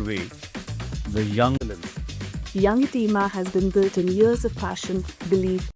way, the young. Young at IEEMA has been built in years of passion, belief,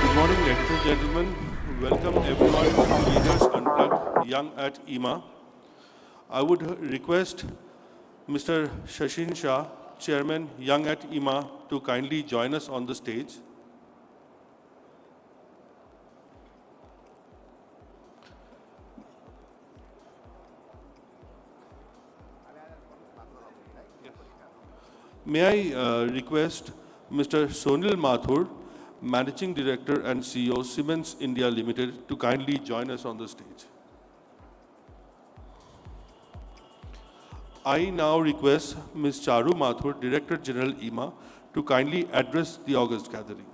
Good morning, ladies and gentlemen. Welcome everyone to Leaders Unplugged, Young at IEEMA. I would request Mr. Shashin Shah, Chairman, Young at IEEMA, to kindly join us on the stage. May I request Mr. Sonil Mathur, Managing Director and CEO, Siemens India Limited, to kindly join us on the stage. I now request Ms. Charu Mathur, Director General IEEMA, to kindly address the August gathering.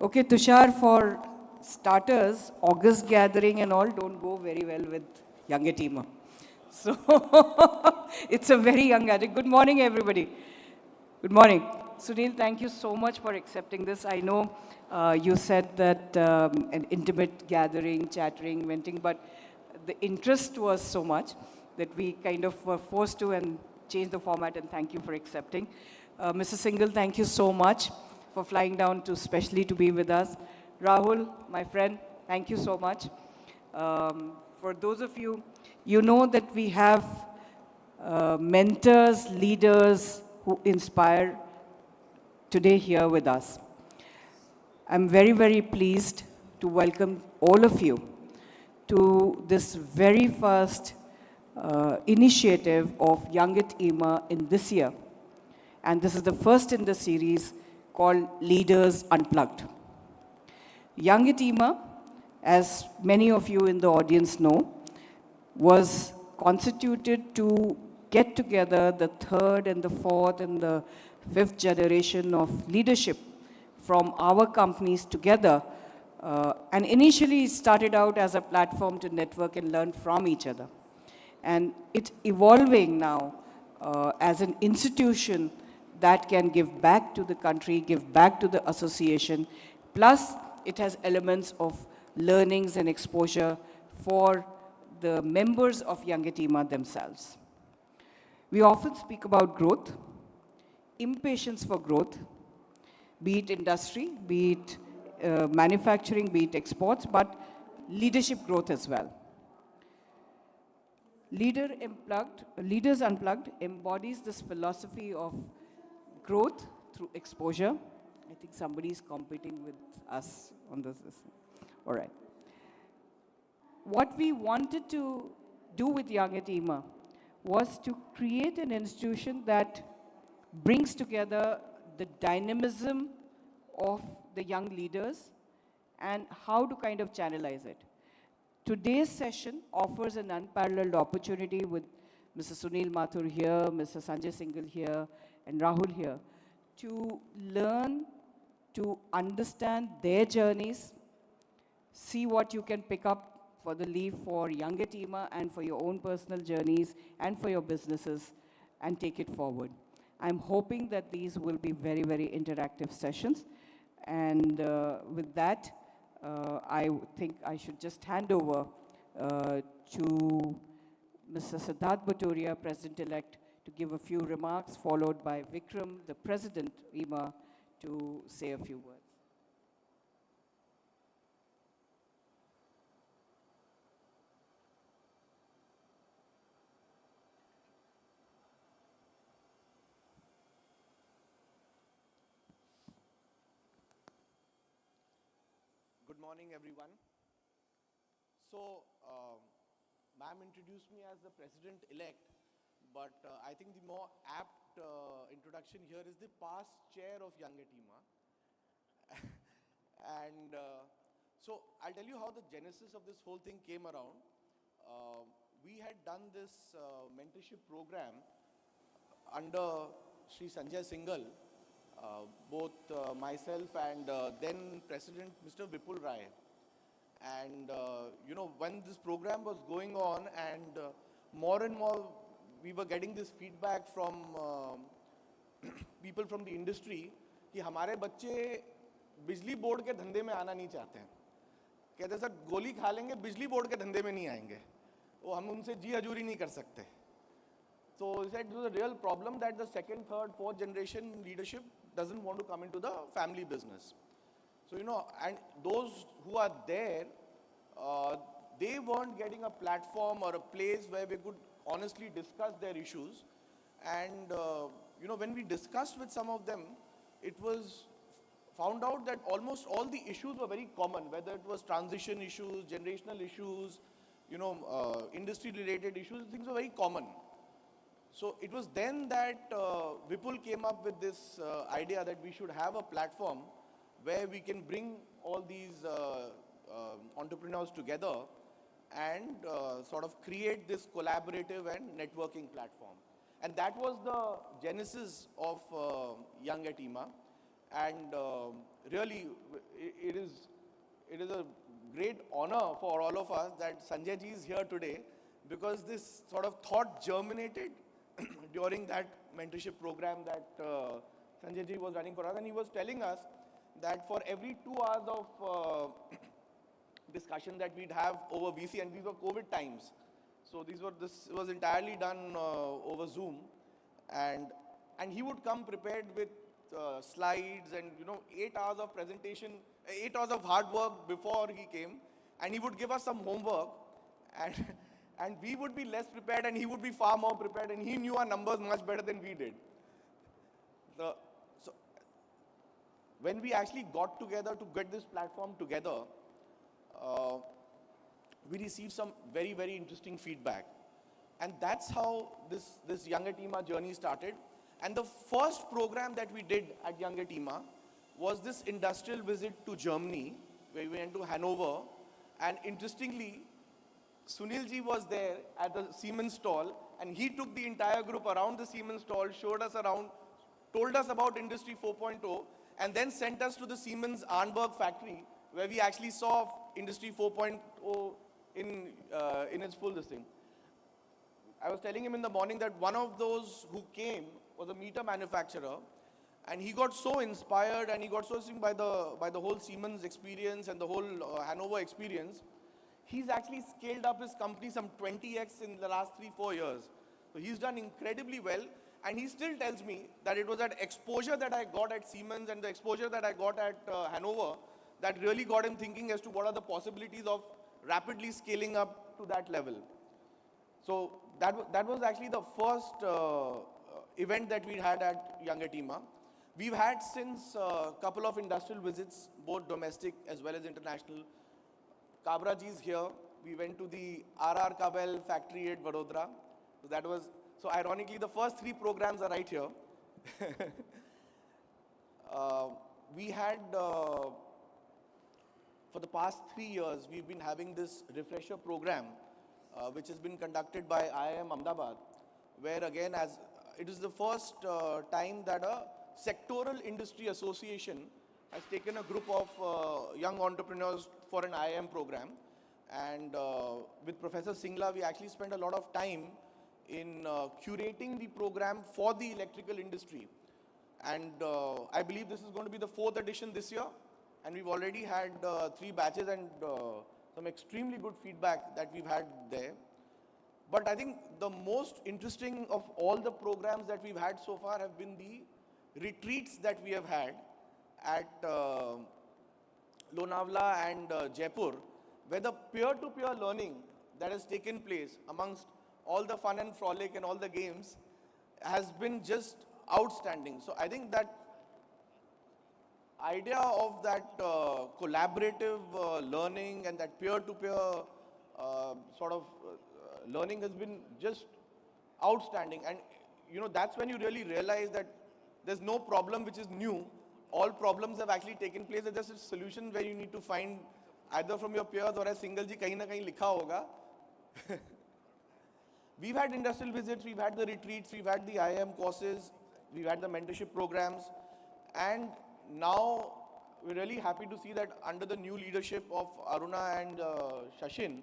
Okay, Tushar, for starters, August gathering and all don't go very well with Young at IEEMA. So it's a very young addict. Good morning, everybody. Good morning. Sunil, thank you so much for accepting this. I know you said that an intimate gathering, chattering, venting, but the interest was so much that we kind of were forced to and change the format, and thank you for accepting. Mr. Singhal, thank you so much for flying down to specially to be with us. Rahul, my friend, thank you so much. For those of you, you know that we have mentors, leaders who inspire today here with us. I'm very, very pleased to welcome all of you to this very first initiative of Young at IEEMA in this year. And this is the first in the series called Leaders Unplugged. Young at IEEMA, as many of you in the audience know, was constituted to get together the third and the fourth and the fifth generation of leadership from our companies together. And initially it started out as a platform to network and learn from each other. And it's evolving now as an institution that can give back to the country, give back to the association, plus it has elements of learnings and exposure for the members of Young at IEEMA themselves. We often speak about growth, impatience for growth, be it industry, be it manufacturing, be it exports, but leadership growth as well. Leaders Unplugged embodies this philosophy of growth through exposure. I think somebody is competing with us on this. All right. What we wanted to do with Young at IEEMA was to create an institution that brings together the dynamism of the young leaders and how to kind of channelize it. Today's session offers an unparalleled opportunity with Mr. Sunil Mathur here, Mr. Sanjay Singhal here, and Rahul here, to learn, to understand their journeys, see what you can pick up for the leave for Young at IEEMA and for your own personal journeys and for your businesses, and take it forward. I'm hoping that these will be very, very interactive sessions. And with that, I think I should just hand over to Mr. Siddharth Bhatoria, President-elect, to give a few remarks, followed by Vikram, the President, IEEMA, to say a few words. Good morning, everyone. So, ma'am introduced me as the president-elect, but I think the more apt introduction here is the past chair of Young at IEEMA. And so, I'll tell you how the genesis of this whole thing came around. We had done this mentorship program under Sri Sanjay Singhal, both myself and then President Mr. Vipul Rai. And you know, when this program was going on, and more and more we were getting this feedback from people from the industry कि हमारे बच्चे बिजली board के धंधे में आना नहीं चाहते हैं. कहते सर गोली खा लेंगे, बिजली बोर्ड के धंधे में नहीं आएंगे, वो हम उनसे जी हजूरी नहीं कर सकते. So he said it was a real problem that the second, third, fourth generation leadership doesn't want to come into the family business. So, you know, and those who are there, they weren't getting a platform or a place where we could honestly discuss their issues. And, you know, when we discussed with some of them, it was found out that almost all the issues were very common, whether it was transition issues, generational issues, you know, industry-related issues, things were very common. So it was then that Vipul came up with this idea that we should have a platform where we can bring all these entrepreneurs together and sort of create this collaborative and networking platform. And that was the genesis of Young at IEEMA. And really, it is a great honor for all of us that Sanjay ji is here today, because this sort of thought germinated during that mentorship program that Sanjay ji was running for us, and he was telling us that for every 2 hours of discussion that we'd have over VC, and these were COVID times, so this was entirely done over Zoom, and he would come prepared with slides and 8 hours of presentation, 8 hours of hard work before he came, and he would give us some homework, and and we would be less prepared, and he would be far more prepared, and he knew our numbers much better than we did. So when we actually got together to get this platform together, we received some very, very interesting feedback. And that's how this Young at IEEMA journey started. And the first program that we did at Young at IEEMA was this industrial visit to Germany, where we went to Hanover. And interestingly, Sunil ji was there at the Siemens stall, and he took the entire group around the Siemens stall, showed us around, told us about Industry 4.0, and then sent us to the Siemens Arnberg factory, where we actually saw Industry 4.0 in its full thing. I was telling him in the morning that one of those who came was a meter manufacturer, and he got so inspired and he got so stung by the whole Siemens experience and the whole Hanover experience. He's actually scaled up his company some 20x in the last 3-4 years. So he's done incredibly well, and he still tells me that it was that exposure that I got at Siemens and the exposure that I got at Hanover that really got him thinking as to what are the possibilities of rapidly scaling up to that level. So that was actually the first event that we had at Young at IEEMA. We've had since a couple of industrial visits, both domestic as well as international. Kabra ji is here. We went to the RR Kabel factory at Vadodara. So ironically, the first 3 programs are right here. We had, for the past 3 years, we've been having this refresher program, which has been conducted by IIM Ahmedabad, where again, as it is the first time that a sectoral industry association has taken a group of young entrepreneurs for an IIM program. And with Professor Singla, we actually spent a lot of time in curating the program for the electrical industry. And I believe this is going to be the 4th edition this year. And we've already had 3 batches and some extremely good feedback that we've had there. But I think the most interesting of all the programs that we've had so far have been the retreats that we have had at Lonavala and Jaipur, where the peer-to-peer learning that has taken place amongst all the fun and frolic and all the games has been just outstanding. So I think that idea of that collaborative learning and that peer-to-peer sort of learning has been just outstanding. And that's when you really realize that there's no problem which is new. All problems have actually taken place. There's just a solution where you need to find either from your peers or as Single ji kahin na kahin likha hoga. We've had industrial visits, we've had the retreats, we've had the IIM courses, we've had the mentorship programs, and now we're really happy to see that under the new leadership of Aruna and Shashin,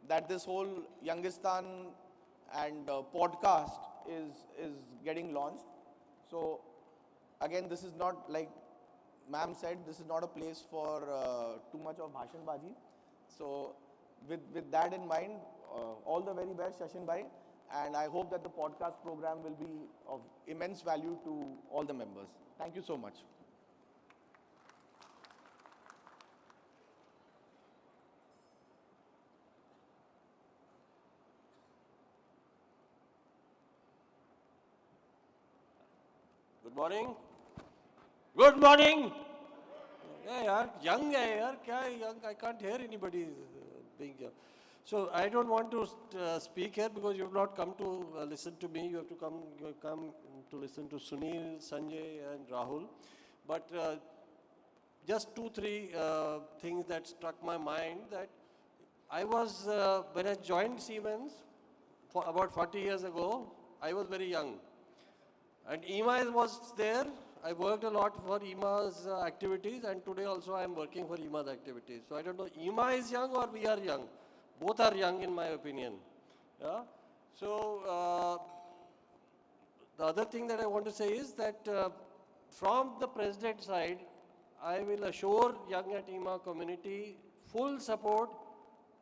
that this whole Youngistan and podcast is getting launched. So again, this is not, like ma'am said, this is not a place for too much of bhashan baji. So with that in mind, all the very best, Shashin bhai, and I hope that the podcast program will be of immense value to all the members. Thank you so much. Good morning. Good morning. Yeah, yaar, young hai yaar, kya young? I can't hear anybody being here. So I don't want to speak here because you have not come to listen to me. You have come to listen to Sunil, Sanjay, and Rahul. But just 2-3 things that struck my mind. That I was when I joined Siemens for about 40 years ago, I was very young. And IEEMA was there. I worked a lot for IEEMA's activities, and today also I am working for IEEMA's activities. So I don't know, IEEMA is young or we are young. Both are young in my opinion. Yeah? So, the other thing that I want to say is that from the president side, I will assure Young at IEEMA community full support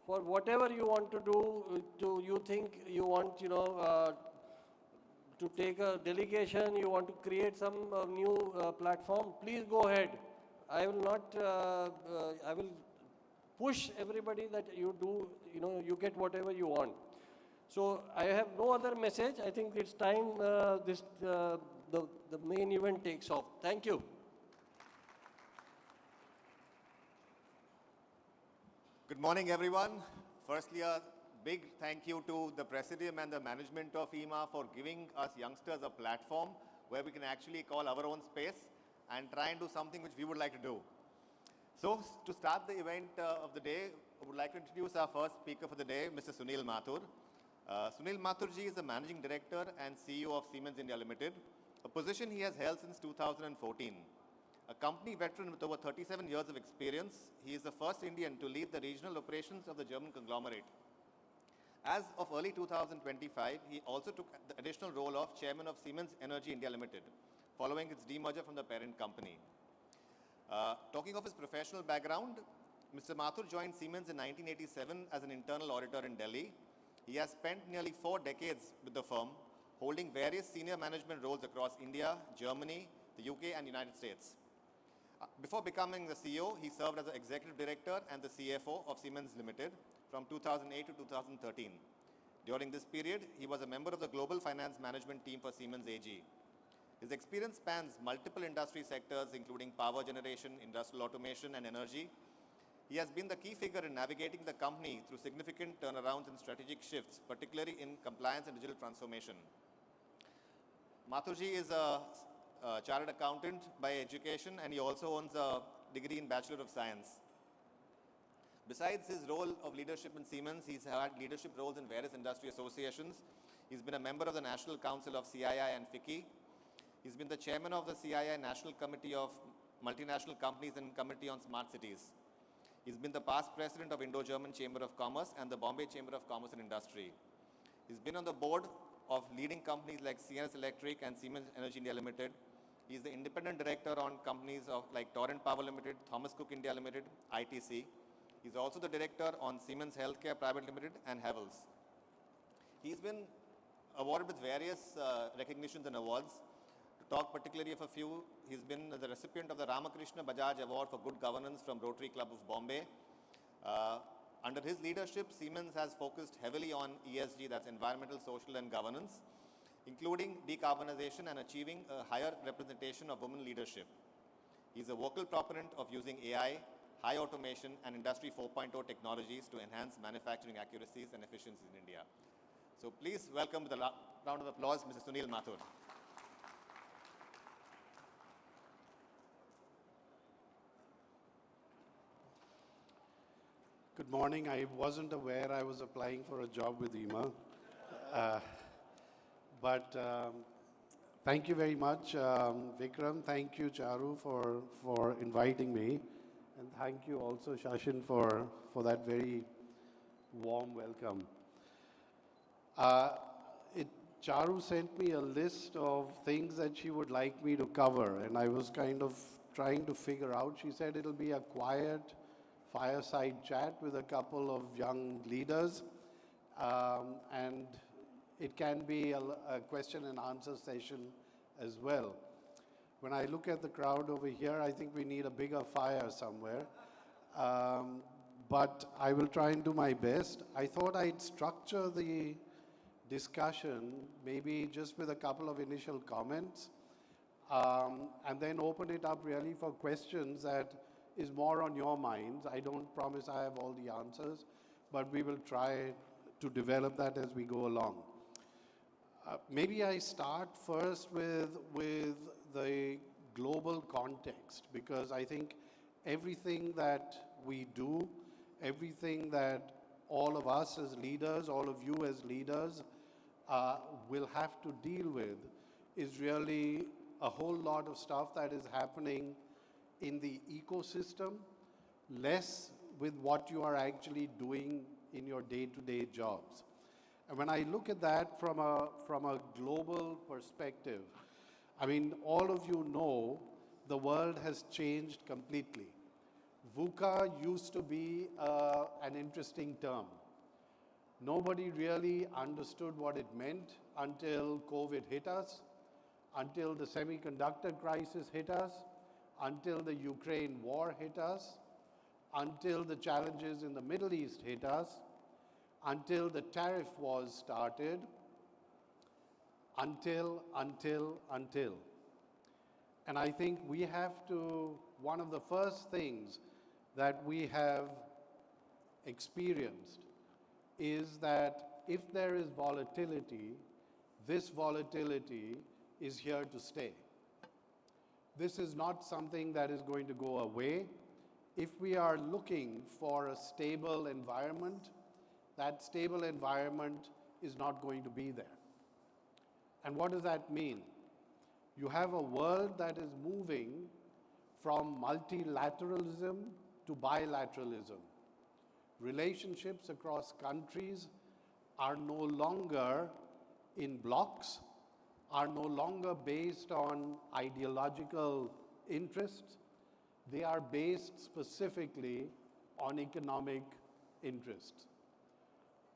for whatever you want to do, you think you want, to take a delegation, you want to create some new platform, please go ahead. I will not, I will push everybody that you do, you get whatever you want. So I have no other message. I think it's time the main event takes off. Thank you. Good morning, everyone. Firstly, a big thank you to the Presidium and the management of IEEMA for giving us youngsters a platform where we can actually call our own space and try and do something which we would like to do. So, to start the event of the day, I would like to introduce our first speaker for the day, Mr. Sunil Mathur. Sunil Mathurji is the Managing Director and CEO of Siemens India Limited, a position he has held since 2014. A company veteran with over 37 years of experience, he is the first Indian to lead the regional operations of the German conglomerate. As of early 2025, he also took the additional role of Chairman of Siemens Energy India Limited, following its demerger from the parent company. Talking of his professional background, Mr. Mathur joined Siemens in 1987 as an internal auditor in Delhi. He has spent nearly 4 decades with the firm, holding various senior management roles across India, Germany, the UK, and United States. Before becoming the CEO, he served as the Executive Director and the CFO of Siemens Limited from 2008 to 2013. During this period, he was a member of the Global Finance Management Team for Siemens AG. His experience spans multiple industry sectors, including power generation, industrial automation, and energy. He has been the key figure in navigating the company through significant turnarounds and strategic shifts, particularly in compliance and digital transformation. Mathurji is a chartered accountant by education, and he also owns a degree in Bachelor of Science. Besides his role of leadership in Siemens, he's had leadership roles in various industry associations. He's been a member of the National Council of CII and FICCI. He's been the chairman of the CII National Committee of Multinational Companies and Committee on Smart Cities. He's been the past president of Indo-German Chamber of Commerce and the Bombay Chamber of Commerce and Industry. He's been on the board of leading companies like CNS Electric and Siemens Energy India Limited. He's the independent director on companies like Torrent Power Limited, Thomas Cook India Limited, ITC. He's also the director on Siemens Healthcare Private Limited and Havels. He's been awarded with various recognitions and awards. To talk particularly of a few, he's been the recipient of the Ramakrishna Bajaj Award for Good Governance from Rotary Club of Bombay. Under his leadership, Siemens has focused heavily on ESG, that's environmental, social, and governance, including decarbonization and achieving a higher representation of women leadership. He's a vocal proponent of using AI, high automation, and Industry 4.0 technologies to enhance manufacturing accuracies and efficiencies in India. So please welcome with a round of applause, Mr. Sunil Mathur. Good morning. I wasn't aware I was applying for a job with IEEMA. But thank you very much, Vikram. Thank you, Charu, for inviting me. And thank you also, Shashin, for that very warm welcome. Charu sent me a list of things that she would like me to cover, and I was kind of trying to figure out. She said it'll be a quiet fireside chat with a couple of young leaders, and it can be a question and answer session as well. When I look at the crowd over here, I think we need a bigger fire somewhere. But I will try and do my best. I thought I'd structure the discussion maybe just with a couple of initial comments, and then open it up really for questions that is more on your minds. I don't promise I have all the answers, but we will try to develop that as we go along. Maybe I start first with the global context, because I think everything that we do, everything that all of us as leaders, all of you as leaders, will have to deal with is really a whole lot of stuff that is happening in the ecosystem, less with what you are actually doing in your day-to-day jobs. And when I look at that from a global perspective, I mean, all of you know the world has changed completely. VUCA used to be an interesting term. Nobody really understood what it meant until COVID hit us, until the semiconductor crisis hit us, until the Ukraine war hit us, until the challenges in the Middle East hit us, until the tariff wars started, until. And I think we have to, one of the first things that we have experienced is that if there is volatility, this volatility is here to stay. This is not something that is going to go away. If we are looking for a stable environment, that stable environment is not going to be there. And what does that mean? You have a world that is moving from multilateralism to bilateralism. Relationships across countries are no longer in blocks, are no longer based on ideological interests. They are based specifically on economic interests.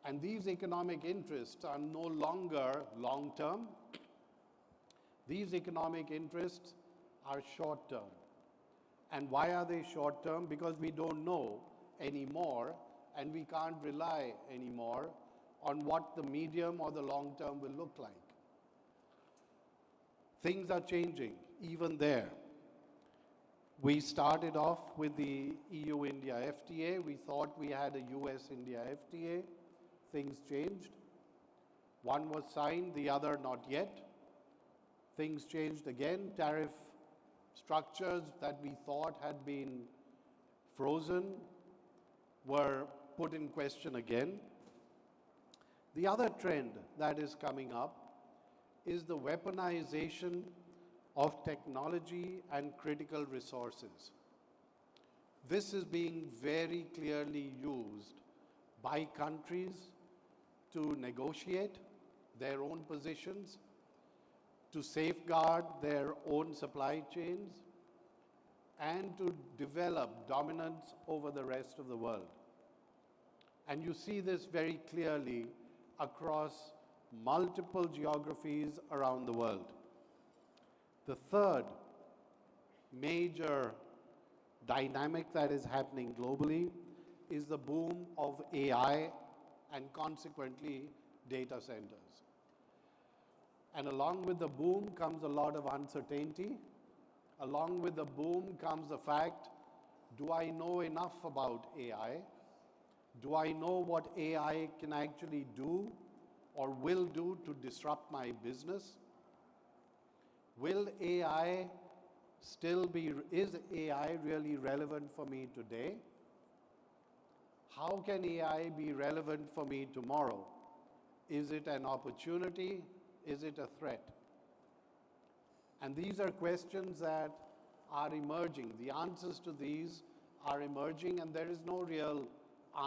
And these economic interests are no longer long-term. These economic interests are short-term. And why are they short-term? Because we don't know anymore, and we can't rely anymore on what the medium or the long term will look like. Things are changing, even there. We started off with the EU-India FTA. We thought we had a US-India FTA. Things changed. One was signed, the other not yet. Things changed again. Tariff structures that we thought had been frozen were put in question again. The other trend that is coming up is the weaponization of technology and critical resources. This is being very clearly used by countries to negotiate their own positions, to safeguard their own supply chains, and to develop dominance over the rest of the world. And you see this very clearly across multiple geographies around the world. The third major dynamic that is happening globally is the boom of AI and consequently data centers. And along with the boom comes a lot of uncertainty. Along with the boom comes the fact, do I know enough about AI? Do I know what AI can actually do or will do to disrupt my business? Will AI still be, is AI really relevant for me today? How can AI be relevant for me tomorrow? Is it an opportunity? Is it a threat? And these are questions that are emerging. The answers to these are emerging, and there is no real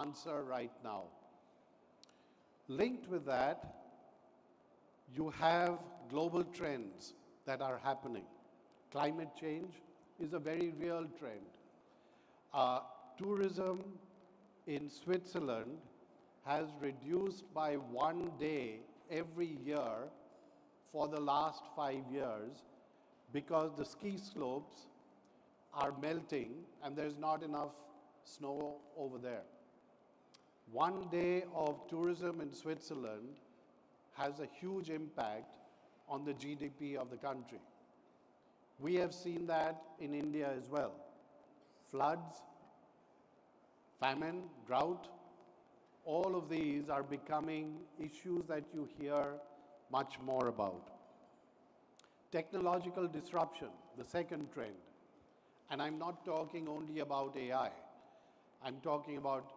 answer right now. Linked with that, you have global trends that are happening. Climate change is a very real trend. Tourism in Switzerland has reduced by 1 day every year for the last 5 years because the ski slopes are melting and there's not enough snow over there. 1 day of tourism in Switzerland has a huge impact on the GDP of the country. We have seen that in India as well. Floods, famine, drought, all of these are becoming issues that you hear much more about. Technological disruption, the second trend. And I'm not talking only about AI. I'm talking about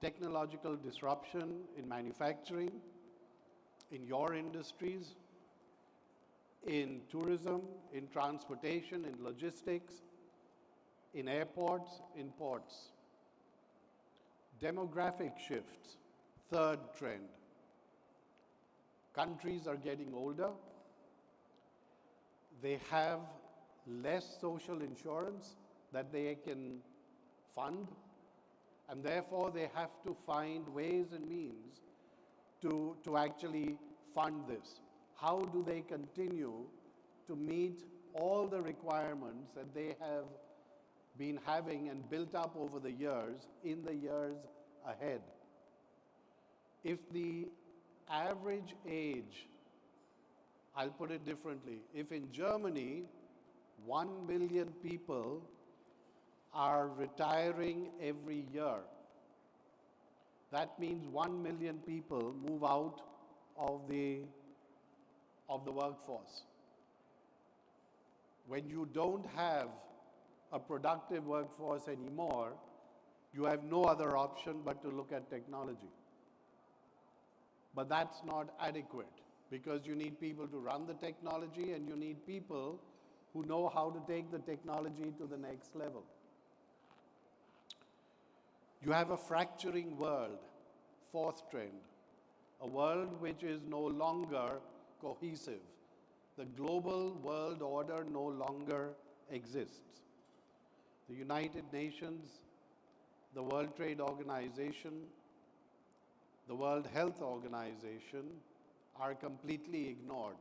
technological disruption in manufacturing, in your industries, in tourism, in transportation, in logistics, in airports, in ports. Demographic shifts, third trend. countries are getting older. They have less social insurance that they can fund, and therefore they have to find ways and means to actually fund this. How do they continue to meet all the requirements that they have been having and built up over the years in the years ahead? If the average age, I'll put it differently, if in Germany 1 million people are retiring every year, that means 1 million people move out of the workforce. When you don't have a productive workforce anymore, you have no other option but to look at technology. But that's not adequate, because you need people to run the technology and you need people who know how to take the technology to the next level. You have a fracturing world, fourth trend, a world which is no longer cohesive. The global world order no longer exists. The United Nations, the World Trade Organization, the World Health Organization are completely ignored.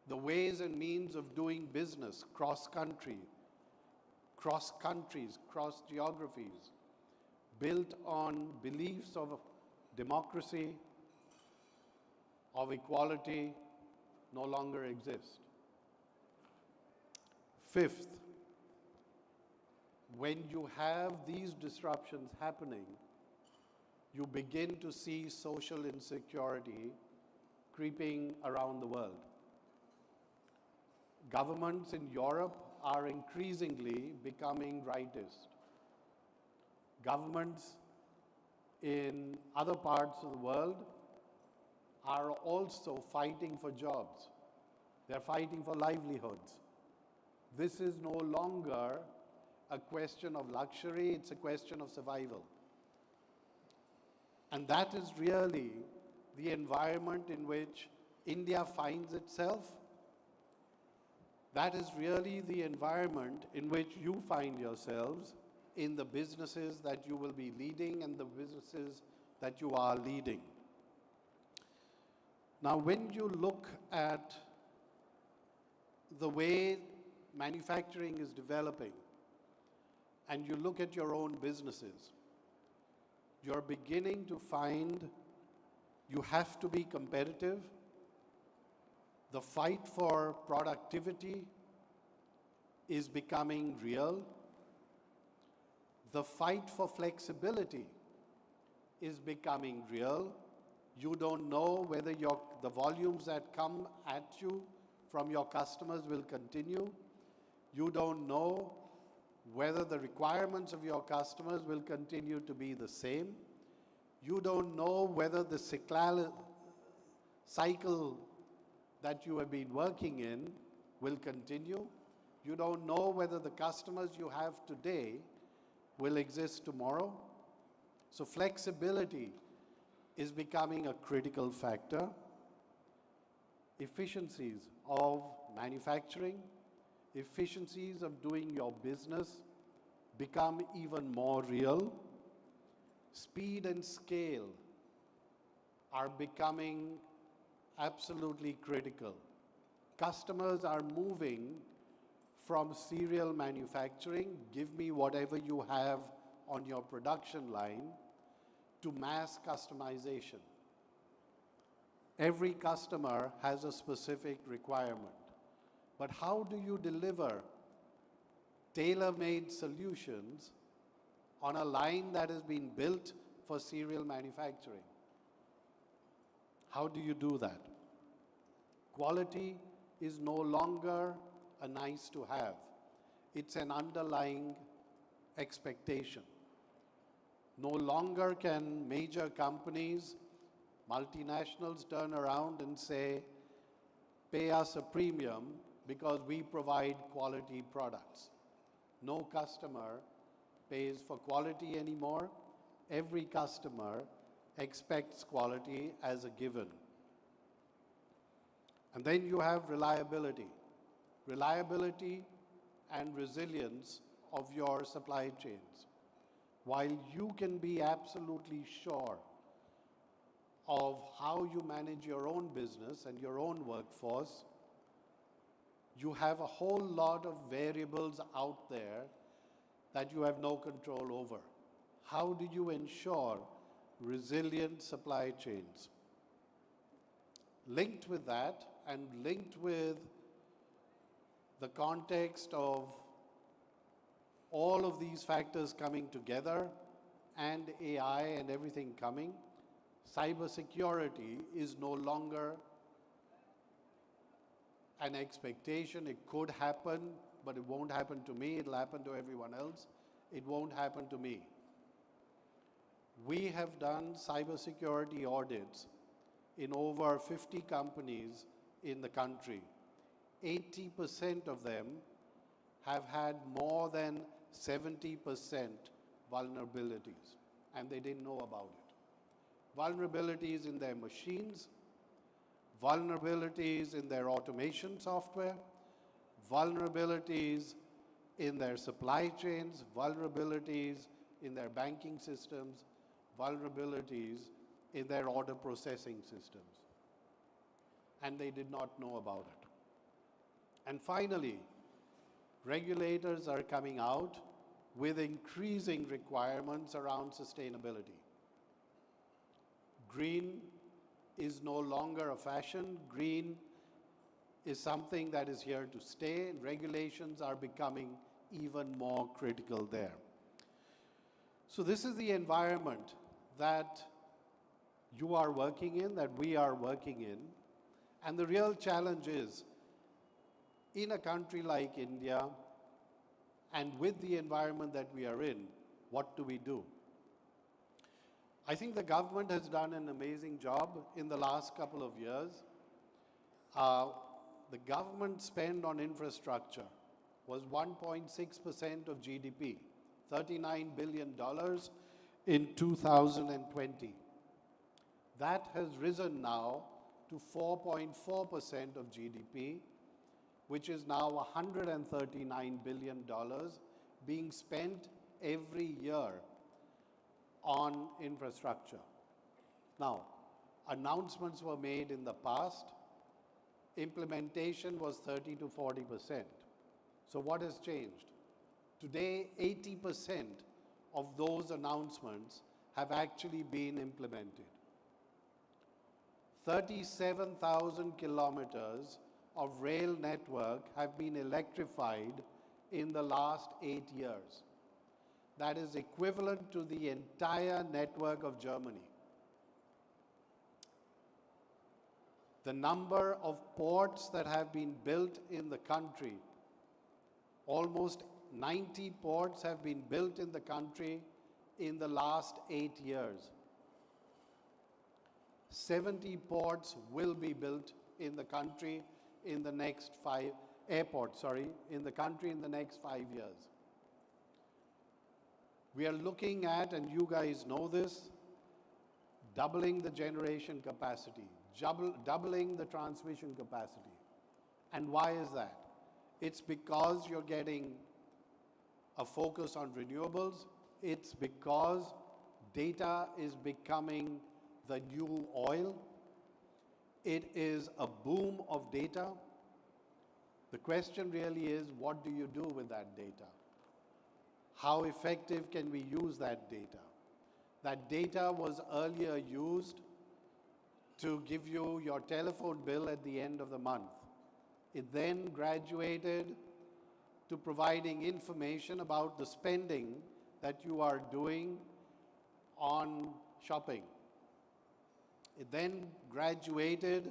The ways and means of doing business cross-country, cross countries, cross geographies, built on beliefs of democracy, of equality, no longer exist. Fifth, when you have these disruptions happening, you begin to see social insecurity creeping around the world. Governments in Europe are increasingly becoming rightist. Governments in other parts of the world are also fighting for jobs. They're fighting for livelihoods. This is no longer a question of luxury, it's a question of survival. And that is really the environment in which India finds itself. That is really the environment in which you find yourselves in the businesses that you will be leading and the businesses that you are leading. Now, when you look at the way manufacturing is developing and you look at your own businesses, you're beginning to find you have to be competitive. The fight for productivity is becoming real. The fight for flexibility is becoming real. You don't know whether the volumes that come at you from your customers will continue. You don't know whether the requirements of your customers will continue to be the same. You don't know whether the cycle that you have been working in will continue. You don't know whether the customers you have today will exist tomorrow. So flexibility is becoming a critical factor. Efficiencies of manufacturing, efficiencies of doing your business become even more real. Speed and scale are becoming absolutely critical. Customers are moving from serial manufacturing, give me whatever you have on your production line, to mass customization. Every customer has a specific requirement. But how do you deliver tailor-made solutions on a line that has been built for serial manufacturing? How do you do that? Quality is no longer a nice to have. It's an underlying expectation. No longer can major companies, multinationals turn around and say, pay us a premium because we provide quality products. No customer pays for quality anymore. Every customer expects quality as a given. And then you have reliability. Reliability and resilience of your supply chains. While you can be absolutely sure of how you manage your own business and your own workforce, you have a whole lot of variables out there that you have no control over. How do you ensure resilient supply chains? Linked with that, and linked with the context of all of these factors coming together and AI and everything coming, cybersecurity is no longer an expectation. It could happen, but it won't happen to me. It'll happen to everyone else. It won't happen to me. We have done cybersecurity audits in over 50 companies in the country. 80% of them have had more than 70% vulnerabilities, and they didn't know about it. Vulnerabilities in their machines, vulnerabilities in their automation software, vulnerabilities in their supply chains, vulnerabilities in their banking systems, vulnerabilities in their order processing systems. And they did not know about it. And finally, regulators are coming out with increasing requirements around sustainability. Green is no longer a fashion. Green is something that is here to stay, and regulations are becoming even more critical there. So this is the environment that you are working in, that we are working in, and the real challenge is, in a country like India, and with the environment that we are in, what do we do? I think the government has done an amazing job in the last couple of years. The government spend on infrastructure was 1.6% of GDP, $39 billion in 2020. That has risen now to 4.4% of GDP, which is now $139 billion being spent every year on infrastructure. Now, announcements were made in the past. Implementation was 30 to 40%. So what has changed? Today, 80% of those announcements have actually been implemented. 37,000 kilometers of rail network have been electrified in the last 8 years. That is equivalent to the entire network of Germany. The number of ports that have been built in the country, almost 90 ports have been built in the country in the last 8 years. 70 ports will be built in the country in the next in the country in the next 5 years. We are looking at, and you guys know this, doubling the generation capacity, doubling the transmission capacity. And why is that? It's because you're getting a focus on renewables. It's because data is becoming the new oil. It is a boom of data. The question really is, what do you do with that data? How effective can we use that data? That data was earlier used to give you your telephone bill at the end of the month. It then graduated to providing information about the spending that you are doing on shopping. It then graduated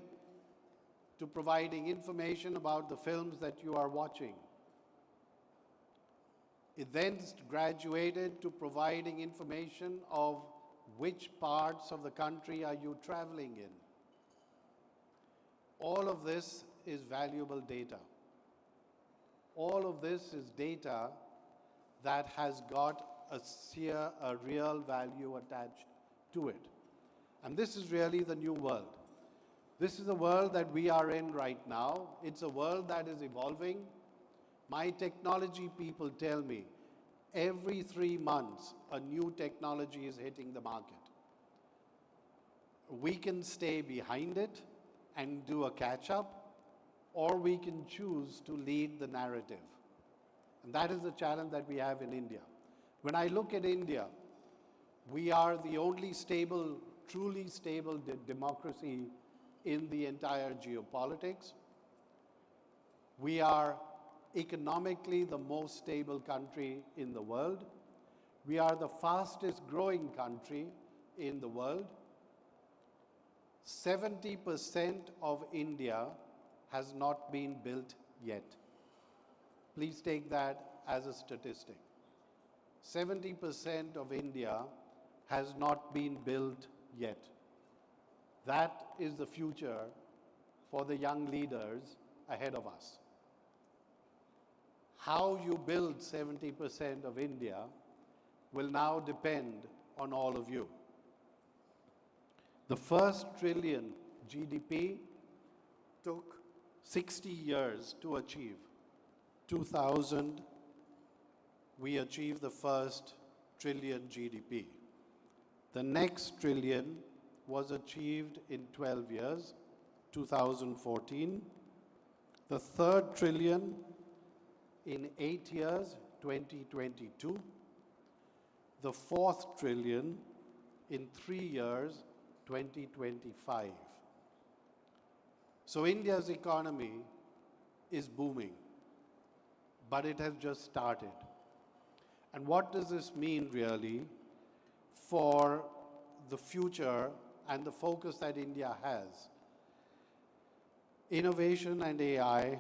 to providing information about the films that you are watching. It then graduated to providing information of which parts of the country are you traveling in. All of this is valuable data. All of this is data that has got a real value attached to it. And this is really the new world. This is the world that we are in right now. It's a world that is evolving. My technology people tell me every 3 months a new technology is hitting the market. We can stay behind it and do a catch-up, or we can choose to lead the narrative. And that is the challenge that we have in India. When I look at India, we are the only stable, truly stable democracy in the entire geopolitics. We are economically the most stable country in the world. We are the fastest growing country in the world. 70% of India has not been built yet. Please take that as a statistic. 70% of India has not been built yet. That is the future for the young leaders ahead of us. How you build 70% of India will now depend on all of you. The first trillion GDP took 60 years to achieve. 2000, we achieved the first trillion GDP. The next trillion was achieved in 12 years, 2014. The third trillion in 8 years, 2022. The fourth trillion in 3 years, 2025. So India's economy is booming, but it has just started. And what does this mean really for the future and the focus that India has? Innovation and AI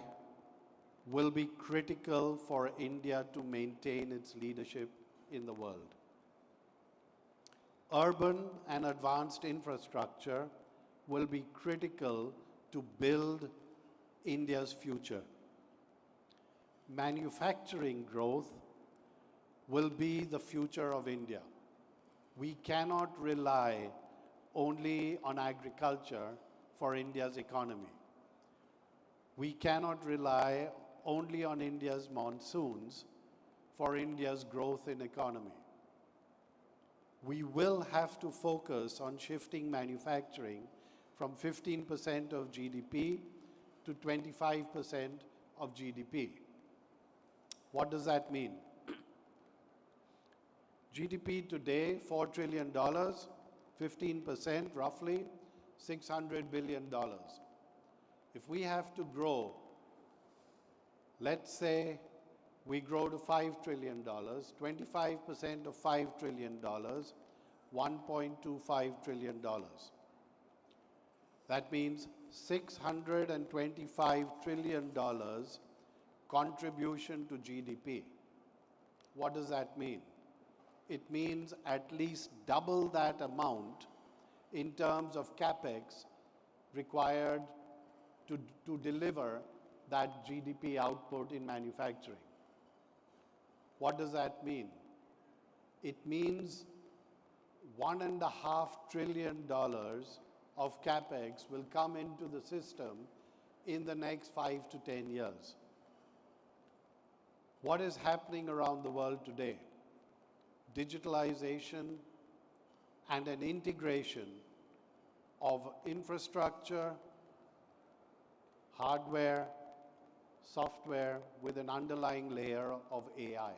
will be critical for India to maintain its leadership in the world. Urban and advanced infrastructure will be critical to build India's future. Manufacturing growth will be the future of India. We cannot rely only on agriculture for India's economy. We cannot rely only on India's monsoons for India's growth in economy. We will have to focus on shifting manufacturing from 15% of GDP to 25% of GDP. What does that mean? GDP today, $4 trillion, 15% roughly, $600 billion. If we have to grow, let's say we grow to $5 trillion, 25% of $5 trillion, $1.25 trillion. That means $625 trillion contribution to GDP. What does that mean? It means at least double that amount in terms of capex required to deliver that GDP output in manufacturing. What does that mean? It means $1.5 trillion of capex will come into the system in the next 5 to 10 years. What is happening around the world today? Digitalization and an integration of infrastructure, hardware, software with an underlying layer of AI.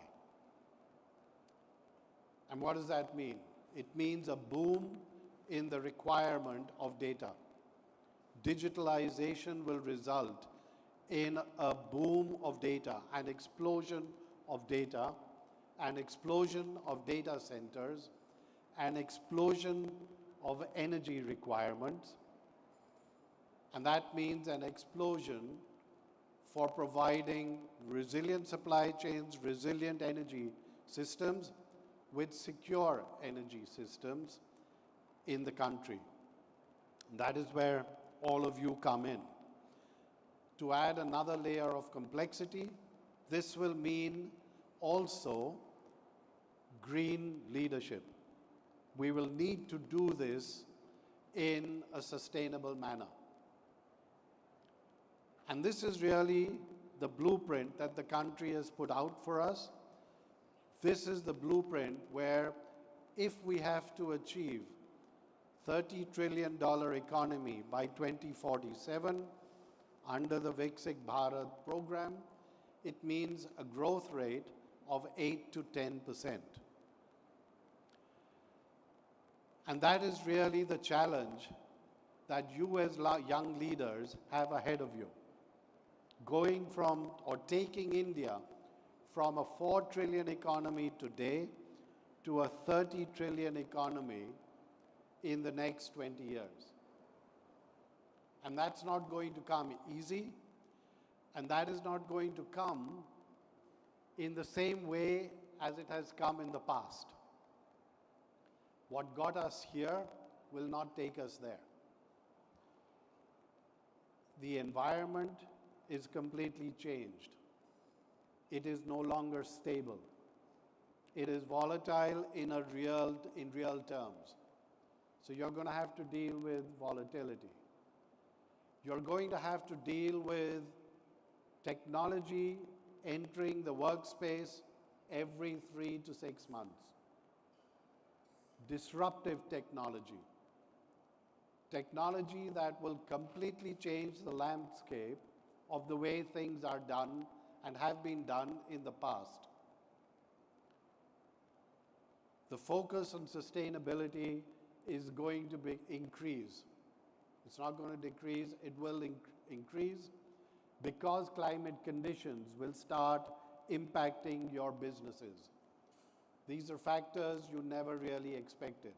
And what does that mean? It means a boom in the requirement of data. Digitalization will result in a boom of data, an explosion of data, an explosion of data centers, an explosion of energy requirements, and that means an explosion for providing resilient supply chains, resilient energy systems with secure energy systems in the country. That is where all of you come in. To add another layer of complexity, this will mean also green leadership. We will need to do this in a sustainable manner. And this is really the blueprint that the country has put out for us. This is the blueprint where if we have to achieve $30 trillion economy by 2047 under the Viksit Bharat program, it means a growth rate of 8 to 10%. And that is really the challenge that you as young leaders have ahead of you. Going from or taking India from a 4 trillion economy today to a 30 trillion economy in the next 20 years. And that's not going to come easy, and that is not going to come in the same way as it has come in the past. What got us here will not take us there. The environment is completely changed. It is no longer stable. It is volatile in real terms. So you're going to have to deal with volatility. You're going to have to deal with technology entering the workspace every 3 to 6 months. Disruptive technology. Technology that will completely change the landscape of the way things are done and have been done in the past. The focus on sustainability is going to increase. It's not going to decrease, it will increase because climate conditions will start impacting your businesses. These are factors you never really expected.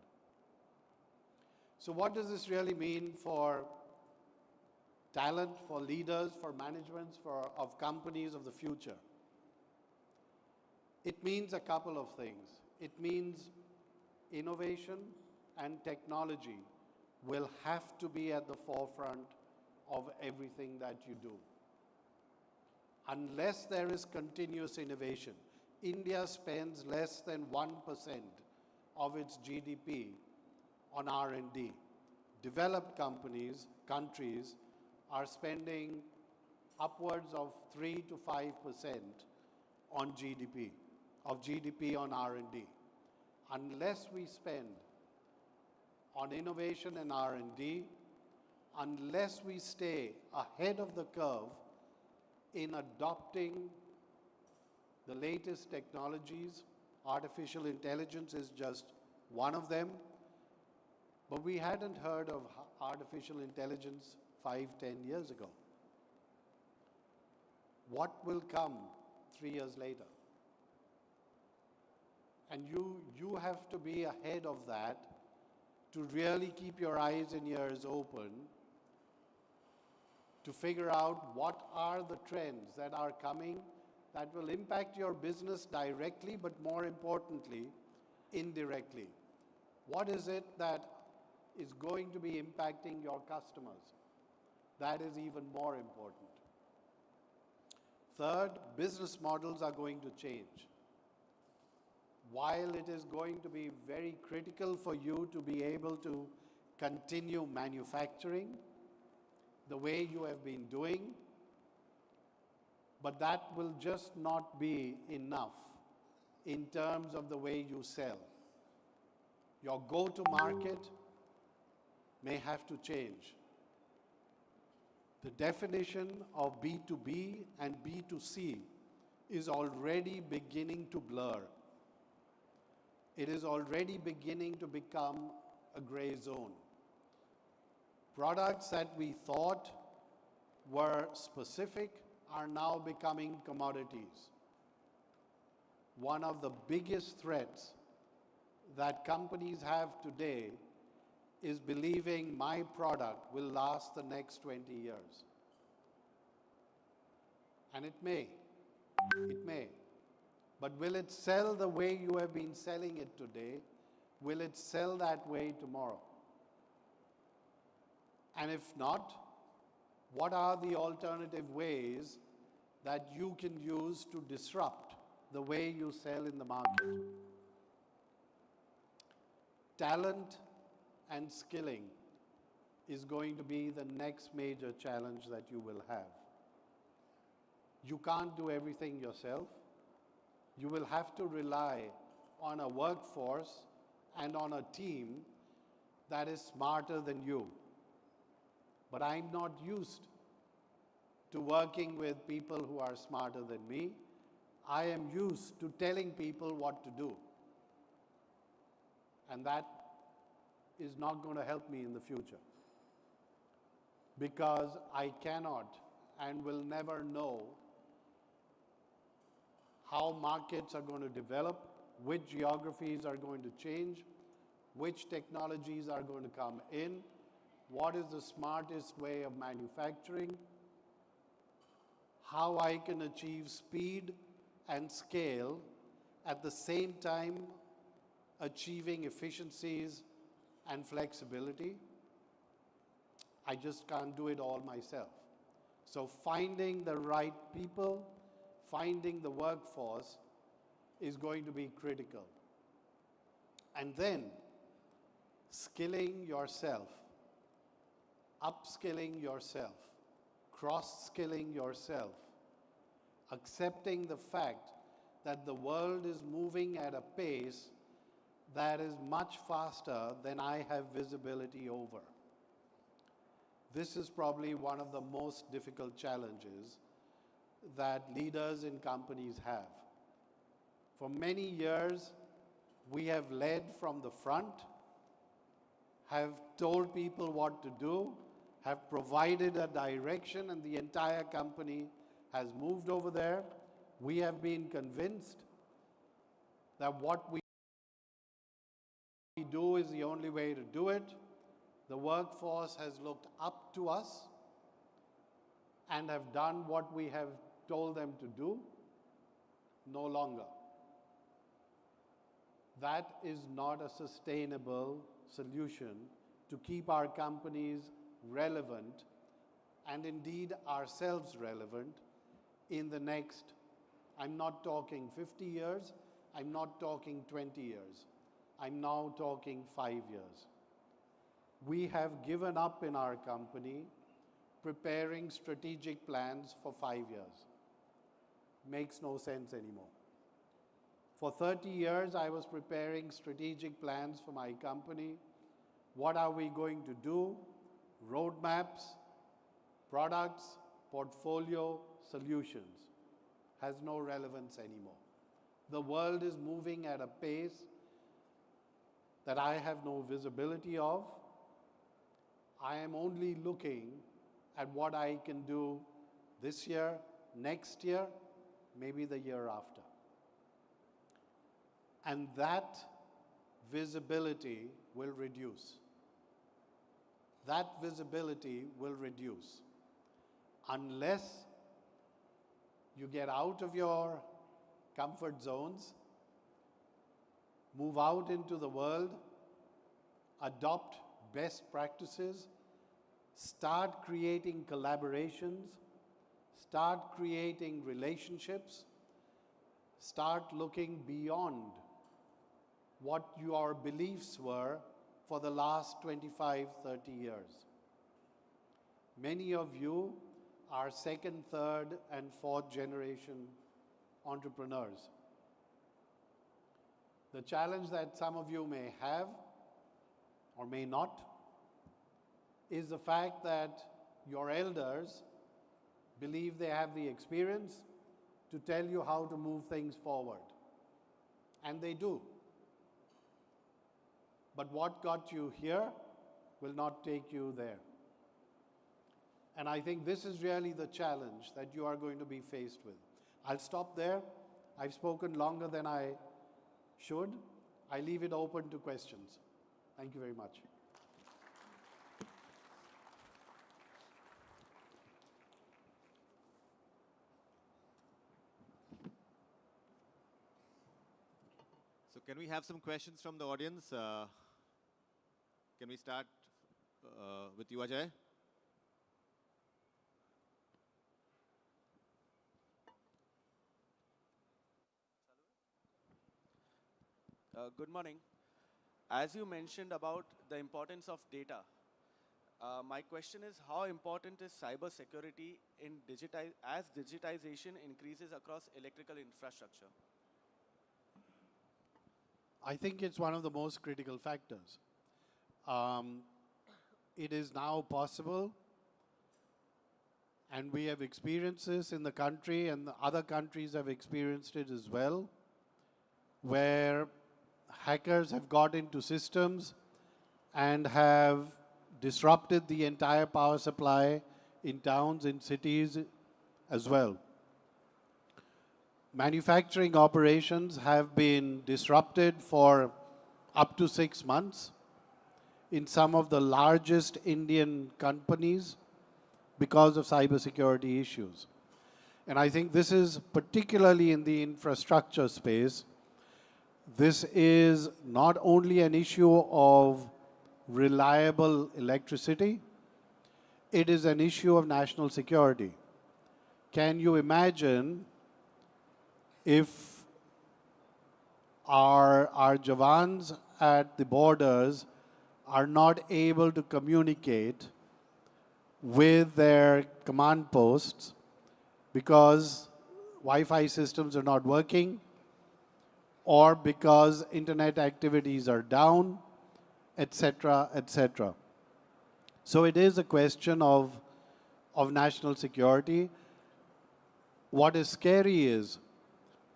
So what does this really mean for talent, for leaders, for managements, of companies of the future? It means a couple of things. It means innovation and technology will have to be at the forefront of everything that you do. Unless there is continuous innovation, India spends less than 1% of its GDP on R&D. Developed countries are spending upwards of 3 to 5% on GDP on R&D. Unless we spend on innovation and R&D, unless we stay ahead of the curve in adopting the latest technologies, artificial intelligence is just one of them, but we hadn't heard of artificial intelligence 5, 10 years ago. What will come 3 years later? And you have to be ahead of that to really keep your eyes and ears open to figure out what are the trends that are coming that will impact your business directly, but more importantly, indirectly. What is it that is going to be impacting your customers? That is even more important. Third, business models are going to change. While it is going to be very critical for you to be able to continue manufacturing the way you have been doing, but that will just not be enough in terms of the way you sell. Your go-to-market may have to change. The definition of B2B and B2C is already beginning to blur. It is already beginning to become a gray zone. Products that we thought were specific are now becoming commodities. One of the biggest threats that companies have today is believing my product will last the next 20 years. And it may. But will it sell the way you have been selling it today? Will it sell that way tomorrow? And if not, what are the alternative ways that you can use to disrupt the way you sell in the market? Talent and skilling is going to be the next major challenge that you will have. You can't do everything yourself. You will have to rely on a workforce and on a team that is smarter than you. But I'm not used to working with people who are smarter than me. I am used to telling people what to do. And that is not going to help me in the future. Because I cannot and will never know how markets are going to develop, which geographies are going to change, which technologies are going to come in, what is the smartest way of manufacturing, how I can achieve speed and scale at the same time achieving efficiencies and flexibility. I just can't do it all myself. So finding the right people, finding the workforce is going to be critical. And then skilling yourself, upskilling yourself, cross-skilling yourself, accepting the fact that the world is moving at a pace that is much faster than I have visibility over. This is probably one of the most difficult challenges that leaders in companies have. For many years, we have led from the front, have told people what to do, have provided a direction, and the entire company has moved over there. We have been convinced that what we do is the only way to do it. The workforce has looked up to us and have done what we have told them to do. No longer. That is not a sustainable solution to keep our companies relevant and indeed ourselves relevant in the next, I'm not talking 50 years, I'm not talking 20 years, I'm now talking 5 years. We have given up in our company preparing strategic plans for 5 years. Makes no sense anymore. For 30 years, I was preparing strategic plans for my company. What are we going to do? Roadmaps, products, portfolio, solutions. Has no relevance anymore. The world is moving at a pace that I have no visibility of. I am only looking at what I can do this year, next year, maybe the year after. And that visibility will reduce. That visibility will reduce unless you get out of your comfort zones, move out into the world, adopt best practices, start creating collaborations, start creating relationships, start looking beyond what your beliefs were for the last 25, 30 years. Many of you are second, third, and fourth generation entrepreneurs. The challenge that some of you may have or may not is the fact that your elders believe they have the experience to tell you how to move things forward. And they do. But what got you here will not take you there. And I think this is really the challenge that you are going to be faced with. I'll stop there. I've spoken longer than I should. I leave it open to questions. Thank you very much. So can we have some questions from the audience? Can we start with you, Ajay? Good morning. As you mentioned about the importance of data, My question is, how important is cyber security in as digitization increases across electrical infrastructure? I think it's one of the most critical factors. It is now possible, and we have experienced this in the country, and the other countries have experienced it as well, where hackers have got into systems and have disrupted the entire power supply in towns, in cities as well. Manufacturing operations have been disrupted for up to 6 months in some of the largest Indian companies because of cybersecurity issues. And I think this is particularly in the infrastructure space. This is not only an issue of reliable electricity, it is an issue of national security. Can you imagine if our Jawans at the borders are not able to communicate with their command posts because Wi-Fi systems are not working, or because internet activities are down, etc., etc. So it is a question of national security. What is scary is,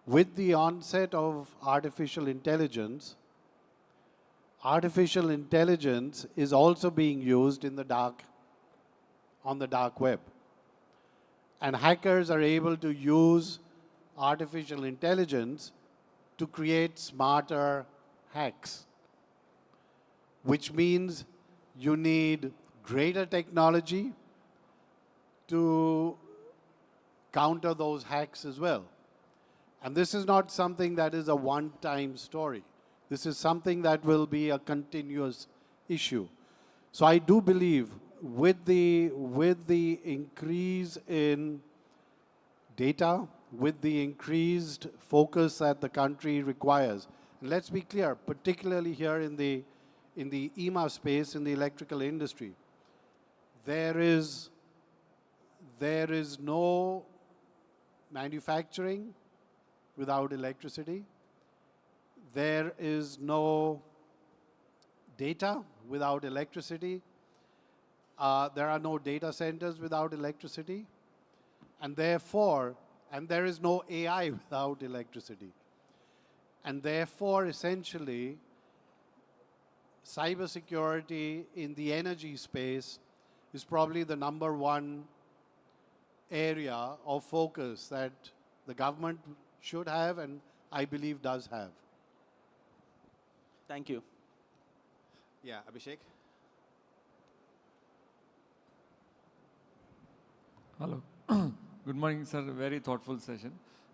with the onset of artificial intelligence is also being used in the dark, on the dark web. And hackers are able to use artificial intelligence to create smarter hacks, which means you need greater technology to counter those hacks as well. And this is not something that is a one-time story. This is something that will be a continuous issue. So I do believe with the increase in data, with the increased focus that the country requires, and let's be clear, particularly here in the IEEMA space, in the electrical industry, there is no manufacturing without electricity. There is no data without electricity. There are no data centers without electricity. And therefore, and there is no AI without electricity. And therefore, essentially, cybersecurity in the energy space is probably the #1 area of focus that the government should have, and I believe does have. Thank you. Yeah, Abhishek. Hello. Good morning, sir. Very thoughtful session.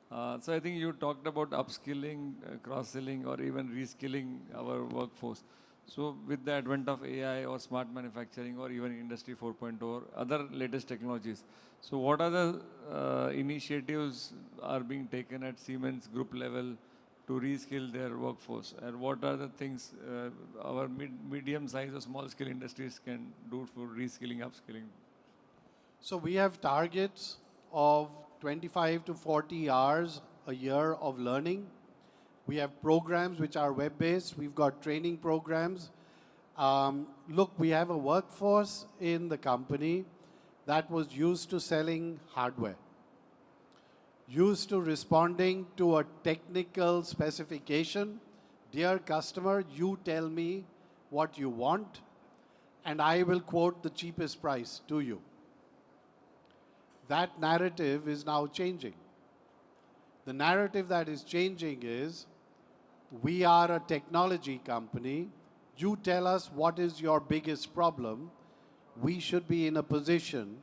So I think you talked about upskilling, cross-skilling, or even reskilling our workforce. So with the advent of AI or smart manufacturing or even Industry 4.0 or other latest technologies, so what are the initiatives are being taken at Siemens group level to reskill their workforce? And what are the things our medium-sized or small-scale industries can do for reskilling, upskilling? So we have targets of 25 to 40 hours a year of learning. We have programs which are web-based. We've got training programs. Look, we have a workforce in the company that was used to selling hardware, used to responding to a technical specification. Dear customer, you tell me what you want, and I will quote the cheapest price to you. That narrative is now changing. The narrative that is changing is, we are a technology company. You tell us what is your biggest problem. We should be in a position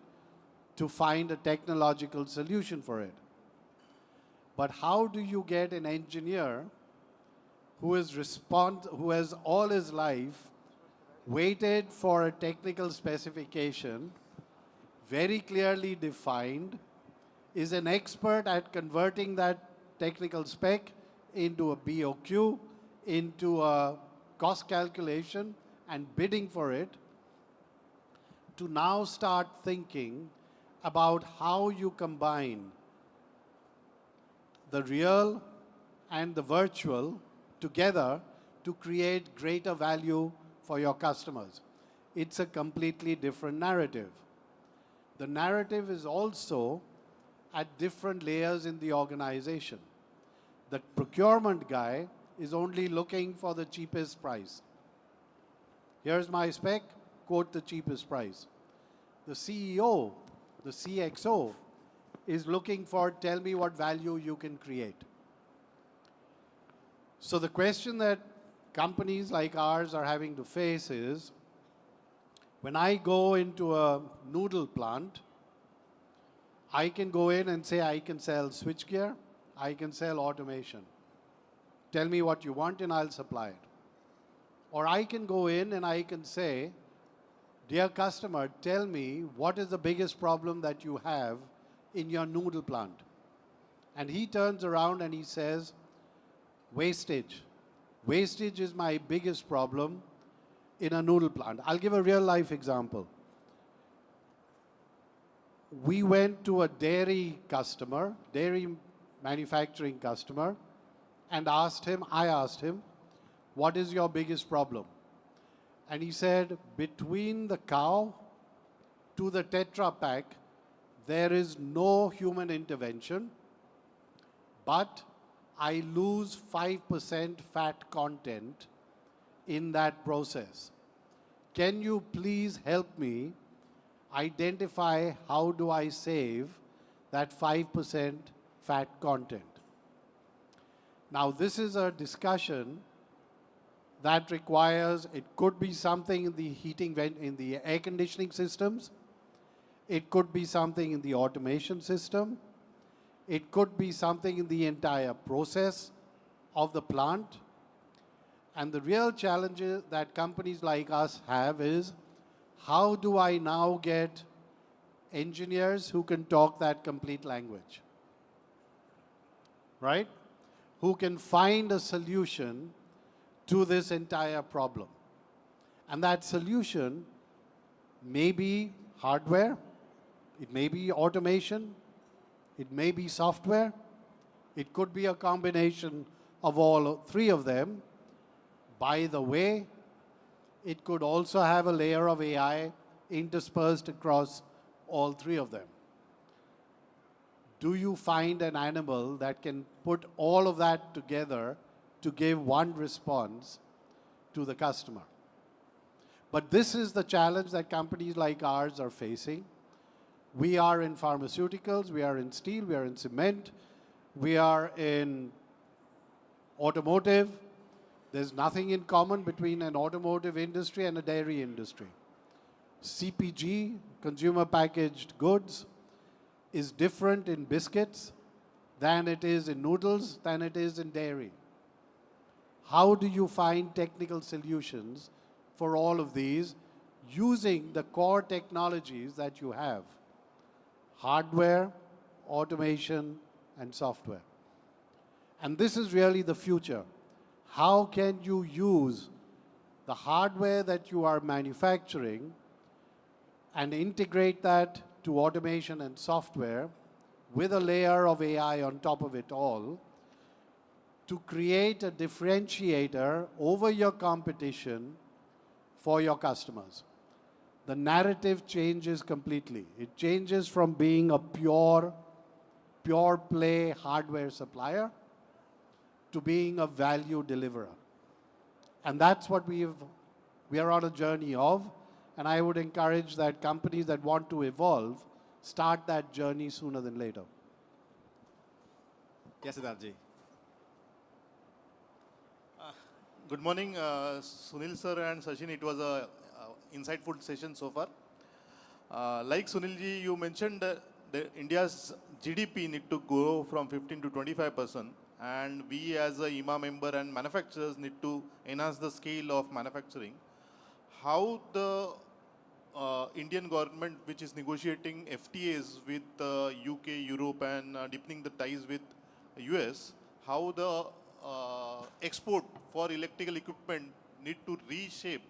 to find a technological solution for it. But how do you get an engineer who has all his life waited for a technical specification, very clearly defined, is an expert at converting that technical spec into a BOQ, into a cost calculation, and bidding for it, to now start thinking about how you combine the real and the virtual together to create greater value for your customers. It's a completely different narrative. The narrative is also at different layers in the organization. The procurement guy is only looking for the cheapest price. Here's my spec, quote the cheapest price. The CEO, the CXO, is looking for, tell me what value you can create. So the question that companies like ours are having to face is, when I go into a noodle plant, I can go in and say I can sell switchgear, I can sell automation. Tell me what you want and I'll supply it. Or I can go in and I can say, dear customer, tell me what is the biggest problem that you have in your noodle plant. And he turns around and he says, wastage. Wastage is my biggest problem in a noodle plant. I'll give a real life example. We went to a dairy customer, dairy manufacturing customer, and I asked him, what is your biggest problem? And he said, between the cow to the Tetra Pak, there is no human intervention, but I lose 5% fat content in that process. Can you please help me identify how do I save that 5% fat content? Now, this is a discussion that requires, it could be something in the heating, in the air conditioning systems. It could be something in the automation system. It could be something in the entire process of the plant. And the real challenge that companies like us have is, how do I now get engineers who can talk that complete language? Right? Who can find a solution to this entire problem. And that solution may be hardware, it may be automation, it may be software, it could be a combination of all three of them. By the way, it could also have a layer of AI interspersed across all three of them. Do you find an animal that can put all of that together to give one response to the customer? But this is the challenge that companies like ours are facing. We are in pharmaceuticals, we are in steel, we are in cement, we are in automotive. There's nothing in common between an automotive industry and a dairy industry. CPG, consumer packaged goods, is different in biscuits than it is in noodles, than it is in dairy. How do you find technical solutions for all of these using the core technologies that you have? Hardware, automation, and software. And this is really the future. How can you use the hardware that you are manufacturing and integrate that to automation and software with a layer of AI on top of it all to create a differentiator over your competition for your customers? The narrative changes completely. It changes from being a pure play hardware supplier to being a value deliverer. And that's what we are on a journey of. And I would encourage that companies that want to evolve start that journey sooner than later. Yes, Siddharth. Good morning, Sunil sir and Sachin. It was a insightful session so far. Like Sunil ji, you mentioned that India's GDP need to grow from 15 to 25%, and we as a IEEMA member and manufacturers need to enhance the scale of manufacturing. How the Indian government, which is negotiating FTAs with UK, Europe, and deepening the ties with US, how the export for electrical equipment need to reshape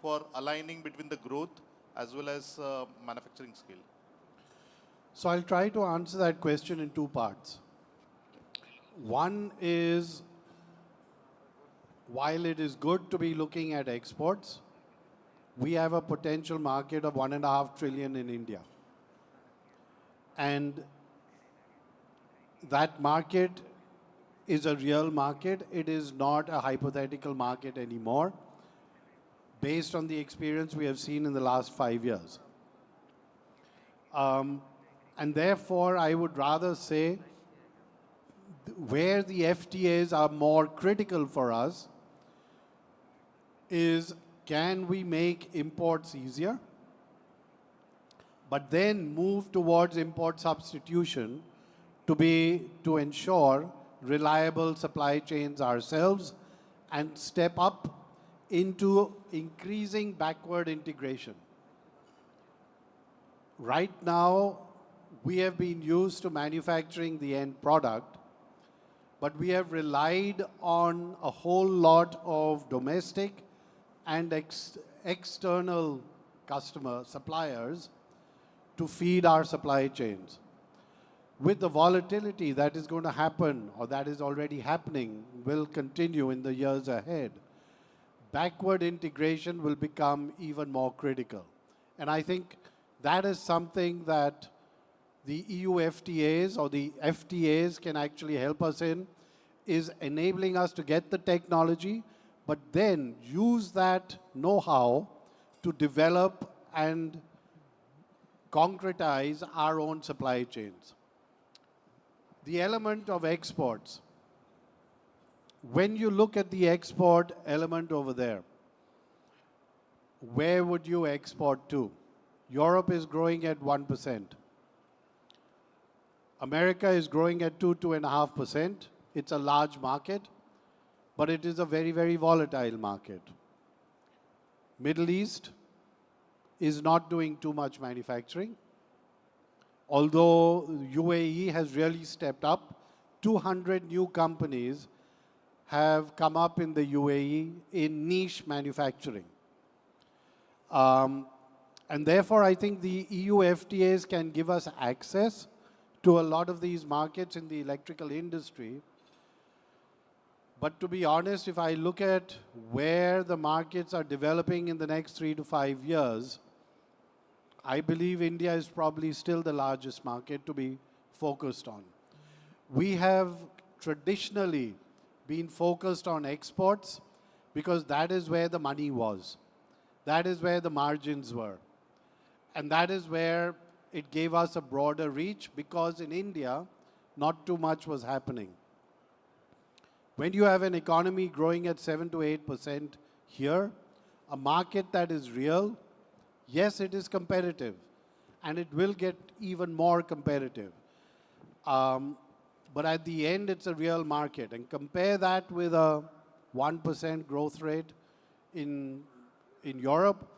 for aligning between the growth as well as manufacturing skill? So I'll try to answer that question in two parts. One is, while it is good to be looking at exports, we have a potential market of 1.5 trillion in India. And that market is a real market. It is not a hypothetical market anymore, based on the experience we have seen in the last 5 years. And therefore, I would rather say where the FTAs are more critical for us is, can we make imports easier, but then move towards import substitution to ensure reliable supply chains ourselves and step up into increasing backward integration. Right now, we have been used to manufacturing the end product, but we have relied on a whole lot of domestic and external customer suppliers to feed our supply chains. With the volatility that is going to happen, or that is already happening, will continue in the years ahead, backward integration will become even more critical. And I think that is something that the EU FTAs or the FTAs can actually help us in, is enabling us to get the technology, but then use that know-how to develop and concretize our own supply chains. The element of exports. When you look at the export element over there, where would you export to? Europe is growing at 1%. America is growing at 2.5%. It's a large market, but it is a very, very volatile market. Middle East is not doing too much manufacturing. Although UAE has really stepped up, 200 new companies have come up in the UAE in niche manufacturing. And therefore, I think the EU FTAs can give us access to a lot of these markets in the electrical industry. But to be honest, if I look at where the markets are developing in the next 3 to 5 years, I believe India is probably still the largest market to be focused on. We have traditionally been focused on exports because that is where the money was. That is where the margins were. And that is where it gave us a broader reach, because in India, not too much was happening. When you have an economy growing at 7 to 8% here, a market that is real, yes, it is competitive, and it will get even more competitive. But at the end, it's a real market. And compare that with a 1% growth rate in Europe,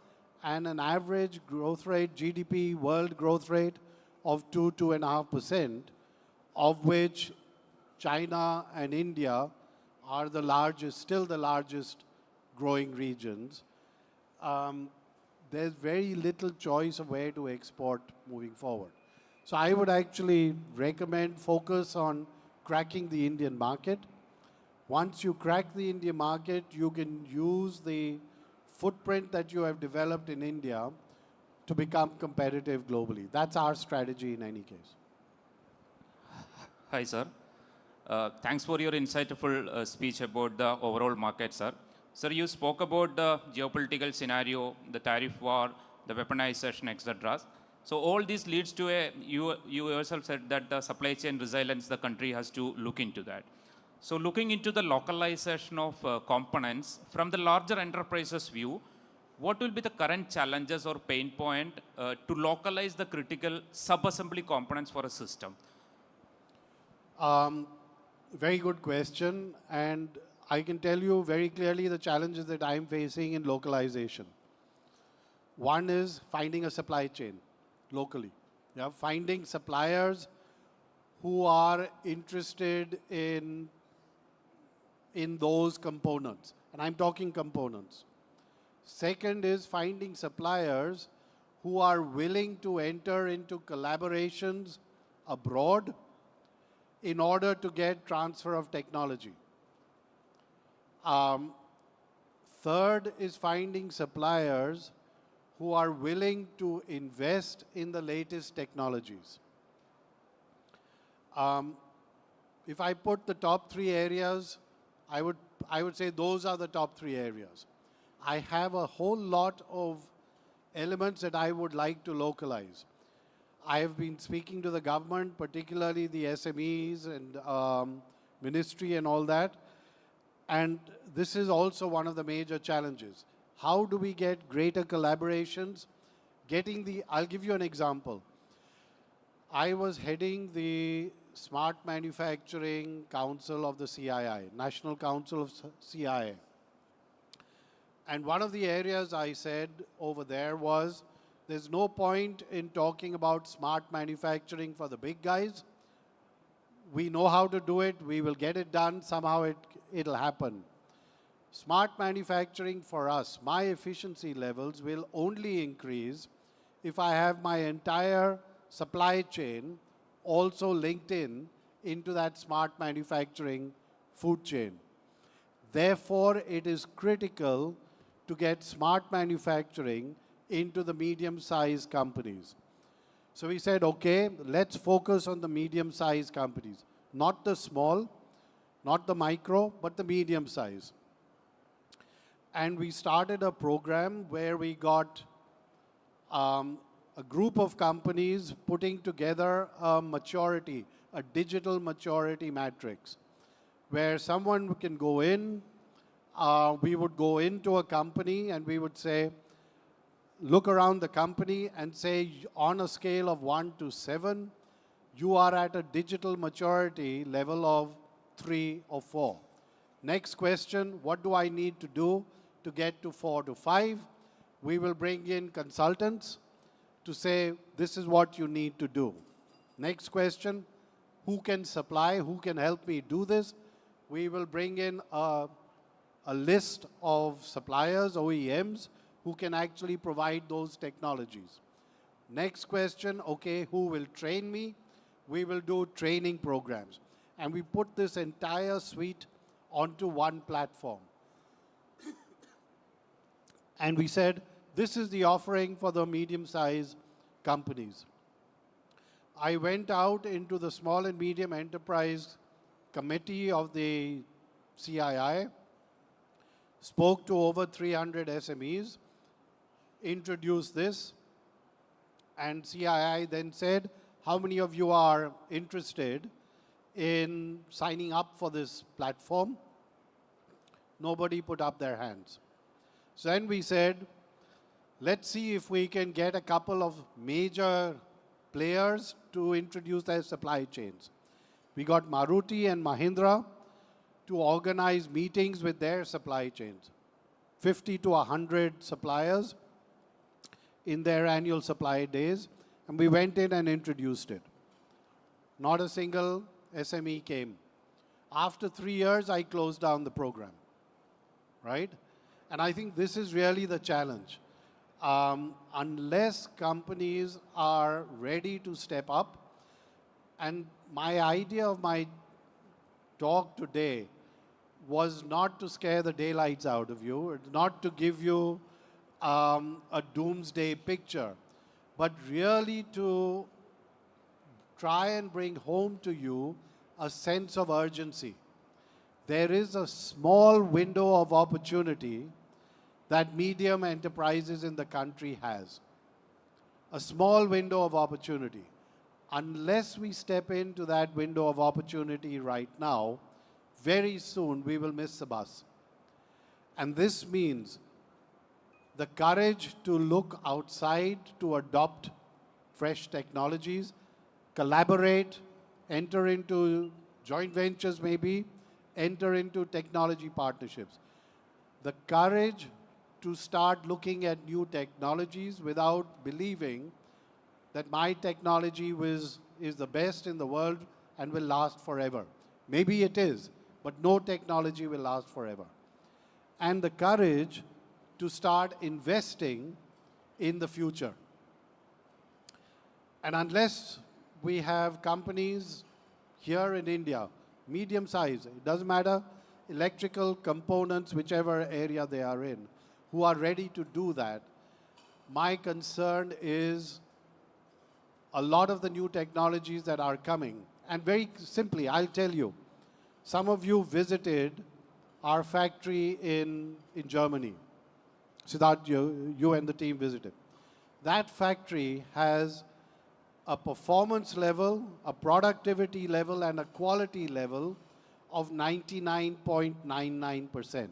and an average growth rate, GDP world growth rate of 2.5%, of which China and India are the largest, still the largest growing regions. There's very little choice of where to export moving forward. So I would actually recommend focus on cracking the Indian market. Once you crack the Indian market, you can use the footprint that you have developed in India to become competitive globally. That's our strategy in any case. Hi, sir. Thanks for your insightful speech about the overall market, sir. Sir, you spoke about the geopolitical scenario, the tariff war, the weaponization, etc. So all this leads to you yourself said that the supply chain resilience, the country has to look into that. So looking into the localization of components, from the larger enterprises view, what will be the current challenges or pain point to localize the critical sub-assembly components for a system? Very good question, and I can tell you very clearly the challenges that I'm facing in localization. One is finding a supply chain locally. Yeah, finding suppliers who are interested in those components, and I'm talking components. Second is finding suppliers who are willing to enter into collaborations abroad in order to get transfer of technology. Third is finding suppliers who are willing to invest in the latest technologies. If I put the top 3 areas, I would say those are the top 3 areas. I have a whole lot of elements that I would like to localize. I have been speaking to the government, particularly the SMEs and ministry and all that. And this is also one of the major challenges. How do we get greater collaborations? I'll give you an example. I was heading the Smart Manufacturing Council of the CII, National Council of CII. And one of the areas I said over there was, there's no point in talking about smart manufacturing for the big guys. We know how to do it. We will get it done. Somehow it'll happen. Smart manufacturing for us, my efficiency levels will only increase if I have my entire supply chain also linked into that smart manufacturing food chain. Therefore, it is critical to get smart manufacturing into the medium-sized companies. So we said, okay, let's focus on the medium-sized companies, not the small, not the micro, but the medium-sized. And we started a program where we got a group of companies putting together a digital maturity matrix, where someone can go in, we would go into a company and we would say, look around the company and say, on a scale of 1 to 7, you are at a digital maturity level of 3 or 4. Next question, what do I need to do to get to 4 to 5? We will bring in consultants to say, this is what you need to do. Next question, who can supply, who can help me do this? We will bring in a list of suppliers, OEMs, who can actually provide those technologies. Next question, okay, who will train me? We will do training programs. And we put this entire suite onto one platform. And we said, this is the offering for the medium-sized companies. I went out into the small and medium enterprise committee of the CII, spoke to over 300 SMEs, introduced this, and CII then said, how many of you are interested in signing up for this platform? Nobody put up their hands. So then we said, let's see if we can get a couple of major players to introduce their supply chains. We got Maruti and Mahindra to organize meetings with their supply chains. 50 to 100 suppliers in their annual supply days, and we went in and introduced it. Not a single SME came. After 3 years, I closed down the program, right? And I think this is really the challenge. Unless companies are ready to step up, and my idea of my talk today was not to scare the daylights out of you, not to give you a doomsday picture, but really to try and bring home to you a sense of urgency. There is a small window of opportunity that medium enterprises in the country has. A small window of opportunity. Unless we step into that window of opportunity right now, very soon we will miss the bus. And this means the courage to look outside, to adopt fresh technologies, collaborate, enter into joint ventures maybe, enter into technology partnerships. The courage to start looking at new technologies without believing that my technology is the best in the world and will last forever. Maybe it is, but no technology will last forever. And the courage to start investing in the future. And unless we have companies here in India, medium size, it doesn't matter, electrical components, whichever area they are in, who are ready to do that, my concern is a lot of the new technologies that are coming. And very simply, I'll tell you, some of you visited our factory in Germany. Siddharth, you and the team visited. That factory has a performance level, a productivity level, and a quality level of 99.99%.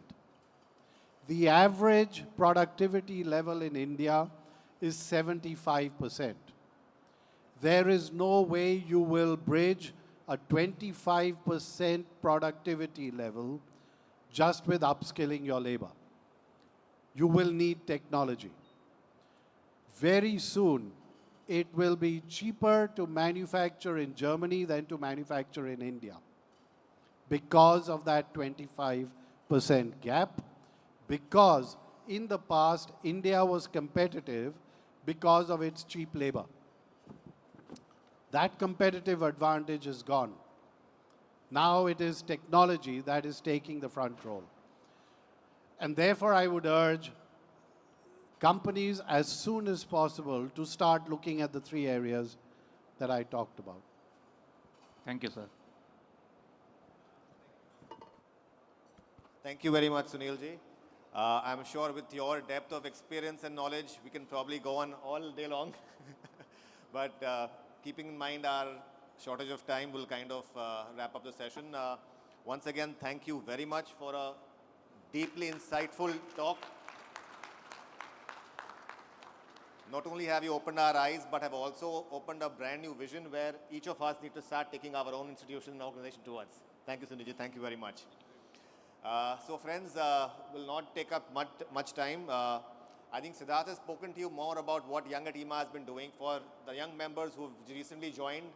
The average productivity level in India is 75%. There is no way you will bridge a 25% productivity level just with upskilling your labor. You will need technology. Very soon, it will be cheaper to manufacture in Germany than to manufacture in India because of that 25% gap, because in the past, India was competitive because of its cheap labor. That competitive advantage is gone. Now it is technology that is taking the front role. And therefore, I would urge companies as soon as possible to start looking at the three areas that I talked about. Thank you, sir. Thank you very much, Sunilji. I'm sure with your depth of experience and knowledge, we can probably go on all day long. But keeping in mind our shortage of time, we'll kind of wrap up the session. Once again, thank you very much for a deeply insightful talk. Not only have you opened our eyes, but have also opened a brand new vision where each of us need to start taking our own institution and organization towards. Thank you, Sunilji. Thank you very much. So friends, will not take up much time. I think Siddharth has spoken to you more about what Young at IEEMA has been doing for the young members who've recently joined.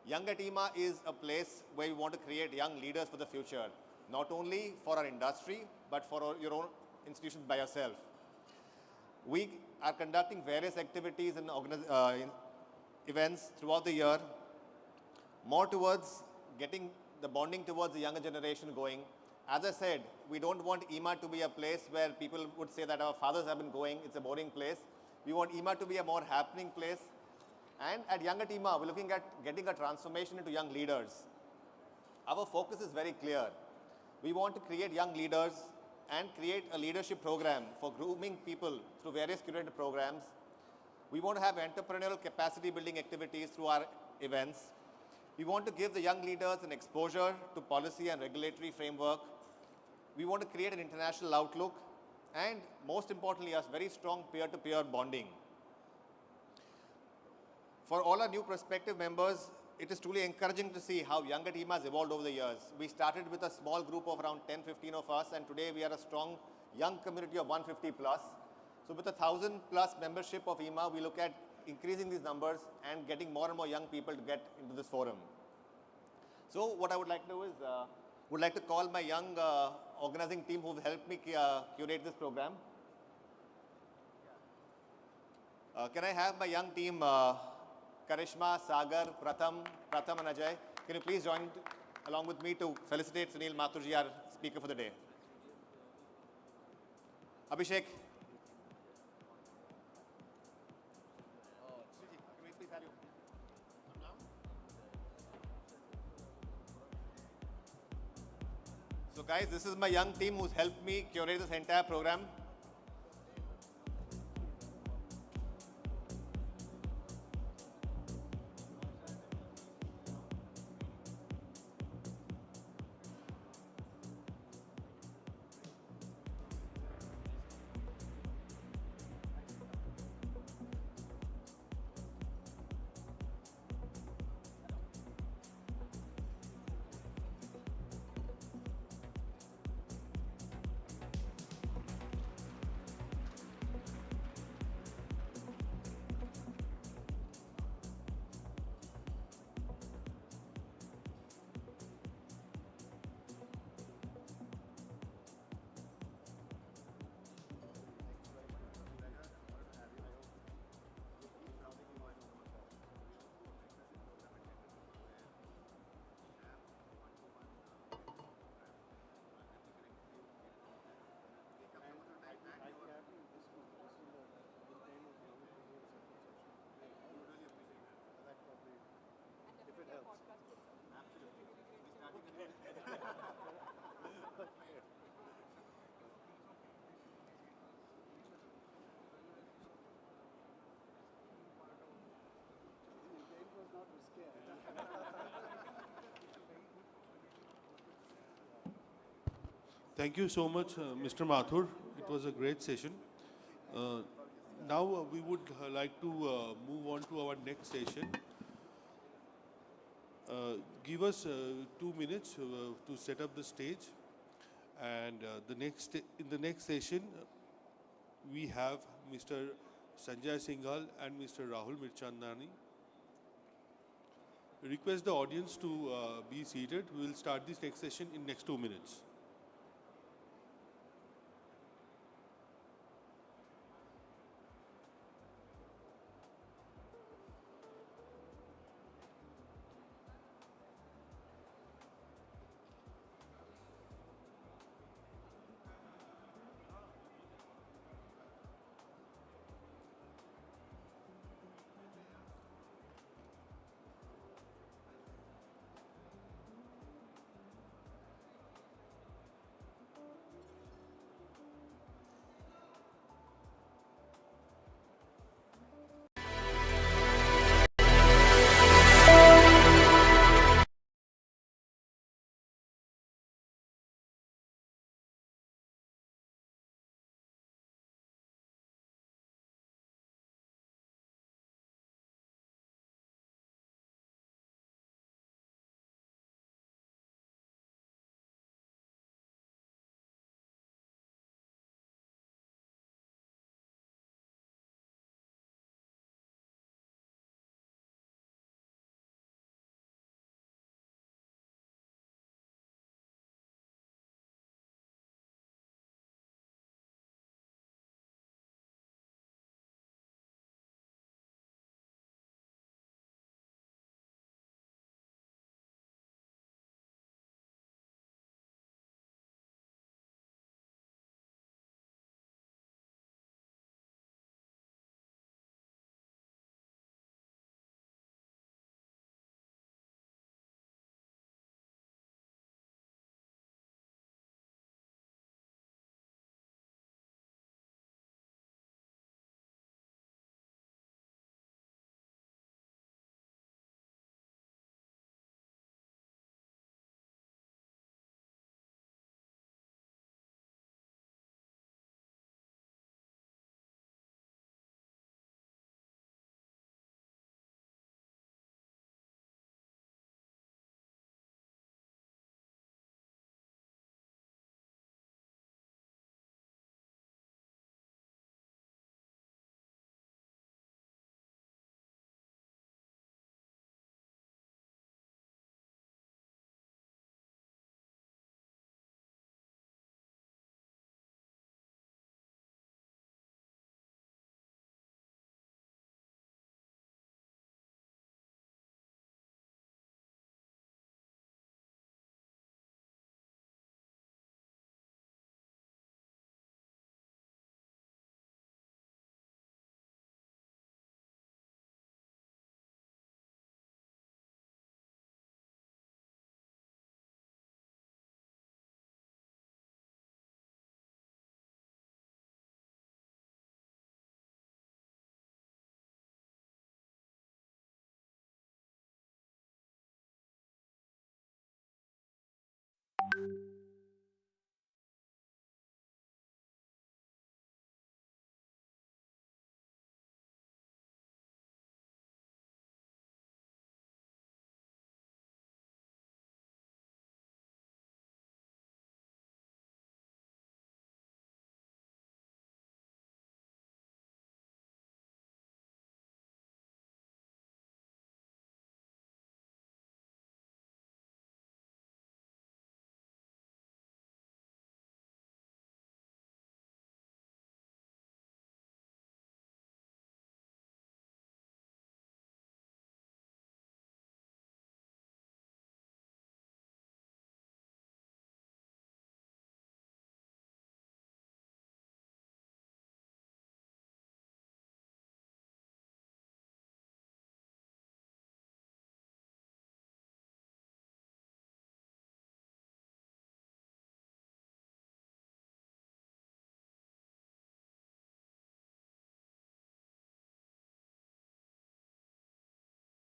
Young at IEEMA is a place where we want to create young leaders for the future, not only for our industry, but for your own institution by yourself. We are conducting various activities and events throughout the year, more towards getting the bonding towards the younger generation going. As I said, we don't want IEEMA to be a place where people would say that our fathers have been going, it's a boring place. We want IEEMA to be a more happening place. And at Young at IEEMA, we're looking at getting a transformation into young leaders. Our focus is very clear. We want to create young leaders and create a leadership program for grooming people through various curated programs. We want to have entrepreneurial capacity building activities through our events. We want to give the young leaders an exposure to policy and regulatory framework. We want to create an international outlook and, most importantly, a very strong peer-to-peer bonding. For all our new prospective members, it is truly encouraging to see how Young at IEEMA has evolved over the years. We started with a small group of around 10-15 of us, and today we are a strong young community of 150 plus. So with 1,000 plus membership of IEEMA, we look at increasing these numbers and getting more and more young people to get into this forum. So what I would like to do is, would like to call my young organizing team who have helped me curate this program. Can I have my young team, Karishma, Sagar, Pratham and Ajay, can you please join along with me to felicitate Sunil Mathurji, our speaker for the day. Abhishek. So guys, this is my young team who's helped me curate this entire program. Thank you so much, Mr. Mathur. It was a great session. Now we would like to move on to our next session. Give us 2 minutes to set up the stage. And in the next session, we have Mr. Sanjay Singhal and Mr. Rahul Mirchandani. Request the audience to be seated. We will start this next session in next 2 minutes.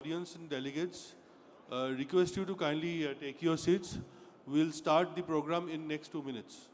Audience and delegates, request you to kindly take your seats. We'll start the program in next 2 minutes.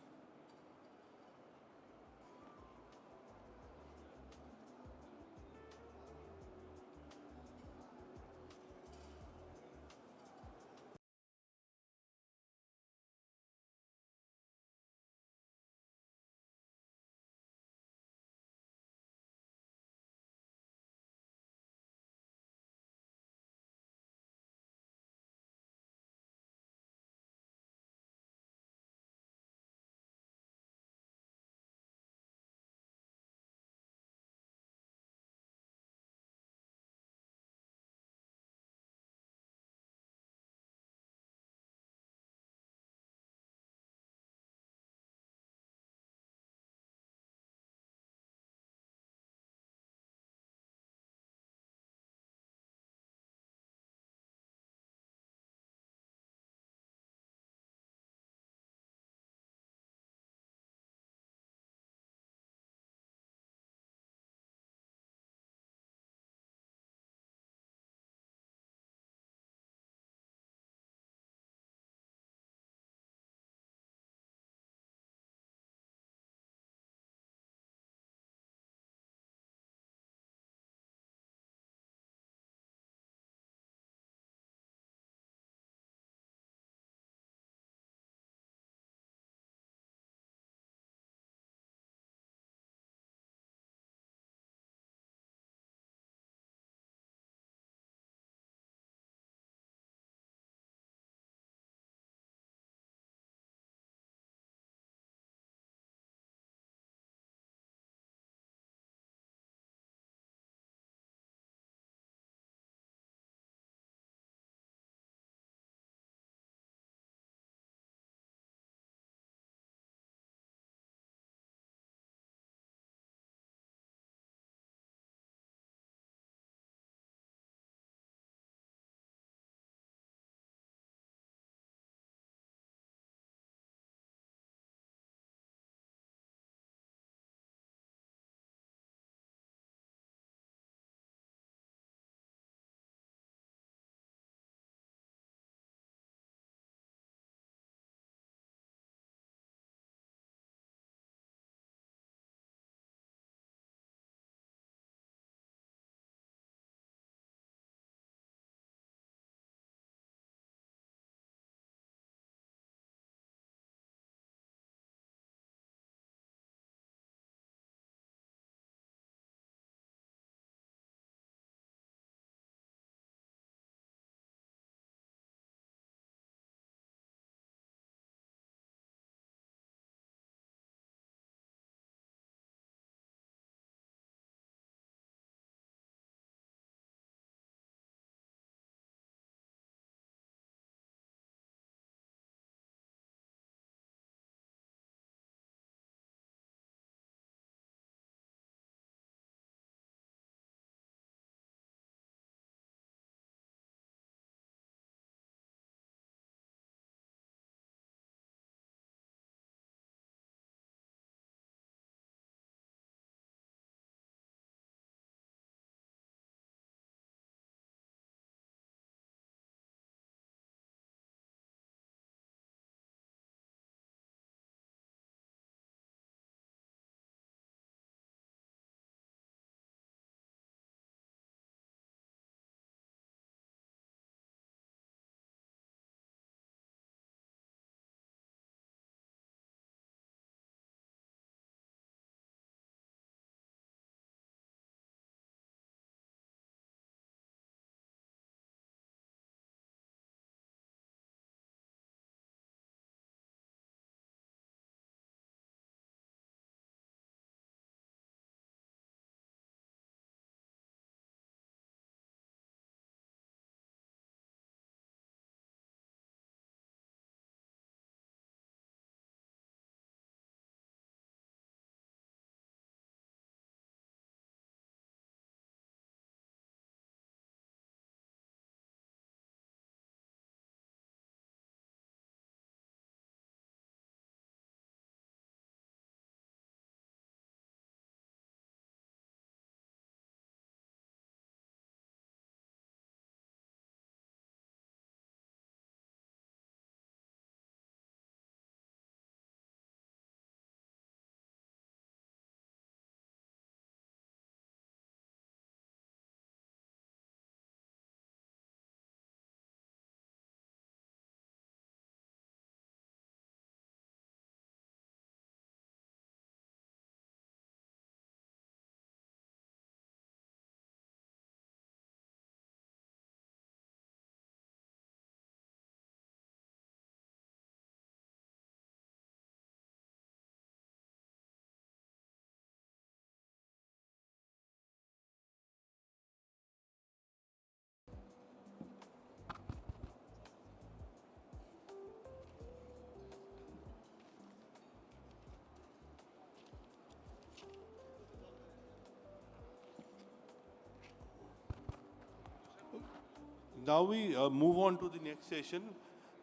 Now we move on to the next session,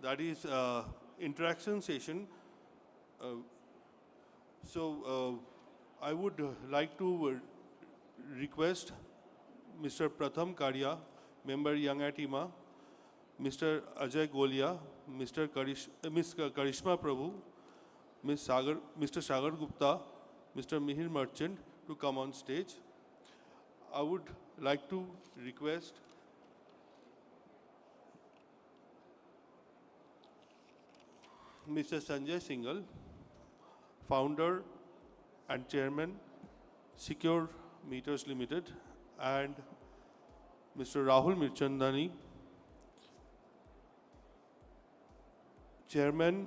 that is interaction session. I would like to request Mr. Pratham Karia, member Young at IEEMA, Mr. Ajay Golia, Ms. Karishma Prabhu, Mr. Sagar Gupta, Mr. Mihir Merchant to come on stage. I would like to request Mr. Sanjay Singhal, founder and chairman, Secure Meters Limited, and Mr. Rahul Mirchandani, chairman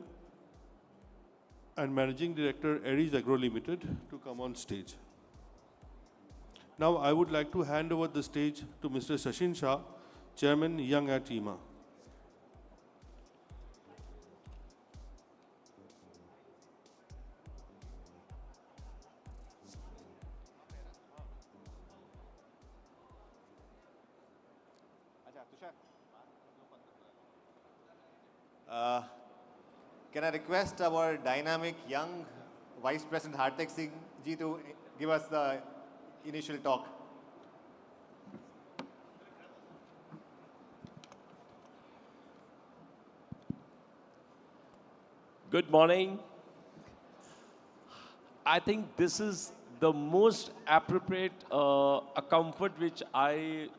and managing director, Aries Agro Limited, to come on stage. Now I would like to hand over the stage to Mr. Sachin Shah, chairman, Young at IEEMA. Can I request our dynamic young Vice President Hardik Singh ji to give us the initial talk? Good morning. I think this is the most appropriate comfort which I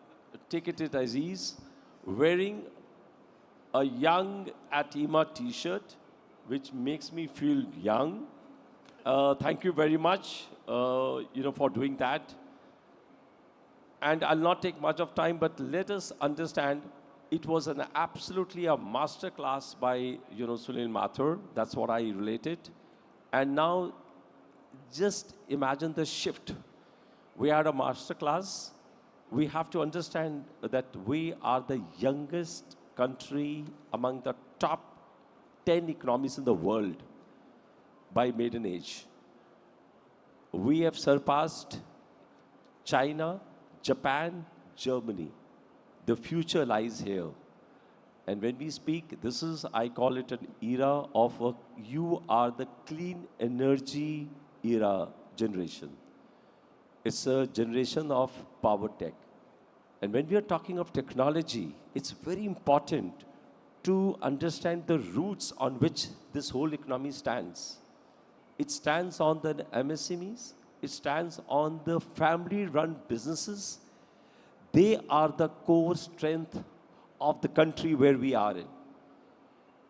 take it as ease, wearing a Young at IEEMA t-shirt, which makes me feel young. Thank you very much, for doing that. And I'll not take much of time, but let us understand it was absolutely a master class by, Sunil Mathur. That's what I related. And now just imagine the shift. We had a master class. We have to understand that we are the youngest country among the top 10 economies in the world by maiden age. We have surpassed China, Japan, Germany. The future lies here. And when we speak, I call it an era of you are the clean energy era generation. It's a generation of power tech. And when we are talking of technology, it's very important to understand the roots on which this whole economy stands. It stands on the MSMEs. It stands on the family-run businesses. They are the core strength of the country where we are in.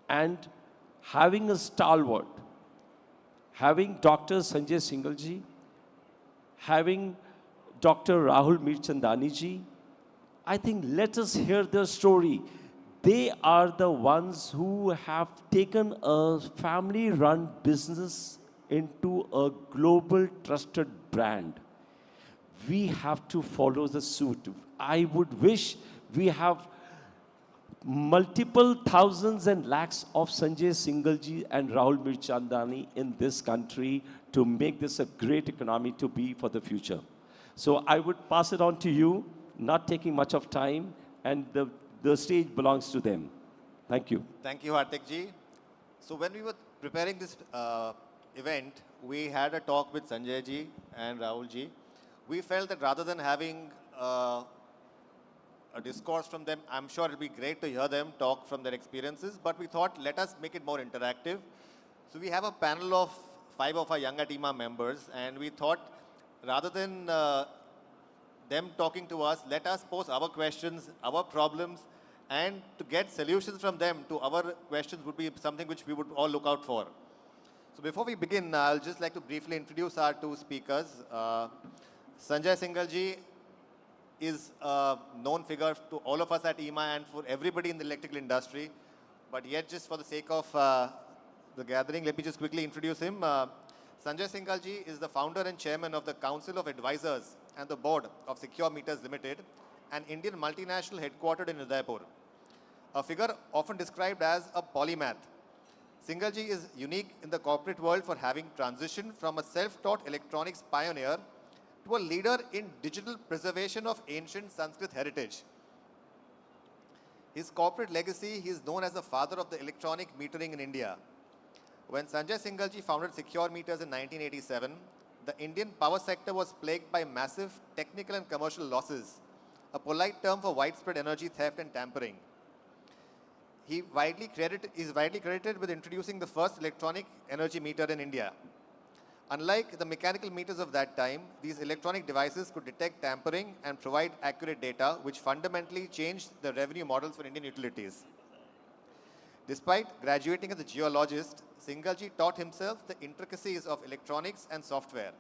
And having a stalwart, having Dr. Sanjay Singhal ji, having Dr. Rahul Mirchandani ji, I think let us hear their story. They are the ones who have taken a family-run business into a global trusted brand. We have to follow the suit. I would wish we have multiple thousands and lakhs of Sanjay Singhal ji and Rahul Mirchandani in this country to make this a great economy to be for the future. So I would pass it on to you, not taking much of time, and the stage belongs to them. Thank you. Thank you, Hardik ji. So when we were preparing this event, we had a talk with Sanjay ji and Rahul ji. We felt that rather than having a discourse from them, I'm sure it'll be great to hear them talk from their experiences, but we thought let us make it more interactive. So we have a panel of 5 of our Young at IEEMA members, and we thought rather than them talking to us, let us pose our questions, our problems, and to get solutions from them to our questions would be something which we would all look out for. So before we begin, I'll just like to briefly introduce our 2 speakers. Sanjay Singhal ji is a known figure to all of us at IEEMA and for everybody in the electrical industry. But yet, just for the sake of the gathering, let me just quickly introduce him. Sanjay Singhal ji is the founder and chairman of the Council of Advisors and the board of Secure Meters Limited, an Indian multinational headquartered in Udaipur. A figure often described as a polymath. Singhal ji is unique in the corporate world for having transitioned from a self-taught electronics pioneer to a leader in digital preservation of ancient Sanskrit heritage. His corporate legacy, he is known as the father of the electronic metering in India. When Sanjay Singhal ji founded Secure Meters in 1987, the Indian power sector was plagued by massive technical and commercial losses, a polite term for widespread energy theft and tampering. He is widely credited with introducing the first electronic energy meter in India. Unlike the mechanical meters of that time, these electronic devices could detect tampering and provide accurate data, which fundamentally changed the revenue models for Indian utilities. Despite graduating as a geologist, Singhal ji taught himself the intricacies of electronics and software.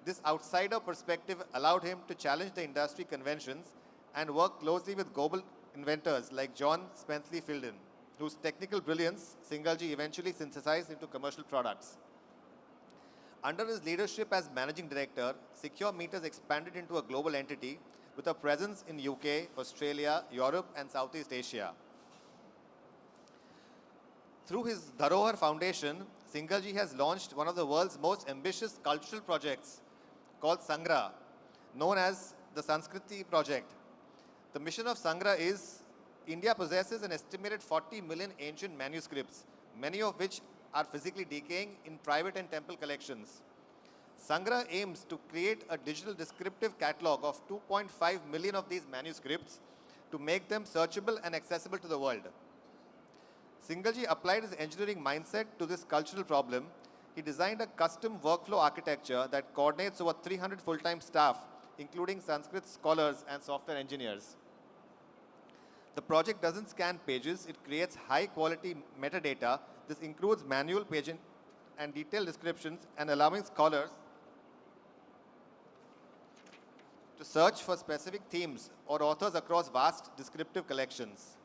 This outsider perspective allowed him to challenge the industry conventions and work closely with global inventors like John Spenceley Fieldin, whose technical brilliance Singhal ji eventually synthesized into commercial products. Under his leadership as managing director, Secure Meters expanded into a global entity with a presence in UK, Australia, Europe, and Southeast Asia. Through his Dharohar Foundation, Singhal ji has launched one of the world's most ambitious cultural projects called Sangra, known as the Sanskriti Project. The mission of Sangra is India possesses an estimated 40 million ancient manuscripts, many of which are physically decaying in private and temple collections. Sangra aims to create a digital descriptive catalog of 2.5 million of these manuscripts to make them searchable and accessible to the world. Singhal ji applied his engineering mindset to this cultural problem. He designed a custom workflow architecture that coordinates over 300 full-time staff, including Sanskrit scholars and software engineers. The project doesn't scan pages, it creates high-quality metadata. This includes manual paging and detailed descriptions and allowing scholars to search for specific themes or authors across vast descriptive collections.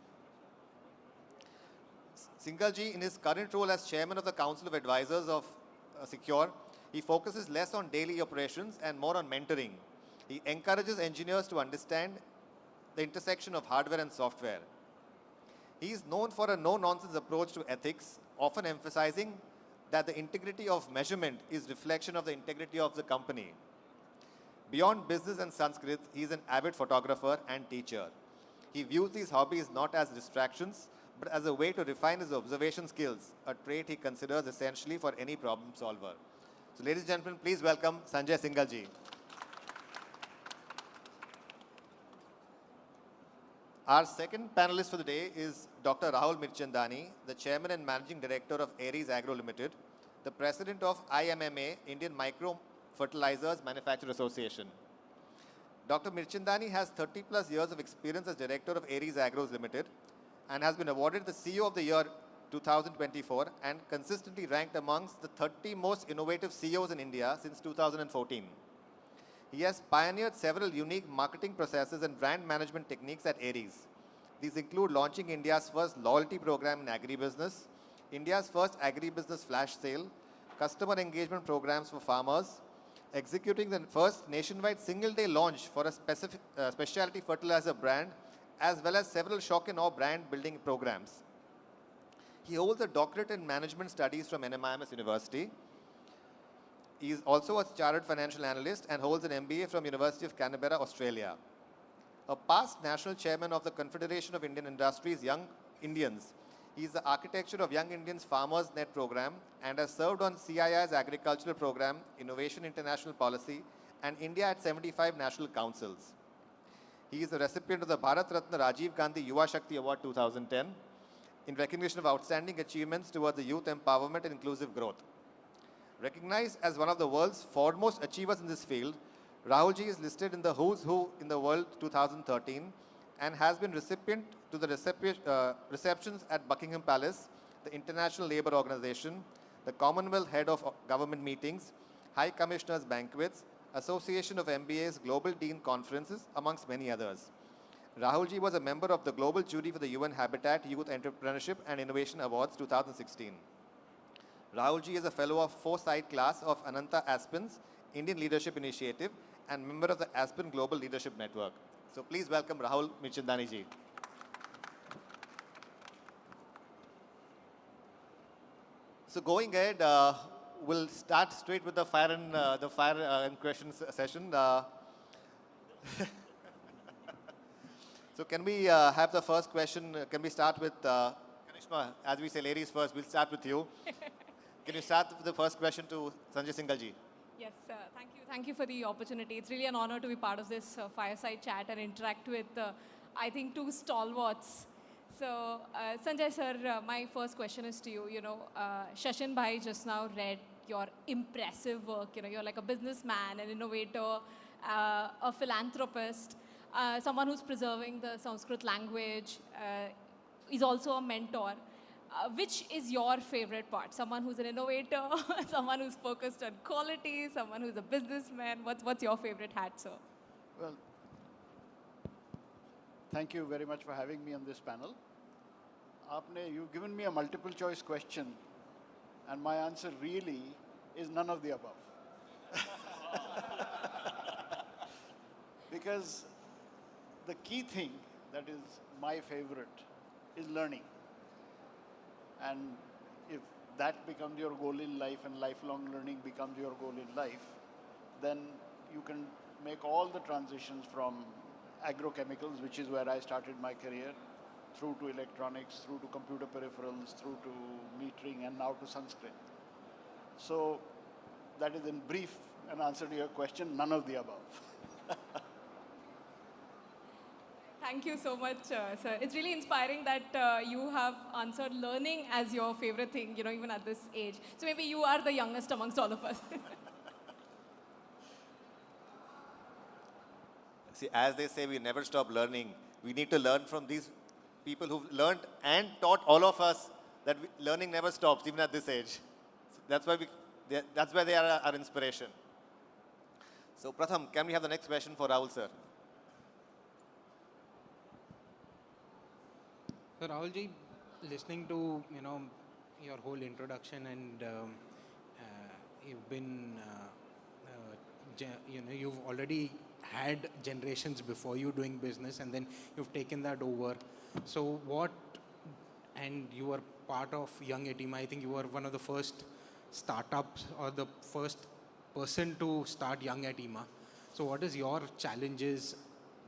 Singhal ji, in his current role as chairman of the Council of Advisors of Secure, he focuses less on daily operations and more on mentoring. He encourages engineers to understand the intersection of hardware and software. He is known for a no-nonsense approach to ethics, often emphasizing that the integrity of measurement is reflection of the integrity of the company. Beyond business and Sanskrit, he is an avid photographer and teacher. He views these hobbies not as distractions, but as a way to refine his observation skills, a trait he considers essentially for any problem solver. So ladies and gentlemen, please welcome Sanjay Singhal ji. Our second panelist for the day is Dr. Rahul Mirchandani, the Chairman and Managing Director of Aries Agro Limited, the President of IEEMA, Indian Micro Fertilizers Manufacturer Association. Dr. Mirchandani has 30 plus years of experience as Director of Aries Agros Limited and has been awarded the CEO of the Year 2024 and consistently ranked amongst the 30 most innovative CEOs in India since 2014. He has pioneered several unique marketing processes and brand management techniques at Aries. These include launching India's first loyalty program in agribusiness, India's first agribusiness flash sale, customer engagement programs for farmers, executing the first nationwide single-day launch for a specialty fertilizer brand, as well as several shock and awe brand building programs. He holds a doctorate in management studies from NMIMS University. He is also a chartered financial analyst and holds an MBA from University of Canberra, Australia. A past national chairman of the Confederation of Indian Industries Young Indians, he is the architecture of Young Indians Farmers Net program and has served on CII's agricultural program, Innovation International Policy, and India at 75 national councils. He is the recipient of the Bharat Ratna Rajiv Gandhi Yuva Shakti Award 2010 in recognition of outstanding achievements towards the youth empowerment and inclusive growth. Recognized as one of the world's foremost achievers in this field, Rahul ji is listed in the Who's Who in the World 2013 and has been recipient to the receptions at Buckingham Palace, the International Labour Organization, the Commonwealth Head of Government Meetings, High Commissioners Banquets, Association of MBA's Global Dean Conferences, amongst many others. Rahul ji was a member of the Global Jury for the UN Habitat Youth Entrepreneurship and Innovation Awards 2016. Rahul ji is a fellow of Foresight class of Ananta Aspen's Indian Leadership Initiative and member of the Aspen Global Leadership Network. So please welcome Rahul Mirchandani ji. So going ahead, we'll start straight with the fire and questions session. So can we have the first question? Can we start with Karishma? As we say, ladies first, we'll start with you. Can you start with the first question to Sanjay Singhal ji? Yes, thank you. Thank you for the opportunity. It's really an honor to be part of this fireside chat and interact with, I think, two stalwarts. So, Sanjay sir, my first question is to you. You know, Shashin Bhai just now read your impressive work. You know, you're like a businessman, an innovator, a philanthropist, someone who's preserving the Sanskrit language, is also a mentor. Which is your favorite part? Someone who's an innovator, someone who's focused on quality, someone who's a businessman. What's your favorite hat, sir? Well, thank you very much for having me on this panel. You've given me a multiple choice question, and my answer really is none of the above. Because the key thing that is my favorite is learning. And if that becomes your goal in life and lifelong learning becomes your goal in life, then you can make all the transitions from agrochemicals, which is where I started my career, through to electronics, through to computer peripherals, through to metering, and now to Sanskrit. So that is in brief an answer to your question, none of the above. Thank you so much, sir. It's really inspiring that you have answered learning as your favorite thing, you know, even at this age. So maybe you are the youngest amongst all of us. See, as they say, we never stop learning. We need to learn from these people who've learned and taught all of us that learning never stops, even at this age. So that's why they are our inspiration. So, Pratham, can we have the next question for Rahul, sir? So Rahul ji, listening to your whole introduction, and you've been you've already had generations before you doing business, and then you've taken that over. So and you were part of Young IEEMA. I think you were one of the first startups or the first person to start Young IEEMA. So what is your challenges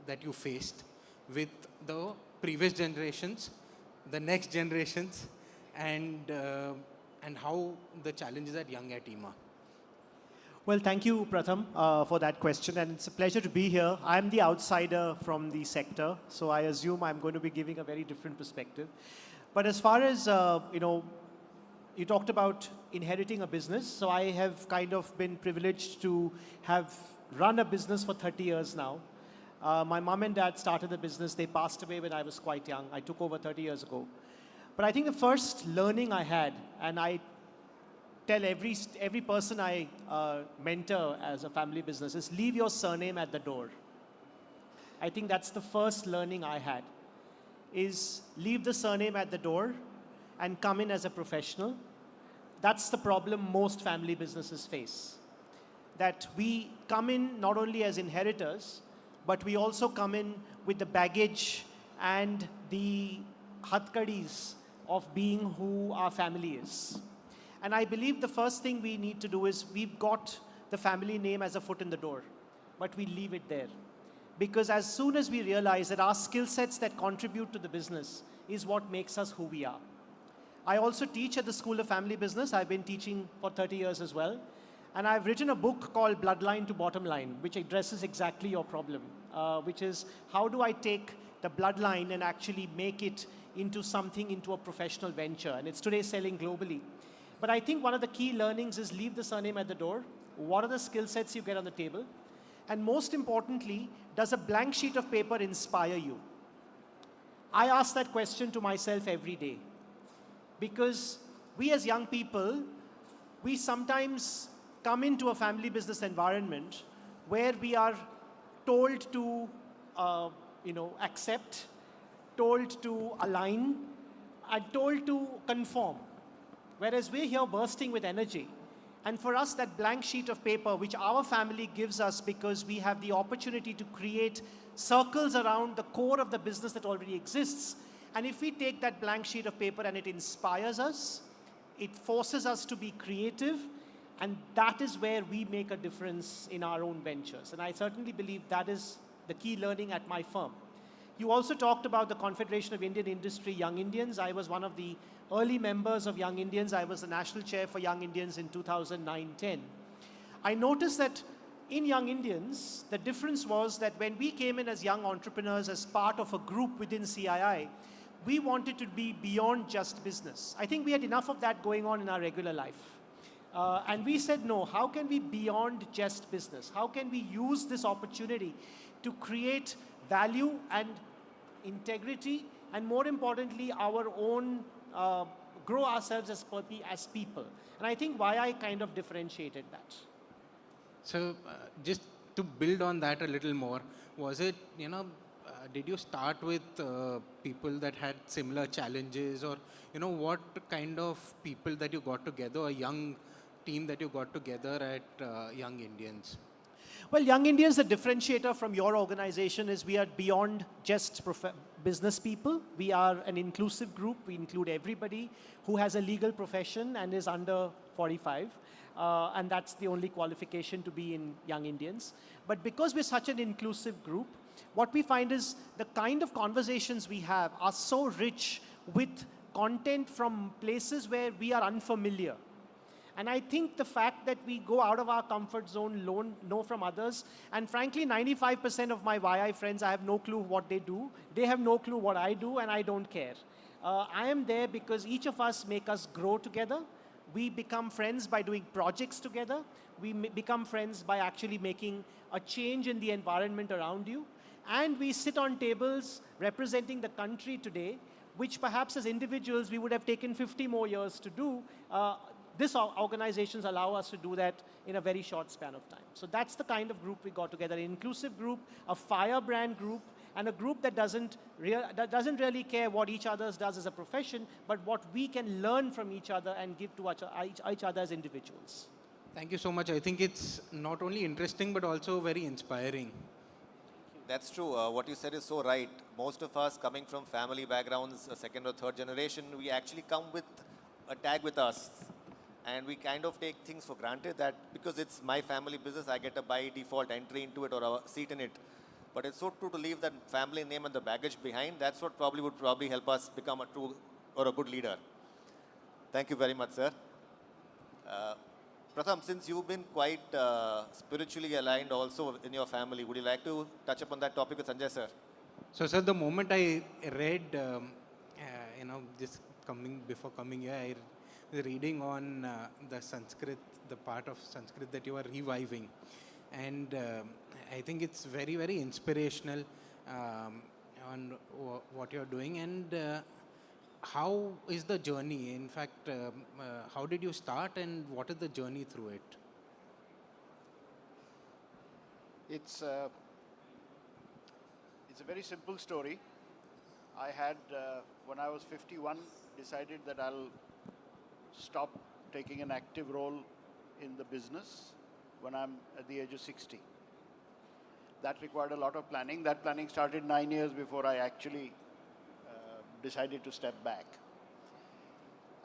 that you faced with the previous generations, the next generations, and how the challenges at Young IEEMA? Well, thank you, Pratham, for that question, and it's a pleasure to be here. I'm the outsider from the sector, so I assume I'm going to be giving a very different perspective. But as far as, you talked about inheriting a business, so I have kind of been privileged to have run a business for 30 years now. My mom and dad started the business. They passed away when I was quite young. I took over 30 years ago. But I think the first learning I had, and I tell every person I mentor as a family business, is leave your surname at the door. I think that's the first learning I had, is leave the surname at the door and come in as a professional. That's the problem most family businesses face. That we come in not only as inheritors, but we also come in with the baggage and the hatkadis of being who our family is. And I believe the first thing we need to do is, we've got the family name as a foot in the door, but we leave it there. Because as soon as we realize that our skill sets that contribute to the business is what makes us who we are. I also teach at the School of Family Business. I've been teaching for 30 years as well. And I've written a book called Bloodline to Bottom Line, which addresses exactly your problem, which is, how do I take the bloodline and actually make it into something, into a professional venture? And it's today selling globally. But I think one of the key learnings is leave the surname at the door. What are the skill sets you get on the table? And most importantly, does a blank sheet of paper inspire you? I ask that question to myself every day. Because we as young people, we sometimes come into a family business environment where we are told to accept, told to align, and told to conform. Whereas we're here bursting with energy. And for us, that blank sheet of paper, which our family gives us because we have the opportunity to create circles around the core of the business that already exists. And if we take that blank sheet of paper and it inspires us, it forces us to be creative, and that is where we make a difference in our own ventures. And I certainly believe that is the key learning at my firm. You also talked about the Confederation of Indian Industry Young Indians. I was one of the early members of Young Indians. I was the national chair for Young Indians in 2009-10. I noticed that in Young Indians, the difference was that when we came in as young entrepreneurs as part of a group within CII, we wanted to be beyond just business. I think we had enough of that going on in our regular life. And we said, no, how can we beyond just business? How can we use this opportunity to create value and integrity, and more importantly, our own, grow ourselves as people? And I think why I kind of differentiated that. So just to build on that a little more, was it, did you start with people that had similar challenges, or, what kind of people that you got together, a young team that you got together at Young Indians? Well, Young Indians, the differentiator from your organization is we are beyond just business people. We are an inclusive group. We include everybody who has a legal profession and is under 45. And that's the only qualification to be in Young Indians. But because we're such an inclusive group, what we find is the kind of conversations we have are so rich with content from places where we are unfamiliar. And I think the fact that we go out of our comfort zone, know from others, and frankly, 95% of my YI friends, I have no clue what they do. They have no clue what I do, and I don't care. I am there because each of us make us grow together. We become friends by doing projects together. We become friends by actually making a change in the environment around you. And we sit on tables representing the country today, which perhaps as individuals we would have taken 50 more years to do. These organizations allow us to do that in a very short span of time. So that's the kind of group we got together, an inclusive group, a firebrand group, and a group that doesn't really care what each other does as a profession, but what we can learn from each other and give to each other as individuals. Thank you so much. I think it's not only interesting, but also very inspiring. That's true. What you said is so right. Most of us coming from family backgrounds, a second or third generation, we actually come with a tag with us. And we kind of take things for granted that because it's my family business, I get a by default entry into it or a seat in it. But it's so true to leave that family name and the baggage behind. That's what would help us become a true or a good leader. Thank you very much, sir. Pratham, since you've been quite spiritually aligned also in your family, would you like to touch upon that topic with Sanjay, sir? So, sir, the moment I read, before coming here, I was reading on the Sanskrit, the part of Sanskrit that you are reviving. And I think it's very, very inspirational on what you're doing. And how is the journey? In fact, how did you start and what is the journey through it? It's a very simple story. I had, when I was 51, decided that I'll stop taking an active role in the business when I'm at the age of 60. That required a lot of planning. That planning started 9 years before I actually decided to step back.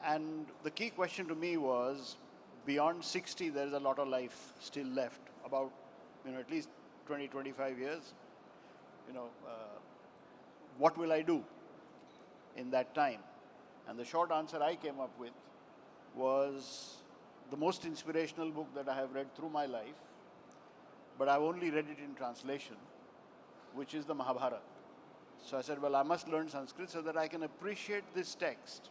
And the key question to me was, beyond 60, there's a lot of life still left, about at least 20, 25 years. What will I do in that time? And the short answer I came up with was the most inspirational book that I have read through my life, but I've only read it in translation, which is the Mahabharata. So I said, well, I must learn Sanskrit so that I can appreciate this text,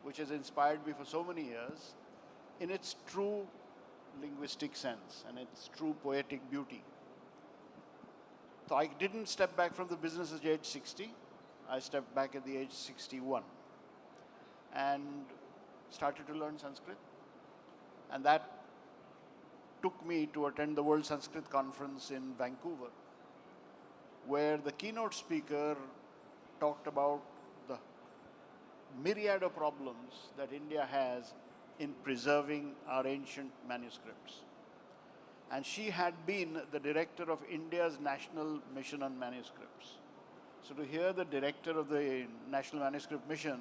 which has inspired me for so many years, in its true linguistic sense and its true poetic beauty. So I didn't step back from the business at age 60. I stepped back at the age 61 and started to learn Sanskrit. And that took me to attend the World Sanskrit Conference in Vancouver, where the keynote speaker talked about the myriad of problems that India has in preserving our ancient manuscripts. And she had been the director of India's National Mission on Manuscripts. So to hear the director of the National Manuscript Mission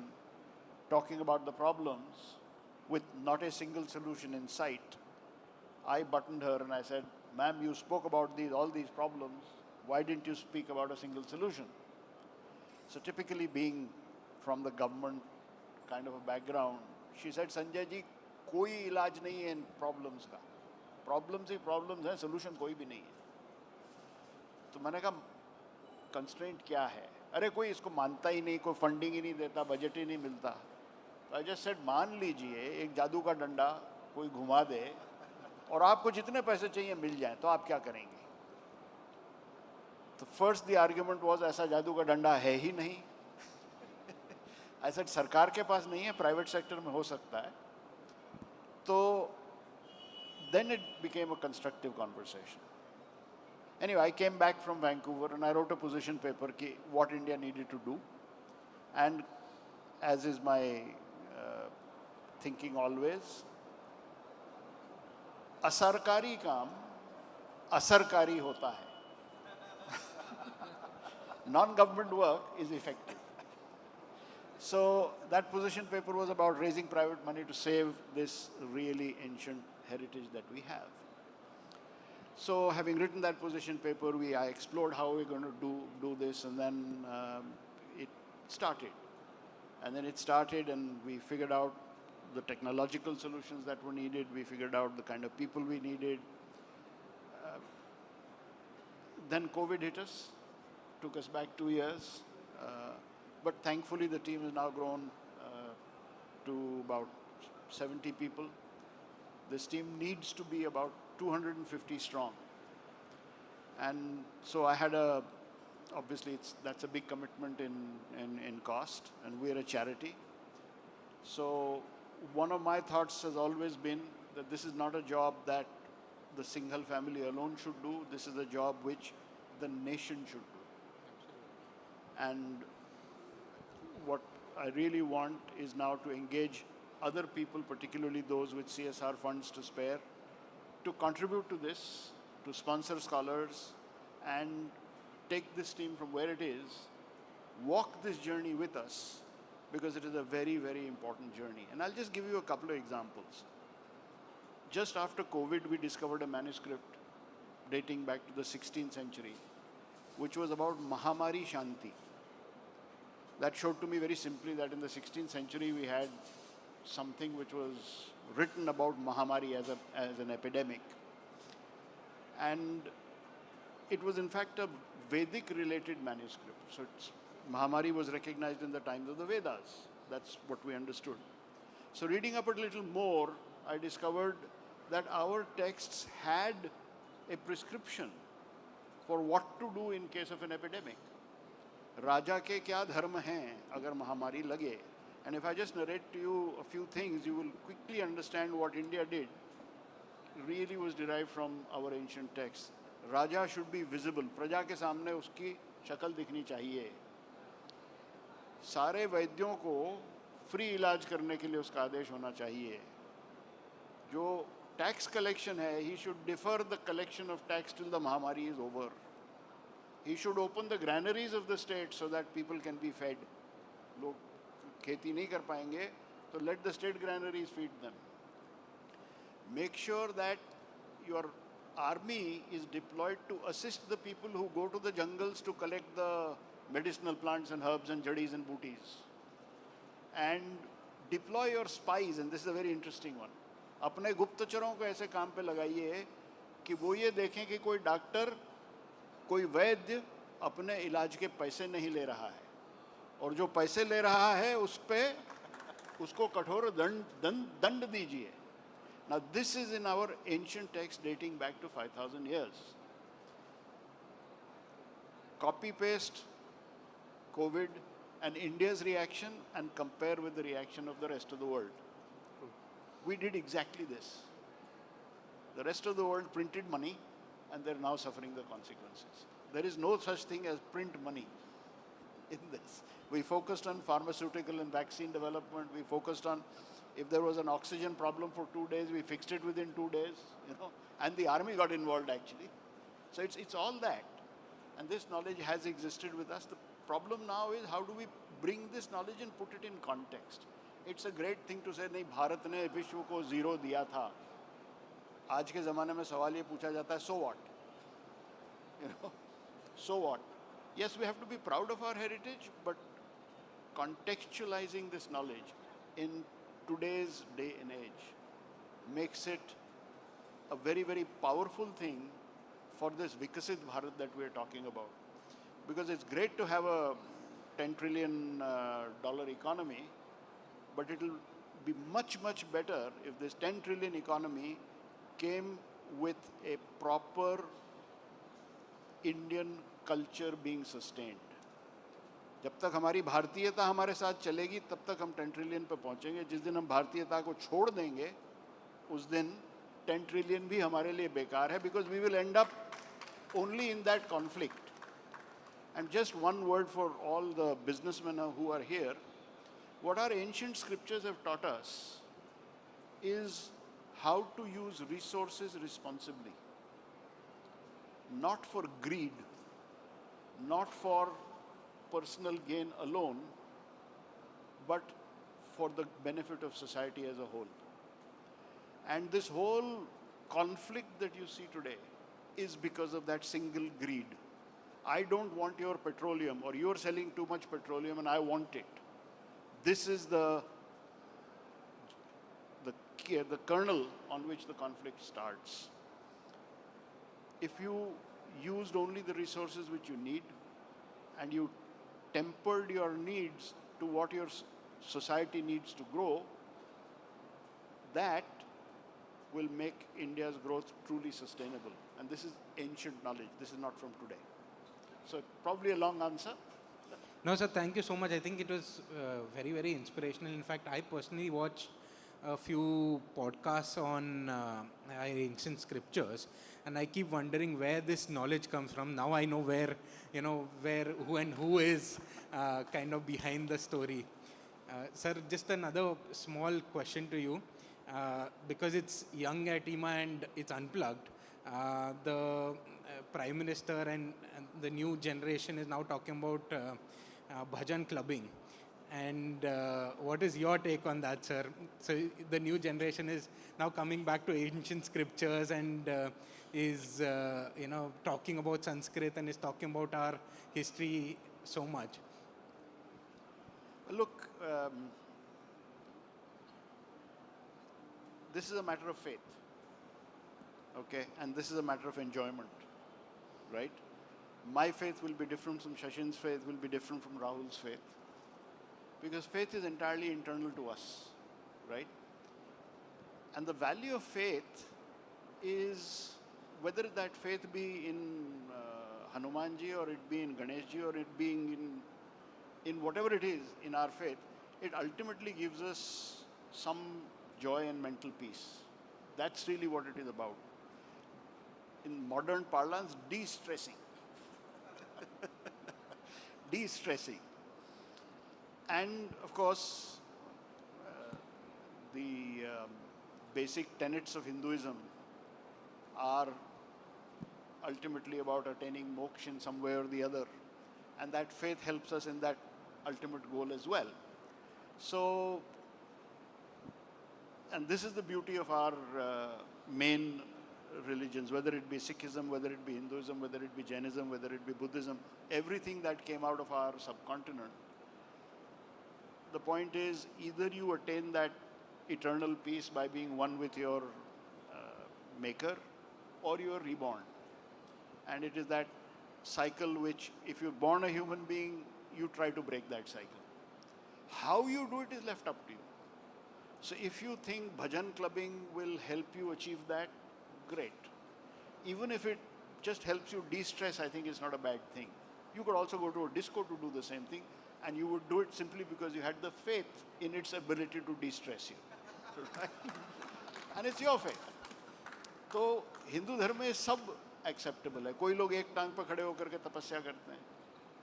talking about the problems with not a single solution in sight, I buttoned her and I said, ma'am, you spoke about all these problems. Why didn't you speak about a single solution? So typically being from the government kind of a background, she said, Sanjay ji, koi ilaj nahi hai in problems ka. Problems he problems हैं, solution कोई भी नहीं है. तो मैंने कहा, constraint क्या है? अरे कोई इसको मानता ही नहीं, कोई funding ही नहीं देता, budget ही नहीं मिलता. तो I just said, मान लीजिए एक जादू का डंडा कोई घुमा दे और आपको जितने पैसे चाहिए मिल जाए, तो आप क्या करेंगे? तो first the argument was ऐसा जादू का डंडा है ही नहीं. I said सरकार के पास नहीं है, private sector में हो सकता है. तो then it became a constructive conversation. Anyway, I came back from Vancouver and I wrote a position paper ki what India needed to do. And as is my thinking always, असरकारी काम असरकारी होता है. Non-government work is effective. So that position paper was about raising private money to save this really ancient heritage that we have. So having written that position paper, I explored how we're going to do this, and then it started. And then it started, and we figured out the technological solutions that were needed. We figured out the kind of people we needed. Then COVID hit us, took us back 2 years. But thankfully, the team has now grown to about 70 people. This team needs to be about 250 strong. And so I had obviously that's a big commitment in cost, and we're a charity. So one of my thoughts has always been that this is not a job that the single family alone should do. This is a job which the nation should do. And what I really want is now to engage other people, particularly those with CSR funds to spare, to contribute to this, to sponsor scholars, and take this team from where it is, walk this journey with us, because it is a very, very important journey. And I'll just give you a couple of examples. Just after COVID, we discovered a manuscript dating back to the 16th century, which was about Mahamari Shanti. That showed to me very simply that in the 16th century we had something which was written about Mahamari as an epidemic. And it was in fact a Vedic related manuscript. So Mahamari was recognized in the times of the Vedas. That's what we understood. So reading up a little more, I discovered that our texts had a prescription for what to do in case of an epidemic. Raja ke kya dharma hai agar Mahamari lage. And if I just narrate to you a few things, you will quickly understand what India did really was derived from our ancient texts. Raja should be visible. Praja ke samne uski shakal dikhni chahiye. सारे वैद्यों को free इलाज करने के लिए उसका आदेश होना चाहिए. जो टैक्स कलेक्शन है, he should defer the collection of tax till the Mahamari is over. He should open the granaries of the state so that people can be fed. लोग खेती नहीं कर पाएंगे, तो let the state granaries feed them. Make sure that your army is deployed to assist the people who go to the jungles to collect the medicinal plants and herbs and jadis and booties. And deploy your spies, and this is a very interesting one. अपने गुप्तचरों को ऐसे काम पे लगाइए कि वो ये देखें कि कोई डॉक्टर, कोई वैद्य अपने इलाज के पैसे नहीं ले रहा है, और जो पैसे ले रहा है उस पे उसको कठोर दंड दीजिए. Now this is in our ancient text dating back to 5,000 years. Copy paste COVID and India's reaction and compare with the reaction of the rest of the world. We did exactly this. The rest of the world printed money and they're now suffering the consequences. There is no such thing as print money in this. We focused on pharmaceutical and vaccine development. We focused on, if there was an oxygen problem for 2 days, we fixed it within 2 days, and the army got involved actually. So it's all that. And this knowledge has existed with us. The problem now is how do we bring this knowledge and put it in context. It's a great thing to say, नहीं भारत ने विश्व को 0 दिया था. आज के ज़माने में सवाल ये पूछा जाता है, so what? So what? Yes, we have to be proud of our heritage, but contextualizing this knowledge in today's day and age makes it a very, very powerful thing for this Vikasit Bharat that we are talking about. Because it's great to have a $10 trillion economy, but it'll be much, much better if this 10 trillion economy came with a proper Indian culture being sustained. जब तक हमारी भारतीयता हमारे साथ चलेगी तब तक हम 10 ट्रिलियन पे पहुंचेंगे. जिस दिन हम भारतीयता को छोड़ देंगे उस दिन 10 ट्रिलियन भी हमारे लिए बेकार है, because we will end up only in that conflict. And just one word for all the businessmen who are here. What our ancient scriptures have taught us is how to use resources responsibly. Not for greed, not for personal gain alone, but for the benefit of society as a whole. And this whole conflict that you see today is because of that single greed. I don't want your petroleum, or you're selling too much petroleum and I want it. This is the kernel on which the conflict starts. If you used only the resources which you need and you tempered your needs to what your society needs to grow, that will make India's growth truly sustainable. And this is ancient knowledge. This is not from today. So probably a long answer. No, sir, thank you so much. I think it was very, very inspirational. In fact, I personally watch a few podcasts on ancient scriptures, and I keep wondering where this knowledge comes from. Now I know where, who is kind of behind the story. Sir, just another small question to you. Because it's young at IEEMA and it's unplugged, the Prime Minister and the new generation is now talking about bhajan clubbing. And what is your take on that, sir? So the new generation is now coming back to ancient scriptures and is talking about Sanskrit and is talking about our history so much. Look, this is a matter of faith, okay? And this is a matter of enjoyment, right? My faith will be different from Shashin's faith, will be different from Rahul's faith. Because faith is entirely internal to us, right? And the value of faith is, whether that faith be in Hanumanji, or it be in Ganeshji, or it being in whatever it is in our faith, it ultimately gives us some joy and mental peace. That's really what it is about. In modern parlance, de-stressing. De-stressing. And of course, the basic tenets of Hinduism are ultimately about attaining moksha in some way or the other. And that faith helps us in that ultimate goal as well. So, and this is the beauty of our main religions, whether it be Sikhism, whether it be Hinduism, whether it be Jainism, whether it be Buddhism, everything that came out of our subcontinent. The point is, either you attain that eternal peace by being one with your maker, or you are reborn. And it is that cycle which, if you're born a human being, you try to break that cycle. How you do it is left up to you. So if you think bhajan clubbing will help you achieve that, great. Even if it just helps you de-stress, I think it's not a bad thing. You could also go to a disco to do the same thing, and you would do it simply because you had the faith in its ability to de-stress you. Right? And it's your faith. So Hindu dharma में सब acceptable है. कोई लोग एक टांग पर खड़े होकर के तपस्या करते हैं,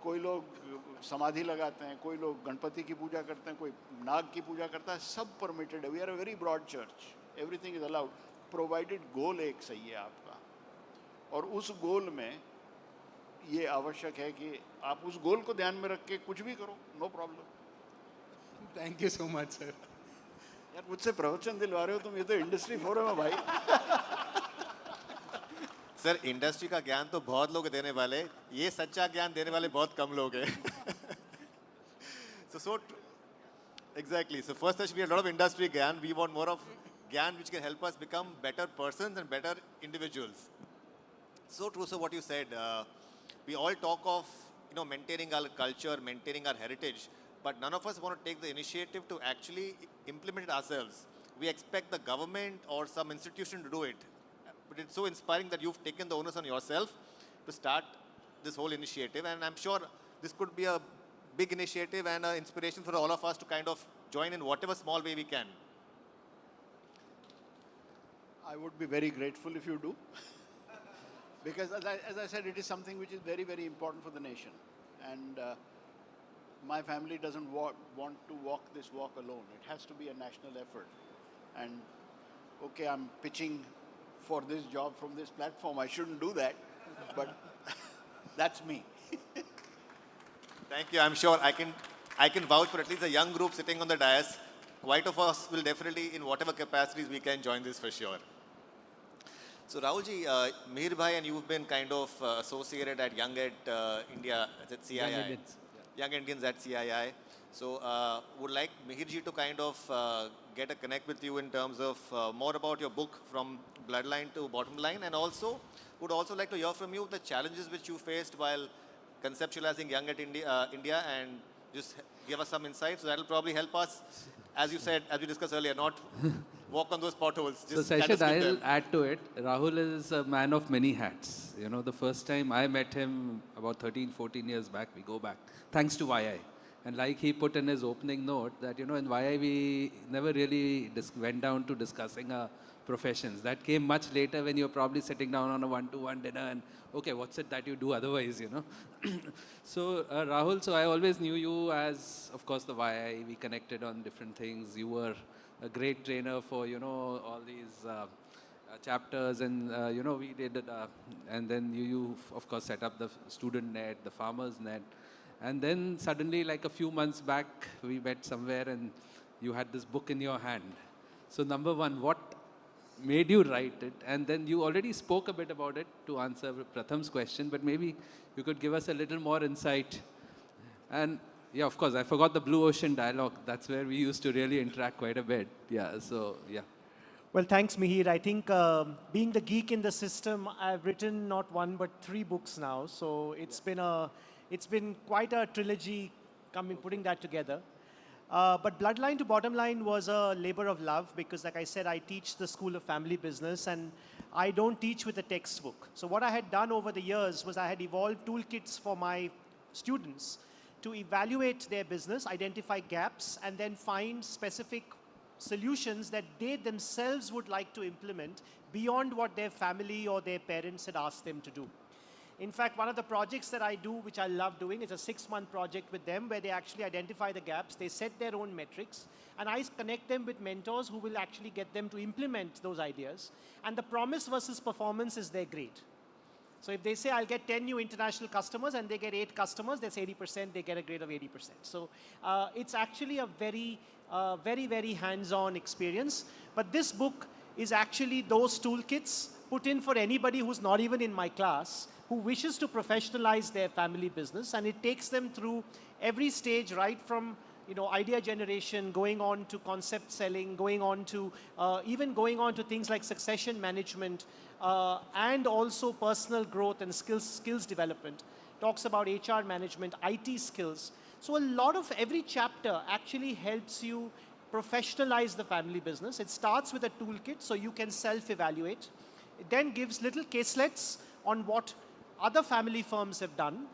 कोई लोग समाधि लगाते हैं, कोई लोग गणपति की पूजा करते हैं, कोई नाग की पूजा करता है, सब permitted है. We are a very broad church. Everything is allowed, provided goal एक सही है आपका. और उस गोल में ये आवश्यक है कि आप उस गोल को ध्यान में रख के कुछ भी करो, no problem. Thank you so much, sir. यार मुझसे प्रवचन दिलवा रहे हो तुम, ये तो इंडस्ट्री फोरम है भाई. सर इंडस्ट्री का ज्ञान तो बहुत लोग देने वाले, ये सच्चा ज्ञान देने वाले बहुत कम लोग हैं. Exactly. So first session we had a lot of industry gyan. We want more of gyan which can help us become better persons and better individuals. So true. So what you said, we all talk of maintaining our culture, maintaining our heritage, but none of us want to take the initiative to actually implement it ourselves. We expect the government or some institution to do it. But it's so inspiring that you've taken the onus on yourself to start this whole initiative, and I'm sure this could be a big initiative and an inspiration for all of us to kind of join in whatever small way we can. I would be very grateful if you do. Because as I said, it is something which is very, very important for the nation. And my family doesn't want to walk this walk alone. It has to be a national effort. And okay, I'm pitching for this job from this platform. I shouldn't do that, but that's me. Thank you. I'm sure I can vouch for at least a young group sitting on the dais. Quite of us will definitely, in whatever capacities we can, join this for sure. So Rahulji, Mihir Bhai and you've been kind of associated at Young at India, at CII. Young Indians at CII. So would like Mihirji to kind of get a connect with you in terms of more about your book From Bloodline to Bottom Line, and also would also like to hear from you the challenges which you faced while conceptualizing Young at India, and just give us some insights. So that will probably help us, as you said, as we discussed earlier, not walk on those potholes. So Sashad, I'll add to it. Rahul is a man of many hats. You know, the first time I met him about 13, 14 years back, we go back, thanks to YI. And like he put in his opening note that, you know, in YI we never really went down to discussing our professions. That came much later when you're probably sitting down on a one-to-one dinner and, okay, what's it that you do otherwise, you know? So Rahul, so I always knew you as, of course, the YI. We connected on different things. You were a great trainer for, you know, all these chapters, and, you know, we did it. And then you, of course, set up the student net, the farmers net. And then suddenly, like a few months back, we met somewhere and you had this book in your hand. So number one, what made you write it? And then you already spoke a bit about it to answer Pratham's question, but maybe you could give us a little more insight. And yeah, of course, I forgot the Blue Ocean dialogue. That's where we used to really interact quite a bit. Yeah, so yeah. Well, thanks, Mihir. I think being the geek in the system, I've written not one but 3 books now. So it's been quite a trilogy putting that together. But Bloodline to Bottom Line was a labor of love because, like I said, I teach the School of Family Business and I don't teach with a textbook. So what I had done over the years was I had evolved toolkits for my students to evaluate their business, identify gaps, and then find specific solutions that they themselves would like to implement beyond what their family or their parents had asked them to do. In fact, one of the projects that I do, which I love doing, is a 6-month project with them where they actually identify the gaps, they set their own metrics, and I connect them with mentors who will actually get them to implement those ideas. And the promise versus performance is their grade. So if they say, I'll get 10 new international customers and they get 8 customers, that's 80%, they get a grade of 80%. So it's actually a very, very hands-on experience. But this book is actually those toolkits put in for anybody who's not even in my class, who wishes to professionalize their family business, and it takes them through every stage, right from idea generation, going on to concept selling, going on to even going on to things like succession management, and also personal growth and skills development. Talks about HR management, IT skills. So a lot of every chapter actually helps you professionalize the family business. It starts with a toolkit so you can self-evaluate. It then gives little caselets on what other family firms have done.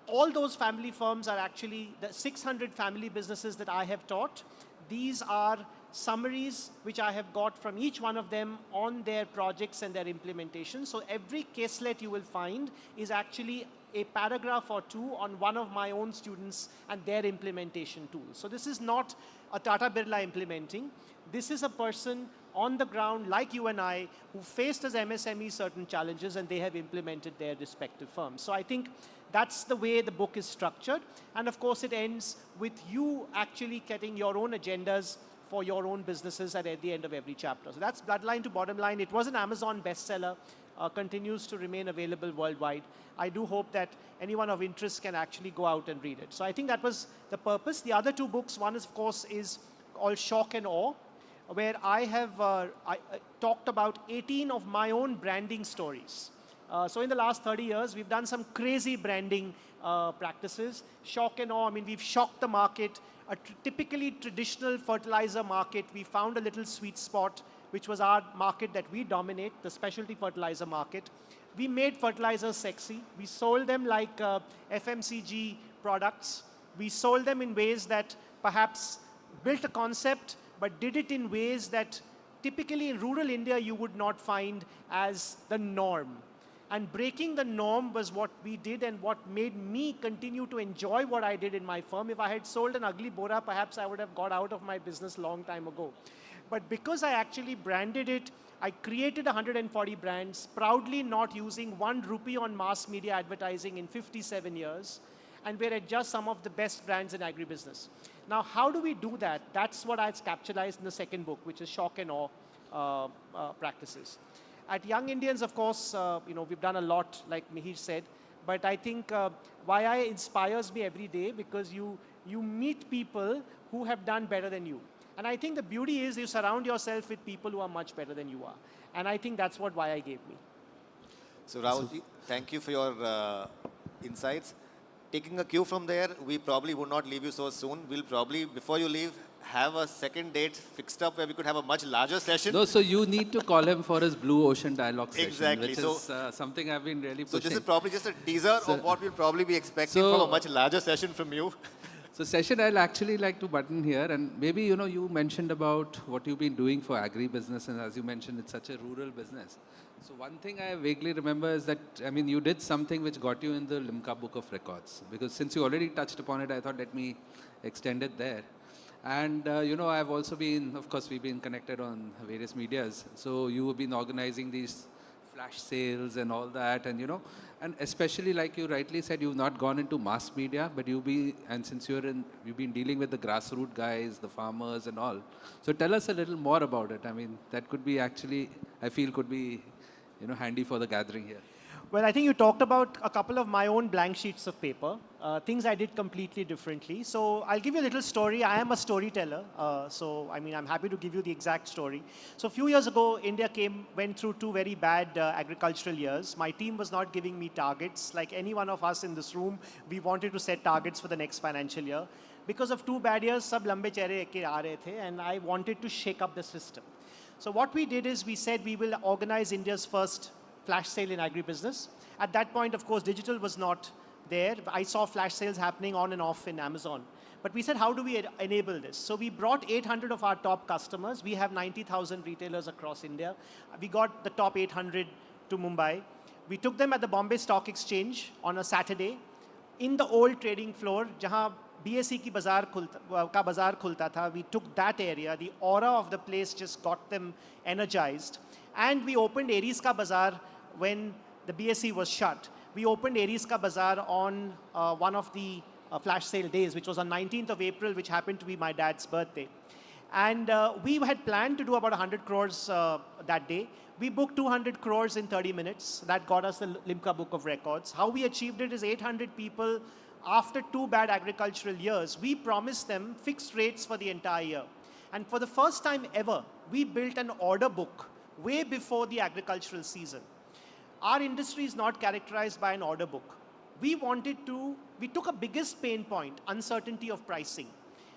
All those family firms are actually the 600 family businesses that I have taught. These are summaries which I have got from each one of them on their projects and their implementation. So every caselet you will find is actually a paragraph or 2 on one of my own students and their implementation tools. So this is not a Tata Birla implementing. This is a person on the ground like you and I who faced as MSMEs certain challenges and they have implemented their respective firms. So I think that's the way the book is structured. And of course it ends with you actually getting your own agendas for your own businesses at the end of every chapter. So that's Bloodline to Bottom Line. It was an Amazon bestseller. continues to remain available worldwide. I do hope that anyone of interest can actually go out and read it. So I think that was the purpose. The other two books, one is, of course, is called Shock and Awe, where I have talked about 18 of my own branding stories. So in the last 30 years, we've done some crazy branding practices. Shock and Awe, I mean, we've shocked the market. A typically traditional fertilizer market, we found a little sweet spot, which was our market that we dominate, the specialty fertilizer market. We made fertilizers sexy. We sold them like FMCG products. We sold them in ways that perhaps built a concept, but did it in ways that typically in rural India you would not find as the norm. And breaking the norm was what we did and what made me continue to enjoy what I did in my firm. If I had sold an ugly bora, perhaps I would have got out of my business long time ago. But because I actually branded it, I created 140 brands, proudly not using 1 rupee on mass media advertising in 57 years. And we're at just some of the best brands in agribusiness. Now, how do we do that? That's what I've capitalized in the second book, which is Shock and Awe practices. At Young Indians, of course, we've done a lot, like Mihir said. But I think YI inspires me every day because you meet people who have done better than you. And I think the beauty is you surround yourself with people who are much better than you are. And I think that's what YI gave me. So Rahulji, thank you for your insights. Taking a cue from there, we probably would not leave you so soon. We'll probably, before you leave, have a second date fixed up where we could have a much larger session. No, so you need to call him for his Blue Ocean Dialogue session, exactly. which is something I've been really pushing. So this is probably just a teaser of what we'll probably be expecting from a much larger session from you. So session I'll actually like to button here, and maybe, you mentioned about what you've been doing for agri-business, and as you mentioned, it's such a rural business. So one thing I vaguely remember is that, you did something which got you in the IEEMA Book of Records. Because since you already touched upon it, I thought let me extend it there. And, I've also been, of course, we've been connected on various medias. So you have been organizing these flash sales and all that, and, and especially like you rightly said, you've not gone into mass media, but you've been dealing with the grassroots guys, the farmers and all. So tell us a little more about it. That could be actually, I feel could be, handy for the gathering here. Well, I think you talked about a couple of my own blank sheets of paper, things I did completely differently. So I'll give you a little story. I am a storyteller. I'm happy to give you the exact story. So a few years ago, India went through 2 very bad agricultural years. My team was not giving me targets. Like any one of us in this room, we wanted to set targets for the next financial year. Because of 2 bad years, sab lambe chehre ke aa rahe the, and I wanted to shake up the system. So what we did is we said we will organize India's first flash sale in agribusiness. At that point, of course, digital was not there. I saw flash sales happening on and off in Amazon. But we said, how do we enable this? So we brought 800 of our top customers. We have 90,000 retailers across India. We got the top 800 to Mumbai. We took them at the Bombay Stock Exchange on a Saturday in the old trading floor, jahan BSE ka bazaar khulta tha. We took that area. The aura of the place just got them energized. And we opened Aries ka bazaar when the BSE was shut. We opened Aries ka bazaar on one of the flash sale days, which was on 19th of April, which happened to be my dad's birthday. And we had planned to do about 100 crores that day. We booked 200 crores in 30 minutes. That got us the IEEMA Book of Records. How we achieved it is 800 people, after 2 bad agricultural years, we promised them fixed rates for the entire year. And for the first time ever, we built an order book way before the agricultural season. Our industry is not characterized by an order book. We took a biggest pain point, uncertainty of pricing.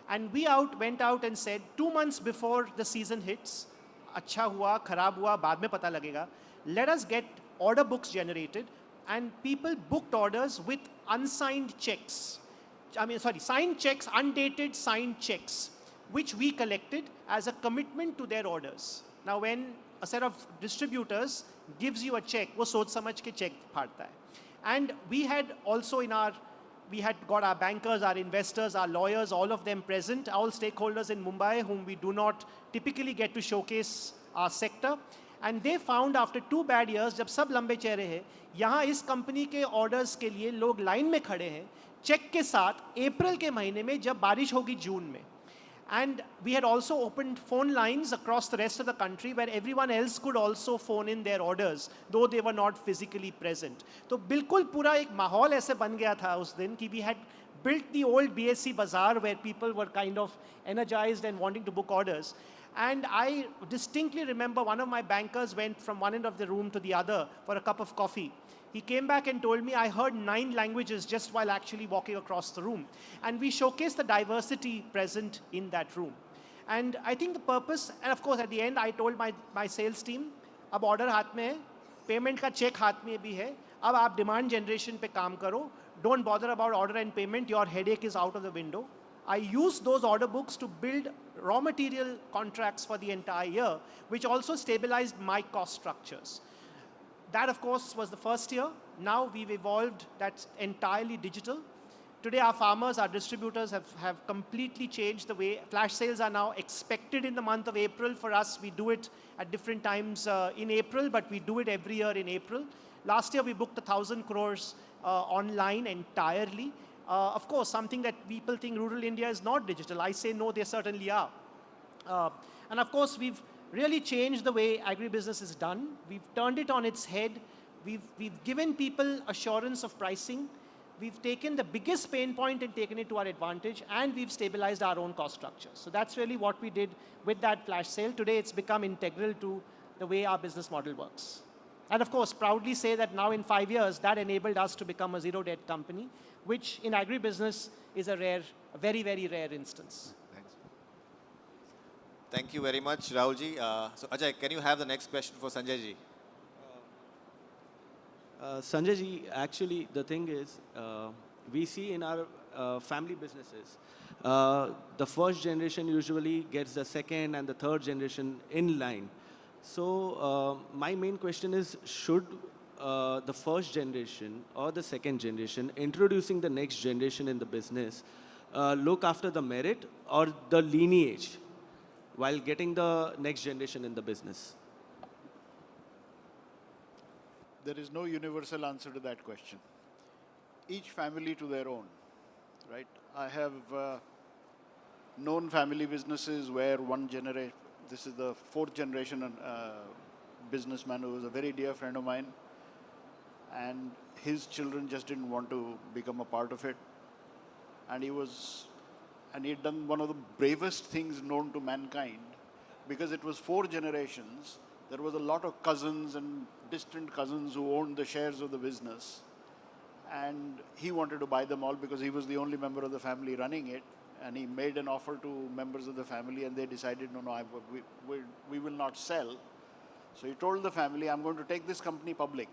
And we went out and said, 2 months before the season hits, अच्छा हुआ, खराब हुआ, बाद में पता लगेगा. Let us get order books generated, and people booked orders with unsigned checks. Signed checks, undated signed checks, which we collected as a commitment to their orders. Now, when a set of distributors gives you a check, वो सोच समझ के check फाड़ता है. And we had also we had got our bankers, our investors, our lawyers, all of them present, all stakeholders in Mumbai whom we do not typically get to showcase our sector. And they found after 2 bad years, जब सब लंबे चेहरे हैं, यहाँ इस company के orders के लिए लोग लाइन में खड़े हैं, चेक के साथ अप्रैल के महीने में जब बारिश होगी जून में. And we had also opened phone lines across the rest of the country where everyone else could also phone in their orders, though they were not physically present. So बिल्कुल पूरा एक माहौल ऐसे बन गया था उस दिन कि we had built the old BSC Bazaar where people were kind of energized and wanting to book orders. And I distinctly remember one of my bankers went from one end of the room to the other for a cup of coffee. He came back and told me I heard 9 languages just while actually walking across the room. And we showcased the diversity present in that room. And I think the purpose, and of course at the end I told my sales team, अब order हाथ में है, payment का check हाथ में भी है, अब आप demand generation पे काम करो, don't bother about order and payment, your headache is out of the window. I used those order books to build raw material contracts for the entire year, which also stabilized my cost structures. That, of course, was the first year. Now we've evolved, that's entirely digital. Today, our farmers, our distributors have completely changed the way. Flash sales are now expected in the month of April. For us, we do it at different times in April, but we do it every year in April. Last year, we booked 1,000 crores online entirely. Of course, something that people think rural India is not digital. I say no, they certainly are. And of course, we've really changed the way agribusiness is done. We've turned it on its head. We've given people assurance of pricing. We've taken the biggest pain point and taken it to our advantage, and we've stabilized our own cost structure. So that's really what we did with that flash sale. Today, it's become integral to the way our business model works. And of course, proudly say that now in 5 years, that enabled us to become a zero-debt company, which in agribusiness is a very, very rare instance. Thank you very much, Rahulji. So Ajay, can you have the next question for Sanjay ji? Sanjay ji, actually the thing is, we see in our family businesses, the first generation usually gets the second and the third generation in line. So my main question is, should the first generation or the second generation introducing the next generation in the business look after the merit or the lineage while getting the next generation in the business? There is no universal answer to that question. Each family to their own, right? I have known family businesses where one generation, this is the 4th generation businessman who was a very dear friend of mine, and his children just didn't want to become a part of it. And he'd done one of the bravest things known to mankind, because it was 4 generations. There was a lot of cousins and distant cousins who owned the shares of the business. And he wanted to buy them all because he was the only member of the family running it. And he made an offer to members of the family, and they decided, no, we will not sell. So he told the family, I'm going to take this company public.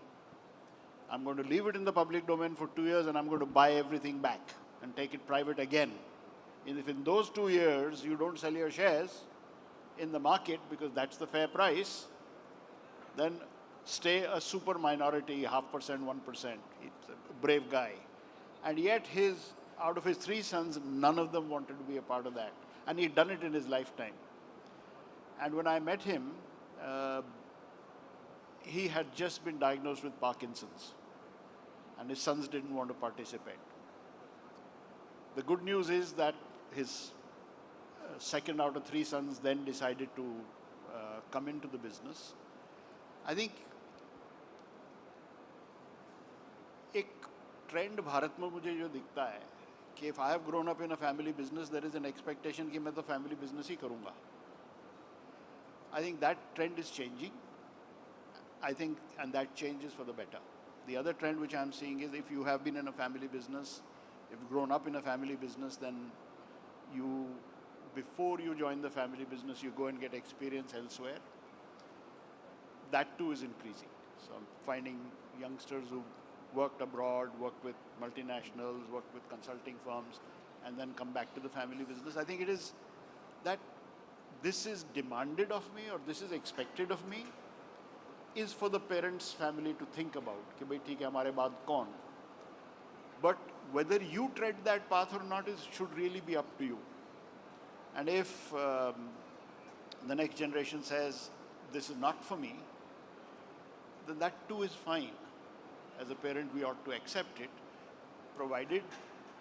I'm going to leave it in the public domain for 2 years, and I'm going to buy everything back and take it private again. And if in those 2 years you don't sell your shares in the market because that's the fair price, then stay a super minority, 0.5%, 1%. He's a brave guy. And yet out of his 3 sons, none of them wanted to be a part of that. And he'd done it in his lifetime. And when I met him, he had just been diagnosed with Parkinson's. And his sons didn't want to participate. The good news is that his 2nd out of 3 sons then decided to come into the business. I think एक trend Bharat में मुझे जो दिखता है कि if I have grown up in a family business, there is an expectation कि मैं तो family business ही करूँगा. I think that trend is changing. I think, and that change is for the better. The other trend which I'm seeing is if you have been in a family business, if you've grown up in a family business, then before you join the family business, you go and get experience elsewhere. That too is increasing. So I'm finding youngsters who worked abroad, worked with multinationals, worked with consulting firms, and then come back to the family business. I think it is that this is demanded of me or this is expected of me is for the parents' family to think about. कि भाई ठीक है हमारे बाद कौन? But whether you tread that path or not should really be up to you. And if the next generation says, this is not for me, then that too is fine. As a parent, we ought to accept it, provided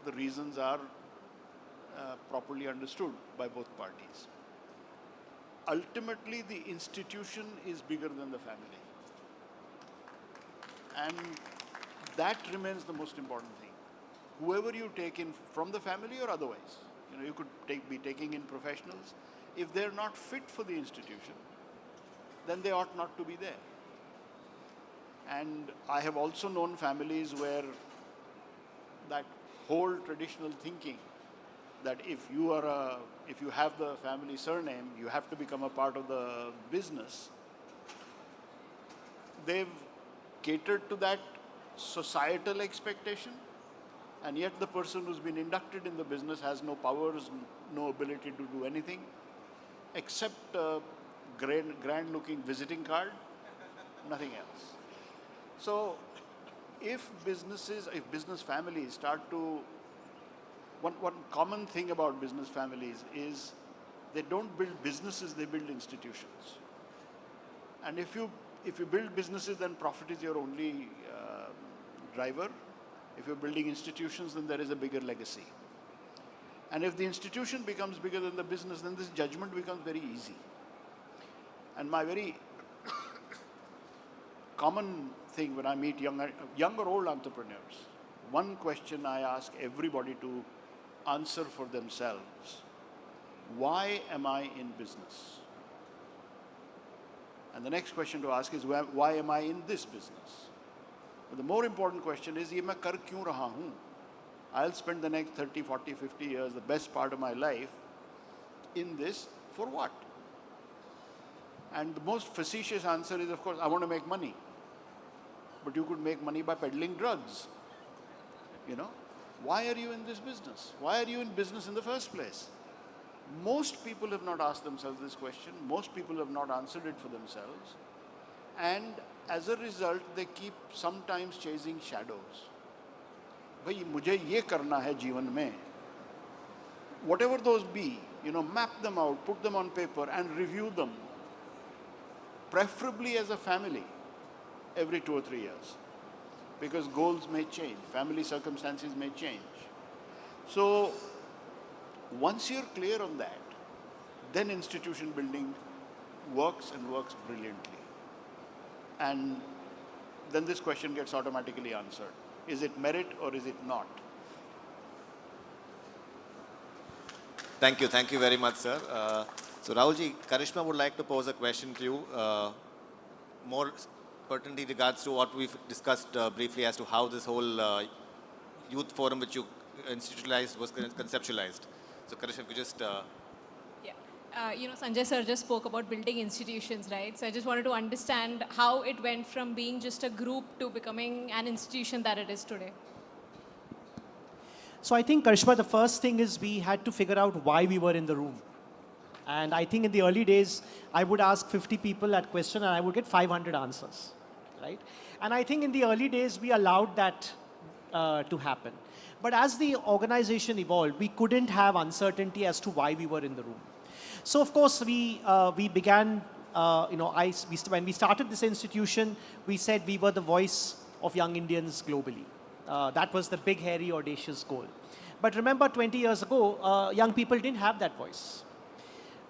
the reasons are properly understood by both parties. Ultimately, the institution is bigger than the family. And that remains the most important thing. Whoever you take in from the family or otherwise, you could be taking in professionals. If they're not fit for the institution, then they ought not to be there. And I have also known families where that whole traditional thinking that if you have the family surname, you have to become a part of the business, they've catered to that societal expectation, and yet the person who's been inducted in the business has no powers, no ability to do anything, except a grand-looking visiting card, nothing else. So if business families start to, one common thing about business families is they don't build businesses, they build institutions. And if you build businesses, then profit is your only driver. If you're building institutions, then there is a bigger legacy. And if the institution becomes bigger than the business, then this judgment becomes very easy. And my very common thing when I meet young or old entrepreneurs, one question I ask everybody to answer for themselves: why am I in business? And the next question to ask is, why am I in this business? But the more important question is, ye main kar kyun raha hoon? I'll spend the next 30, 40, 50 years, the best part of my life, in this for what? And the most facetious answer is, of course, I want to make money. But you could make money by peddling drugs. Why are you in this business? Why are you in business in the first place? Most people have not asked themselves this question. Most people have not answered it for themselves. And as a result, they keep sometimes chasing shadows. Bhai, mujhe ye karna hai jeevan mein. Whatever those be, map them out, put them on paper and review them. Preferably as a family, every 2 or 3 years. Because goals may change, family circumstances may change. So, once you're clear on that, then institution building works and works brilliantly. And then this question gets automatically answered. Is it merit or is it not? Thank you very much, sir. So Rahulji, Karishma would like to pose a question to you, more pertinently regards to what we've discussed briefly as to how this whole youth forum which you institutionalized was conceptualized. So Karishma, if you just... Sanjay sir just spoke about building institutions, right? So I just wanted to understand how it went from being just a group to becoming an institution that it is today. So I think, Karishma, the first thing is we had to figure out why we were in the room. And I think in the early days, I would ask 50 people that question and I would get 500 answers, right? And I think in the early days, we allowed that to happen. But as the organization evolved, we couldn't have uncertainty as to why we were in the room. So of course, we began, when we started this institution, we said we were the voice of young Indians globally. That was the big, hairy, audacious goal. But remember, 20 years ago, young people didn't have that voice.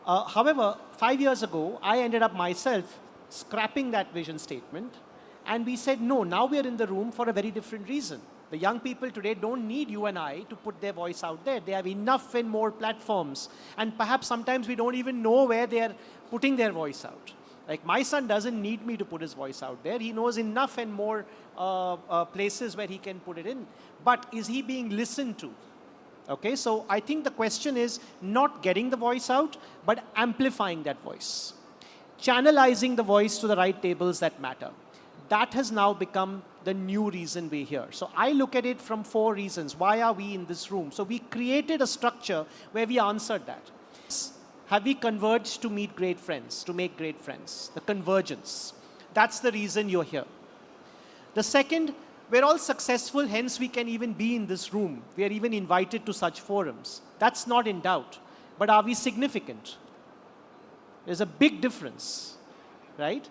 However, 5 years ago, I ended up myself scrapping that vision statement. And we said, no, now we are in the room for a very different reason. The young people today don't need you and I to put their voice out there. They have enough and more platforms. And perhaps sometimes we don't even know where they are putting their voice out. Like my son doesn't need me to put his voice out there. He knows enough and more places where he can put it in. But is he being listened to? Okay, so I think the question is not getting the voice out, but amplifying that voice. Channelizing the voice to the right tables that matter. That has now become the new reason we're here. So I look at it from 4 reasons. Why are we in this room? So we created a structure where we answered that. Have we converged to meet great friends, to make great friends? The convergence. That's the reason you're here. The second, we're all successful, hence we can even be in this room. We are even invited to such forums. That's not in doubt. But are we significant? There's a big difference, right?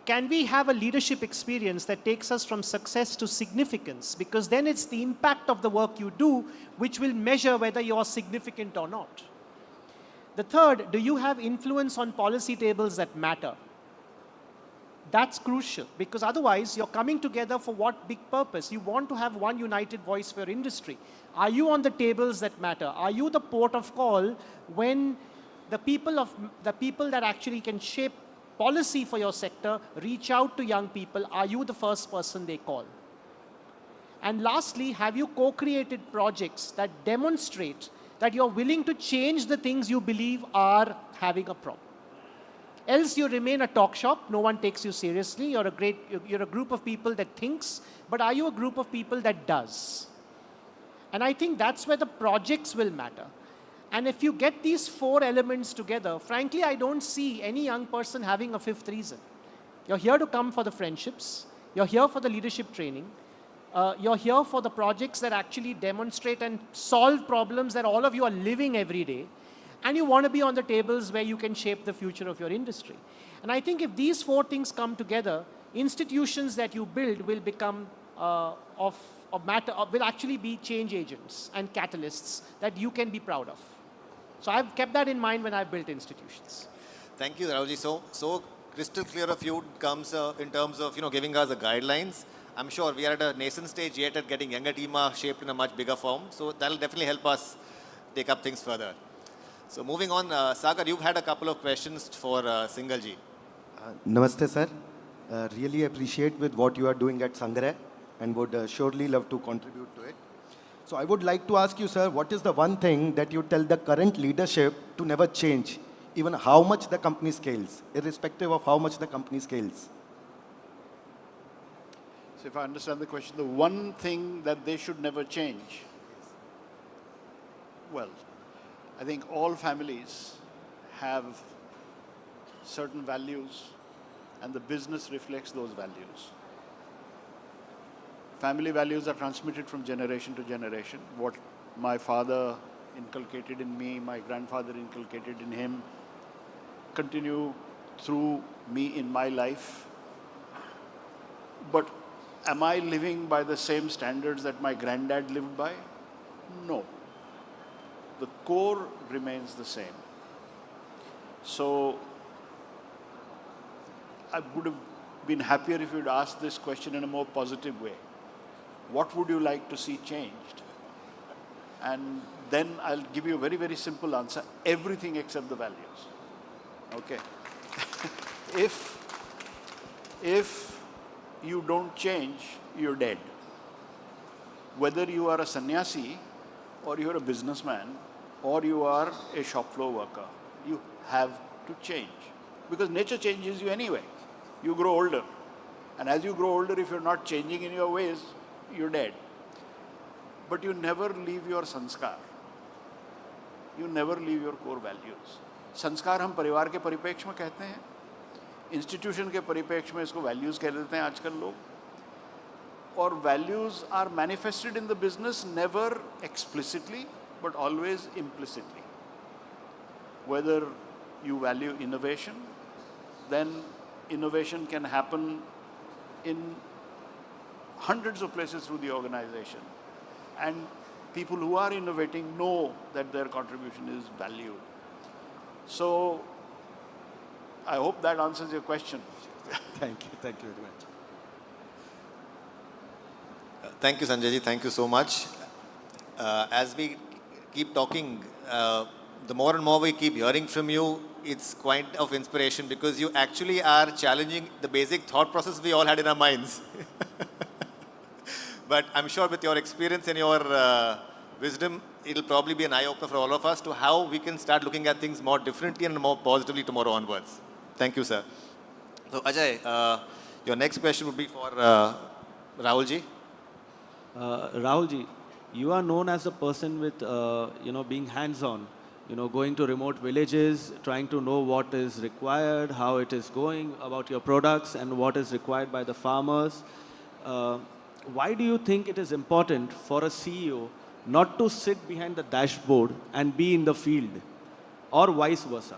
can we have a leadership experience that takes us from success to significance? Because then it's the impact of the work you do which will measure whether you're significant or not. The third, do you have influence on policy tables that matter? That's crucial, because otherwise you're coming together for what big purpose? You want to have one united voice for industry. Are you on the tables that matter? Are you the port of call when the people that actually can shape policy for your sector reach out to young people? Are you the first person they call? And lastly, have you co-created projects that demonstrate that you're willing to change the things you believe are having a problem? Else you remain a talk shop, no one takes you seriously, you're a group of people that thinks, but are you a group of people that does? And I think that's where the projects will matter. And if you get these four elements together, frankly, I don't see any young person having a fifth reason. You're here to come for the friendships, you're here for the leadership training, you're here for the projects that actually demonstrate and solve problems that all of you are living every day. And you want to be on the tables where you can shape the future of your industry. And I think if these four things come together, institutions that you build will become will actually be change agents and catalysts that you can be proud of. So I've kept that in mind when I've built institutions. Thank you, Rahulji. So crystal clear of you comes in terms of giving us the guidelines. I'm sure we are at a nascent stage yet at getting Young at IEEMA shaped in a much bigger form. So that'll definitely help us take up things further. So moving on, Sagar, you've had a couple of questions for Singalji. Namaste, sir. Really appreciate with what you are doing at Sangrah and would surely love to contribute to it. So I would like to ask you, sir, what is the one thing that you tell the current leadership to never change, even how much the company scales, irrespective of how much the company scales? So if I understand the question, the one thing that they should never change, well, I think all families have certain values and the business reflects those values. Family values are transmitted from generation to generation. What my father inculcated in me, my grandfather inculcated in him, continue through me in my life. But am I living by the same standards that my granddad lived by? No. The core remains the same. So I would have been happier if you'd asked this question in a more positive way. What would you like to see changed? And then I'll give you a very, very simple answer. Everything except the values. Okay. If you don't change, you're dead. Whether you are a sannyasi or you're a businessman or you are a shop floor worker, you have to change. Because nature changes you anyway. You grow older. And as you grow older, if you're not changing in your ways, you're dead. But you never leave your sanskar. You never leave your core values. संस्कार हम परिवार के परिप्रेक्ष्य में कहते हैं, institution के परिप्रेक्ष्य में इसको वैल्यूज कह देते हैं आजकल लोग, और values are manifested in the business never explicitly but always implicitly. Whether you value innovation, then innovation can happen in hundreds of places through the organization. And people who are innovating know that their contribution is valued. So I hope that answers your question. Thank you very much. Thank you, Sanjay ji. Thank you so much. As we keep talking, the more and more we keep hearing from you, it's quite of inspiration because you actually are challenging the basic thought process we all had in our minds. But I'm sure with your experience and your wisdom, it'll probably be an eye-opener for all of us to how we can start looking at things more differently and more positively tomorrow onwards. Thank you, sir. So, Ajay, your next question would be for Rahul ji. Rahul ji, you are known as a person with, being hands-on, going to remote villages, trying to know what is required, how it is going about your products and what is required by the farmers. Why do you think it is important for a CEO not to sit behind the dashboard and be in the field, or vice versa?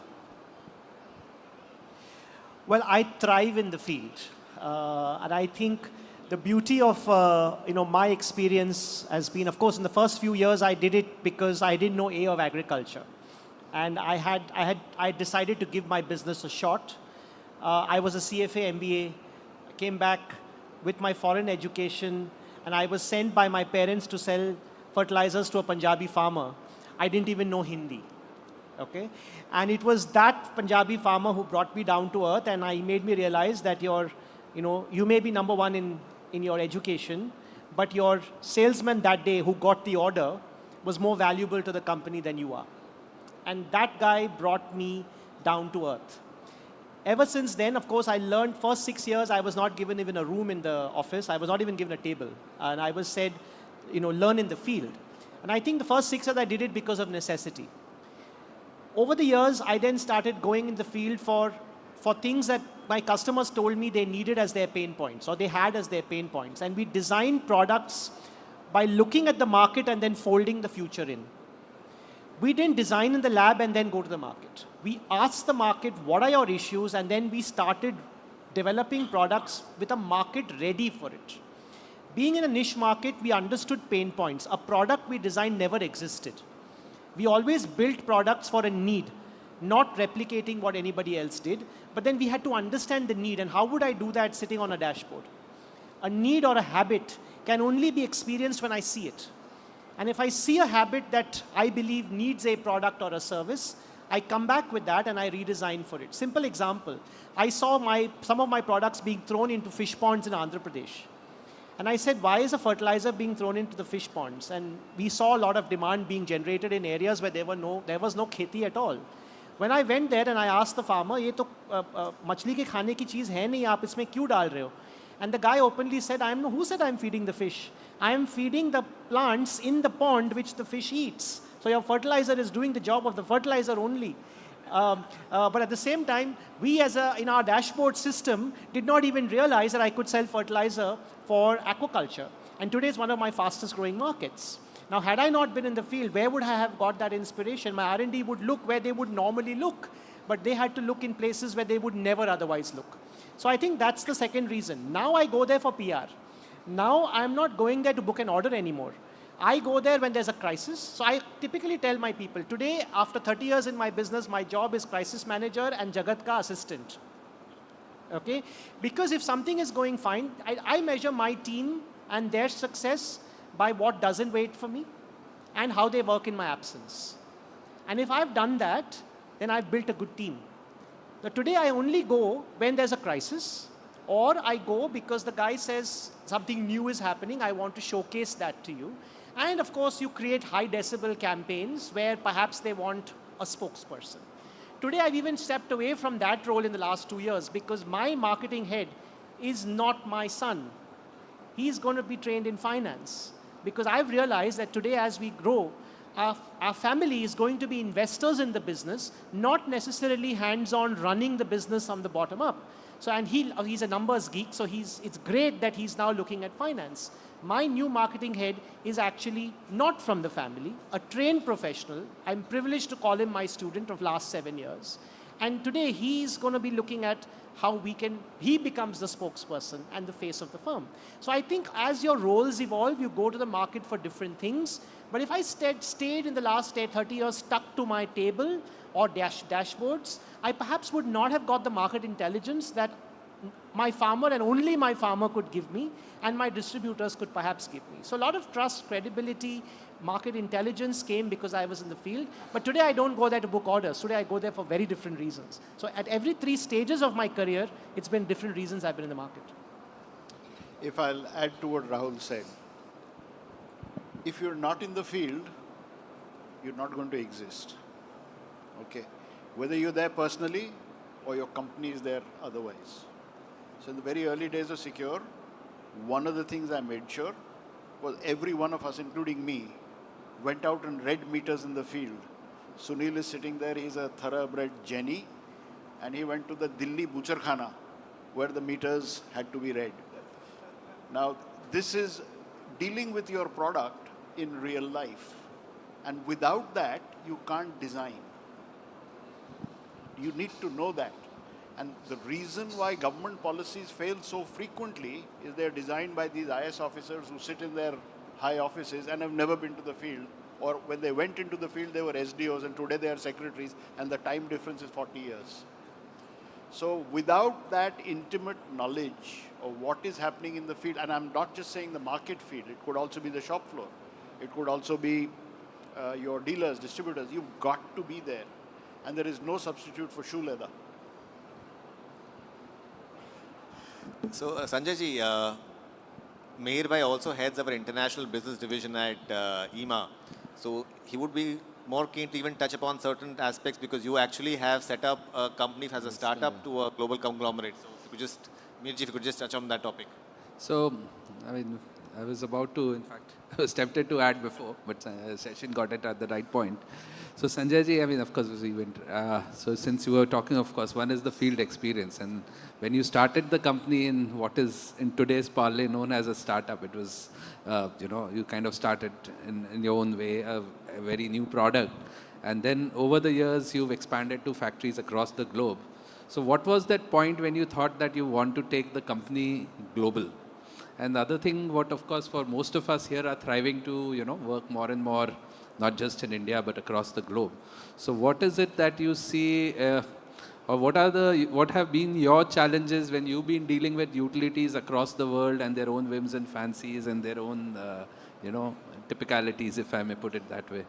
Well, I thrive in the field. And I think the beauty of my experience has been, of course, in the first few years, I did it because I didn't know A of agriculture. And I decided to give my business a shot. I was a CFA MBA, came back with my foreign education, and I was sent by my parents to sell fertilizers to a Punjabi farmer. I didn't even know Hindi. Okay? And it was that Punjabi farmer who brought me down to earth, and he made me realize that you may be number one in your education, but your salesman that day who got the order was more valuable to the company than you are. And that guy brought me down to earth. Ever since then, of course, I learned first 6 years, I was not given even a room in the office. I was not even given a table. And I was said, learn in the field. And I think the first 6 years I did it because of necessity. Over the years, I then started going in the field for things that my customers told me they needed as their pain points, or they had as their pain points. And we designed products by looking at the market and then folding the future in. We didn't design in the lab and then go to the market. We asked the market, what are your issues? And then we started developing products with a market ready for it. Being in a niche market, we understood pain points. A product we designed never existed. We always built products for a need, not replicating what anybody else did. But then we had to understand the need. And how would I do that sitting on a dashboard? A need or a habit can only be experienced when I see it. And if I see a habit that I believe needs a product or a service, I come back with that and I redesign for it. Simple example. I saw some of my products being thrown into fish ponds in Andhra Pradesh. And I said, why is a fertilizer being thrown into the fish ponds? And we saw a lot of demand being generated in areas where there was no kheti at all. When I went there and I asked the farmer, ये तो मछली के खाने की चीज़ है नहीं, आप इसमें क्यों डाल रहे हो? And the guy openly said, who said I'm feeding the fish? I am feeding the plants in the pond which the fish eats. So your fertilizer is doing the job of the fertilizer only. But at the same time, we in our dashboard system did not even realize that I could sell fertilizer for aquaculture. And today is one of my fastest growing markets. Now, had I not been in the field, where would I have got that inspiration? My R&D would look where they would normally look, but they had to look in places where they would never otherwise look. So I think that's the second reason. Now I go there for PR. Now I'm not going there to book an order anymore. I go there when there's a crisis. So I typically tell my people, today, after 30 years in my business, my job is crisis manager and Jagat ka assistant. Okay? Because if something is going fine, I measure my team and their success by what doesn't wait for me and how they work in my absence. And if I've done that, then I've built a good team. Now, today I only go when there's a crisis, or I go because the guy says something new is happening, I want to showcase that to you. And of course, you create high decibel campaigns where perhaps they want a spokesperson. Today, I've even stepped away from that role in the last 2 years because my marketing head is not my son. He's going to be trained in finance. Because I've realized that today as we grow, our family is going to be investors in the business, not necessarily hands-on running the business from the bottom up. So, and he's a numbers geek, so it's great that he's now looking at finance. My new marketing head is actually not from the family, a trained professional. I'm privileged to call him my student of last 7 years. And today he's going to be looking at how he becomes the spokesperson and the face of the firm. So I think as your roles evolve, you go to the market for different things. But if I stayed in the last 30 years stuck to my table or dashboards, I perhaps would not have got the market intelligence that my farmer and only my farmer could give me, and my distributors could perhaps give me. So a lot of trust, credibility, market intelligence came because I was in the field. But today I don't go there to book orders. Today I go there for very different reasons. So at every 3 stages of my career, it's been different reasons I've been in the market. If I'll add to what Rahul said, if you're not in the field, you're not going to exist. Okay? Whether you're there personally or your company is there otherwise. So in the very early days of Secure, one of the things I made sure was every one of us, including me, went out and read meters in the field. Sunil is sitting there, he's a thoroughbred Jenny, and he went to the Delhi Butcherkhana, where the meters had to be read. Now, this is dealing with your product in real life. And without that, you can't design. You need to know that. And the reason why government policies fail so frequently is they're designed by these IS officers who sit in their high offices and have never been to the field. Or when they went into the field, they were SDOs, and today they are secretaries, and the time difference is 40 years. So without that intimate knowledge of what is happening in the field, and I'm not just saying the market field, it could also be the shop floor. It could also be your dealers, distributors. You've got to be there. And there is no substitute for shoe leather. So Sanjay ji, Meher Bhai also heads our international business division at IEEMA. So he would be more keen to even touch upon certain aspects because you actually have set up a company as a startup to a global conglomerate. So if you could just, Meher ji, if you could just touch on that topic. So, I mean, I was about to, in fact, I was tempted to add before, but Sachin got it at the right point. So Sanjay ji, I mean, of course, we went, so since you were talking, of course, one is the field experience. And when you started the company in what is in today's parley known as a startup, it was, you know, you kind of started in your own way, a very new product. And then over the years, you've expanded to factories across the globe. So what was that point when you thought that you want to take the company global? And the other thing, what of course for most of us here are thriving to, you know, work more and more, not just in India, but across the globe. So what is it that you see, or what have been your challenges when you've been dealing with utilities across the world and their own whims and fancies and their own, you know, typicalities, if I may put it that way?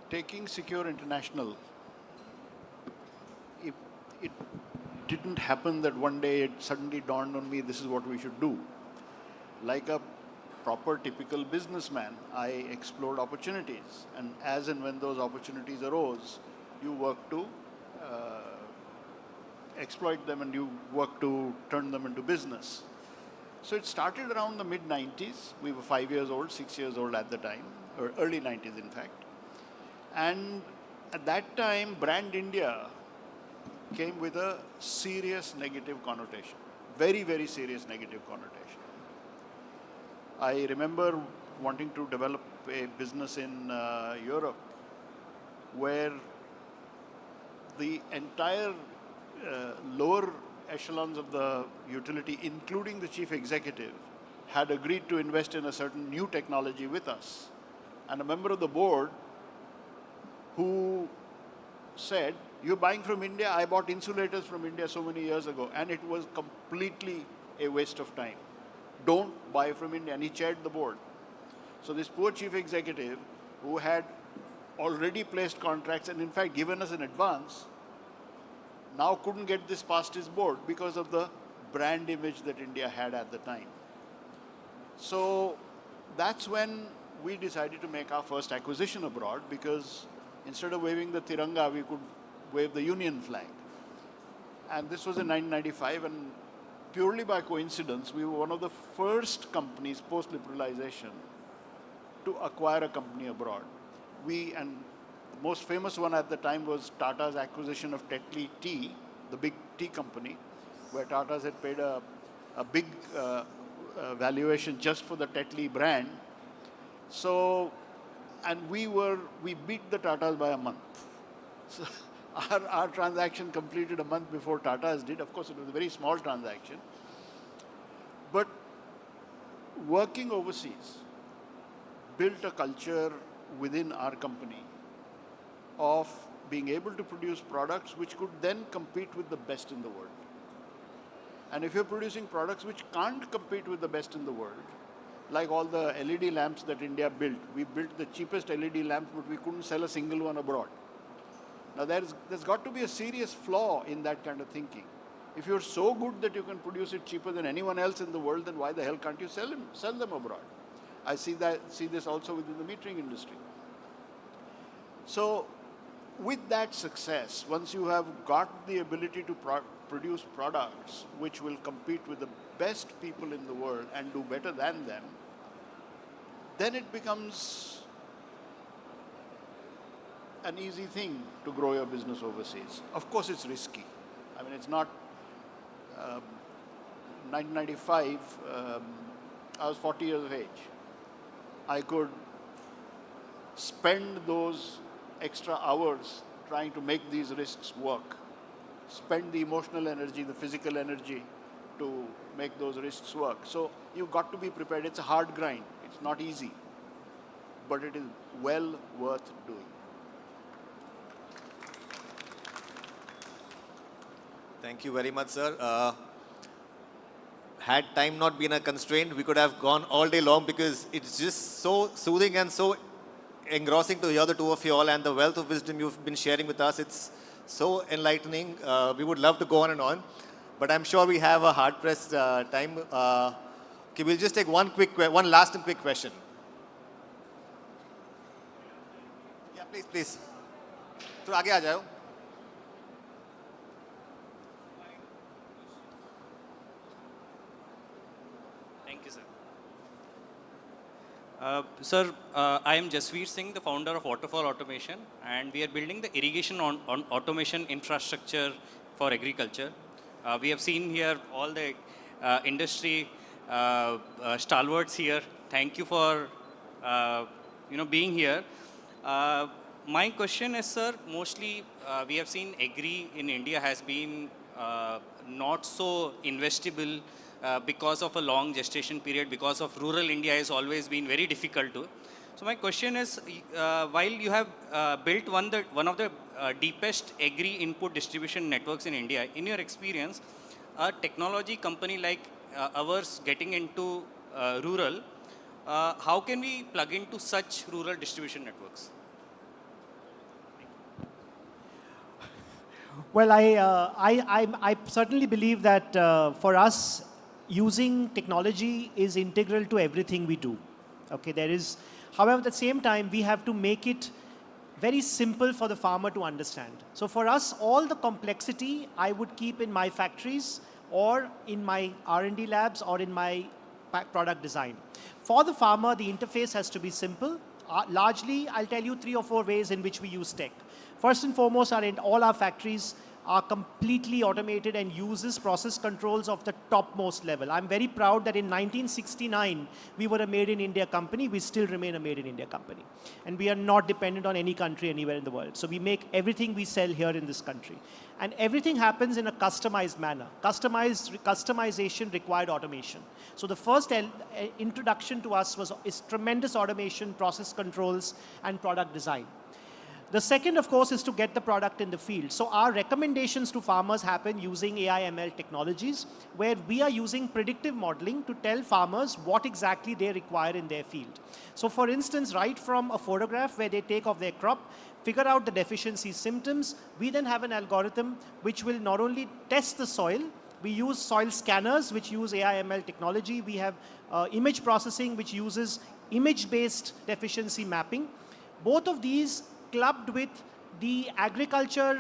Taking Secure International, it didn't happen that one day it suddenly dawned on me, this is what we should do. Like a proper typical businessman, I explored opportunities. And as and when those opportunities arose, you work to exploit them and you work to turn them into business. So it started around the mid-90s. We were 5 years old, 6 years old at the time, or early 90s in fact. And at that time, Brand India came with a serious negative connotation. Very, very serious negative connotation. I remember wanting to develop a business in Europe where the entire lower echelons of the utility, including the chief executive, had agreed to invest in a certain new technology with us. And a member of the board who said, you're buying from India, I bought insulators from India so many years ago, and it was completely a waste of time. Don't buy from India. And he chaired the board. So this poor chief executive, who had already placed contracts and in fact given us an advance, now couldn't get this past his board because of the brand image that India had at the time. So that's when we decided to make our first acquisition abroad, because instead of waving the Tiranga, we could wave the Union flag. And this was in 1995, and purely by coincidence, we were one of the first companies post-liberalization to acquire a company abroad. And the most famous one at the time was Tata's acquisition of Tetley Tea, the big tea company, where Tata's had paid a big valuation just for the Tetley brand. So, and we beat the Tatas by a month. So our transaction completed a month before Tata's did. Of course, it was a very small transaction. But working overseas built a culture within our company of being able to produce products which could then compete with the best in the world. And if you're producing products which can't compete with the best in the world, like all the LED lamps that India built, we built the cheapest LED lamps, but we couldn't sell a single one abroad. Now there's got to be a serious flaw in that kind of thinking. If you're so good that you can produce it cheaper than anyone else in the world, then why the hell can't you sell them abroad? I see this also within the metering industry. So with that success, once you have got the ability to produce products which will compete with the best people in the world and do better than them, then it becomes an easy thing to grow your business overseas. Of course, it's risky. I mean, it's not. 1995, I was 40 years of age. I could spend those extra hours trying to make these risks work. Spend the emotional energy, the physical energy to make those risks work. So you've got to be prepared. It's a hard grind. It's not easy, but it is well worth doing. Thank you very much, sir. Had time not been a constraint, we could have gone all day long because it's just so soothing and so engrossing to hear the two of you all and the wealth of wisdom you've been sharing with us. It's so enlightening. We would love to go on, but I'm sure we have a hard-pressed time. Okay, we'll just take one last and quick question. Yeah, please. तो आगे आ जाओ. Thank you, sir. Sir, I am Jasveer Singh, the founder of Waterfall Automation, and we are building the irrigation on automation infrastructure for agriculture. We have seen here all the industry stalwarts here. Thank you for being here. My question is, sir, mostly we have seen agri in India has been not so investable because of a long gestation period, because of rural India has always been very difficult to. So my question is, while you have built one of the deepest agri input distribution networks in India, in your experience, a technology company like ours getting into rural, how can we plug into such rural distribution networks? Well, I certainly believe that for us, using technology is integral to everything we do. Okay, however, at the same time, we have to make it very simple for the farmer to understand. So for us, all the complexity I would keep in my factories or in my R&D labs or in my product design. For the farmer, the interface has to be simple. Largely, I'll tell you 3 or 4 ways in which we use tech. First and foremost, all our factories are completely automated and uses process controls of the topmost level. I'm very proud that in 1969, we were a made in India company. We still remain a made in India company. And we are not dependent on any country anywhere in the world. So we make everything we sell here in this country. And everything happens in a customized manner. Customization required automation. So the first introduction to us is tremendous automation, process controls, and product design. The second, of course, is to get the product in the field. So our recommendations to farmers happen using AI/ML technologies, where we are using predictive modeling to tell farmers what exactly they require in their field. So for instance, right from a photograph where they take off their crop, figure out the deficiency symptoms, we then have an algorithm which will not only test the soil, we use soil scanners which use AI/ML technology, we have image processing which uses image-based deficiency mapping. Both of these clubbed with the agriculture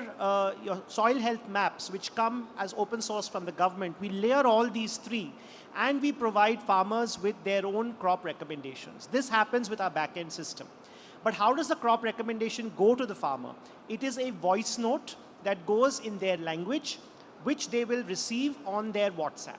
soil health maps which come as open source from the government. We layer all these 3 and we provide farmers with their own crop recommendations. This happens with our back-end system. But how does the crop recommendation go to the farmer? It is a voice note that goes in their language, which they will receive on their WhatsApp.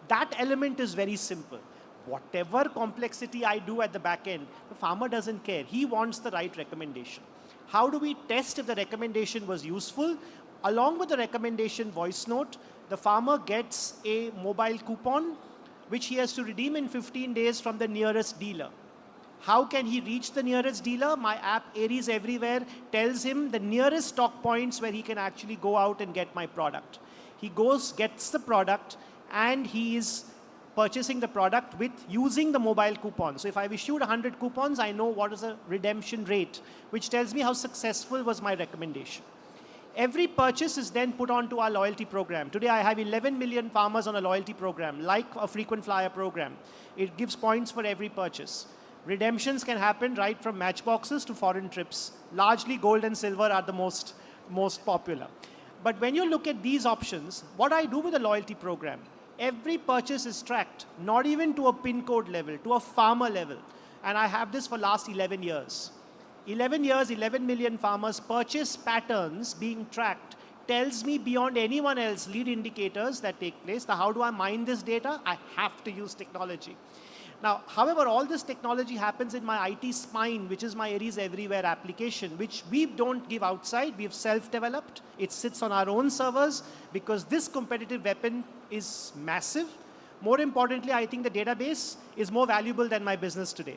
That element is very simple. Whatever complexity I do at the back end, the farmer doesn't care. He wants the right recommendation. How do we test if the recommendation was useful? Along with the recommendation voice note, the farmer gets a mobile coupon, which he has to redeem in 15 days from the nearest dealer. How can he reach the nearest dealer? My app, Aries Everywhere, tells him the nearest stock points where he can actually go out and get my product. He goes, gets the product, and he is purchasing the product with using the mobile coupon. So if I've issued 100 coupons, I know what is the redemption rate, which tells me how successful was my recommendation. Every purchase is then put onto our loyalty program. Today I have 11 million farmers on a loyalty program, like a frequent flyer program. It gives points for every purchase. Redemptions can happen right from matchboxes to foreign trips. Largely gold and silver are the most popular. But when you look at these options, what I do with a loyalty program, every purchase is tracked, not even to a pin code level, to a farmer level. And I have this for last 11 years. 11 years, 11 million farmers' purchase patterns being tracked tells me beyond anyone else lead indicators that take place. Now, how do I mine this data? I have to use technology. Now, however, all this technology happens in my IT spine, which is my Aries Everywhere application, which we don't give outside. We've self-developed. It sits on our own servers because this competitive weapon is massive. More importantly, I think the database is more valuable than my business today.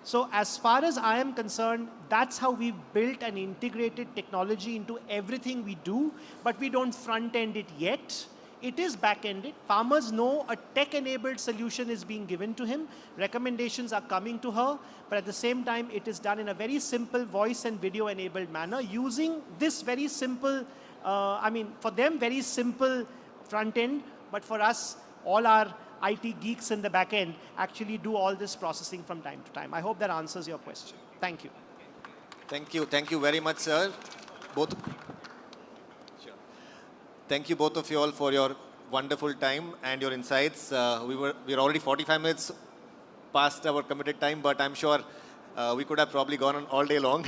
So as far as I am concerned, that's how we've built an integrated technology into everything we do, but we don't front-end it yet. It is back-ended. Farmers know a tech-enabled solution is being given to him. Recommendations are coming to her, but at the same time, it is done in a very simple voice and video-enabled manner using this very simple, for them, very simple front-end, but for us, all our IT geeks in the back end actually do all this processing from time to time. I hope that answers your question. Thank you. Thank you. Thank you very much, sir. Both. Sure. Thank you both of you all for your wonderful time and your insights. We're already 45 minutes past our committed time, but I'm sure we could have probably gone on all day long.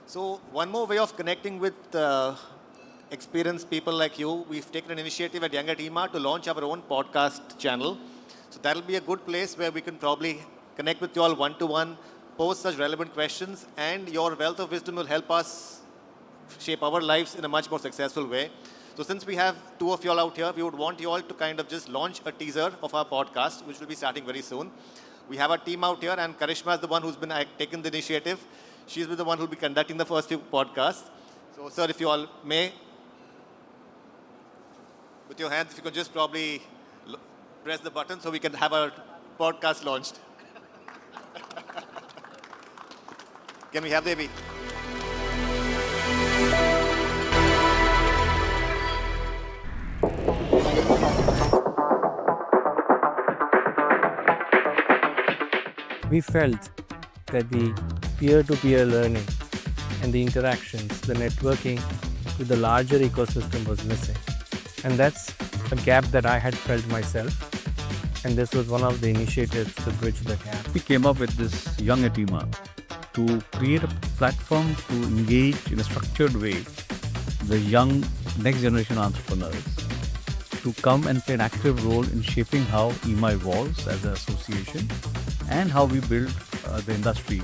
So one more way of connecting with experienced people like you, we've taken an initiative at Young at IEEMA to launch our own podcast channel. So that'll be a good place where we can probably connect with you all one-to-one, pose such relevant questions, and your wealth of wisdom will help us shape our lives in a much more successful way. So since we have two of you all out here, we would want you all to kind of just launch a teaser of our podcast, which will be starting very soon. We have our team out here, and Karishma is the one who's been taken the initiative. She's been the one who'll be conducting the first few podcasts. So sir, if you all may, with your hands, if you could just probably press the button so we can have our podcast launched. Can we have the AV? We felt that the peer-to-peer learning and the interactions, the networking with the larger ecosystem was missing. And that's a gap that I had felt myself. And this was one of the initiatives to bridge the gap. We came up with this Young at IEEMA to create a platform to engage in a structured way the young next generation entrepreneurs to come and play an active role in shaping how IEEMA evolves as an association and how we build the industry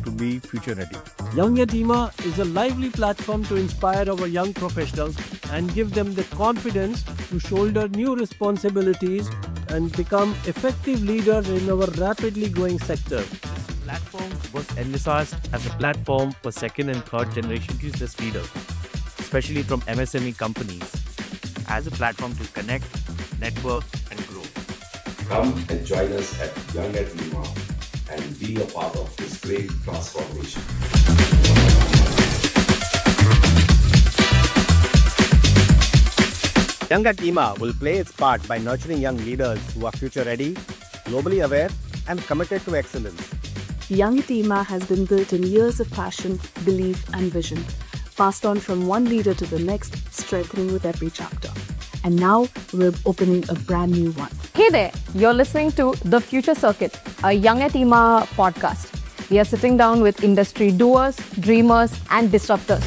to be future ready. Young at IEEMA is a lively platform to inspire our young professionals and give them the confidence to shoulder new responsibilities and become effective leaders in our rapidly growing sector. This platform was envisaged as a platform for second and third generation business leaders, especially from MSME companies, as a platform to connect, network, and grow. Come and join us at Young at IEEMA and be a part of this great transformation. Young at IEEMA will play its part by nurturing young leaders who are future ready, globally aware, and committed to excellence. Young at IEEMA has been built in years of passion, belief, and vision, passed on from one leader to the next, strengthening with every chapter. And now we're opening a brand new one. Hey there, you're listening to The Future Circuit, a Young at IEEMA podcast. We are sitting down with industry doers, dreamers, and disruptors.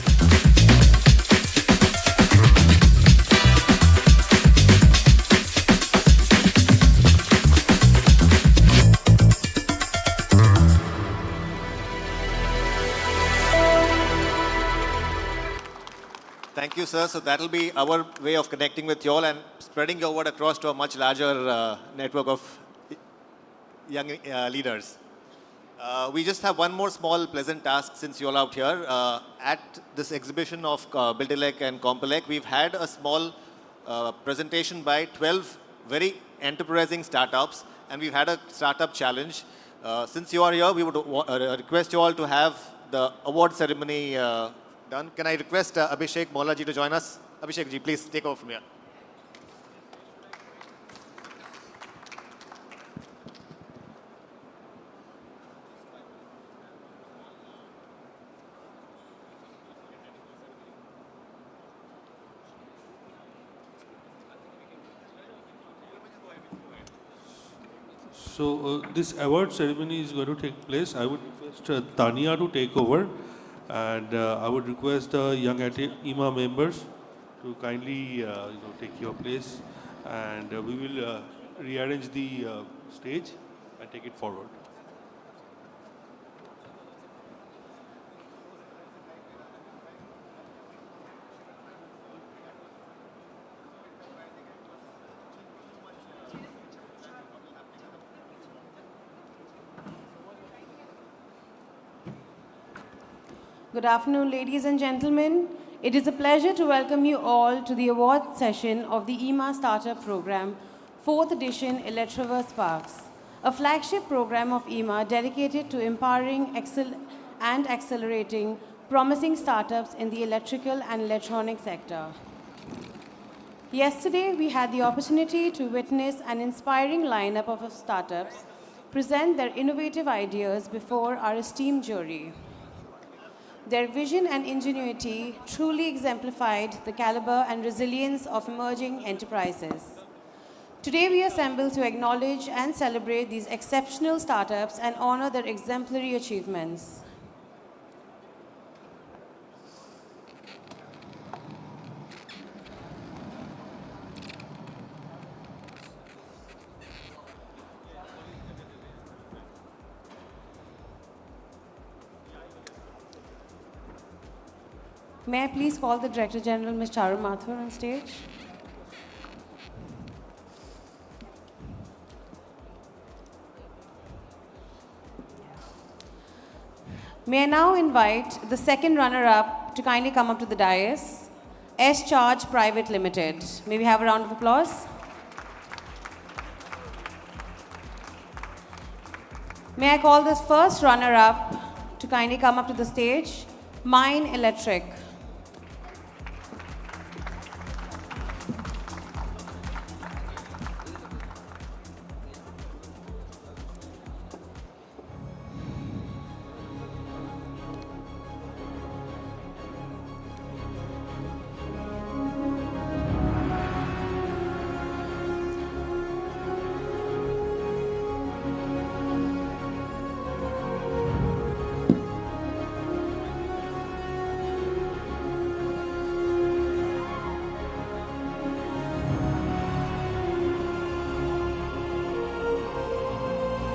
Thank you, sir. So that'll be our way of connecting with you all and spreading your word across to a much larger network of young leaders. We just have one more small pleasant task since you're all out here. At this exhibition of Buildilec and Compilec, we've had a small presentation by 12 very enterprising startups, and we've had a startup challenge. Since you are here, we would request you all to have the award ceremony done. Can I request Abhishek Mollaji to join us? Abhishek ji, please take over from here. So this award ceremony is going to take place. I would request Tania to take over, and I would request the Young at IEEMA members to kindly take your place, and we will rearrange the stage and take it forward. Good afternoon, ladies and gentlemen. It is a pleasure to welcome you all to the award session of the IEEMA Startup Program, 4th edition Electroverse Sparks, a flagship program of IEEMA dedicated to empowering and accelerating promising startups in the electrical and electronic sector. Yesterday, we had the opportunity to witness an inspiring lineup of startups present their innovative ideas before our esteemed jury. Their vision and ingenuity truly exemplified the caliber and resilience of emerging enterprises. Today, we assemble to acknowledge and celebrate these exceptional startups and honor their exemplary achievements. May I please call the Director General, Ms. Charu Mathur, on stage? May I now invite the second runner-up to kindly come up to the dais, S Charge Private Limited. May we have a round of applause? May I call this first runner-up to kindly come up to the stage, Mine Electric.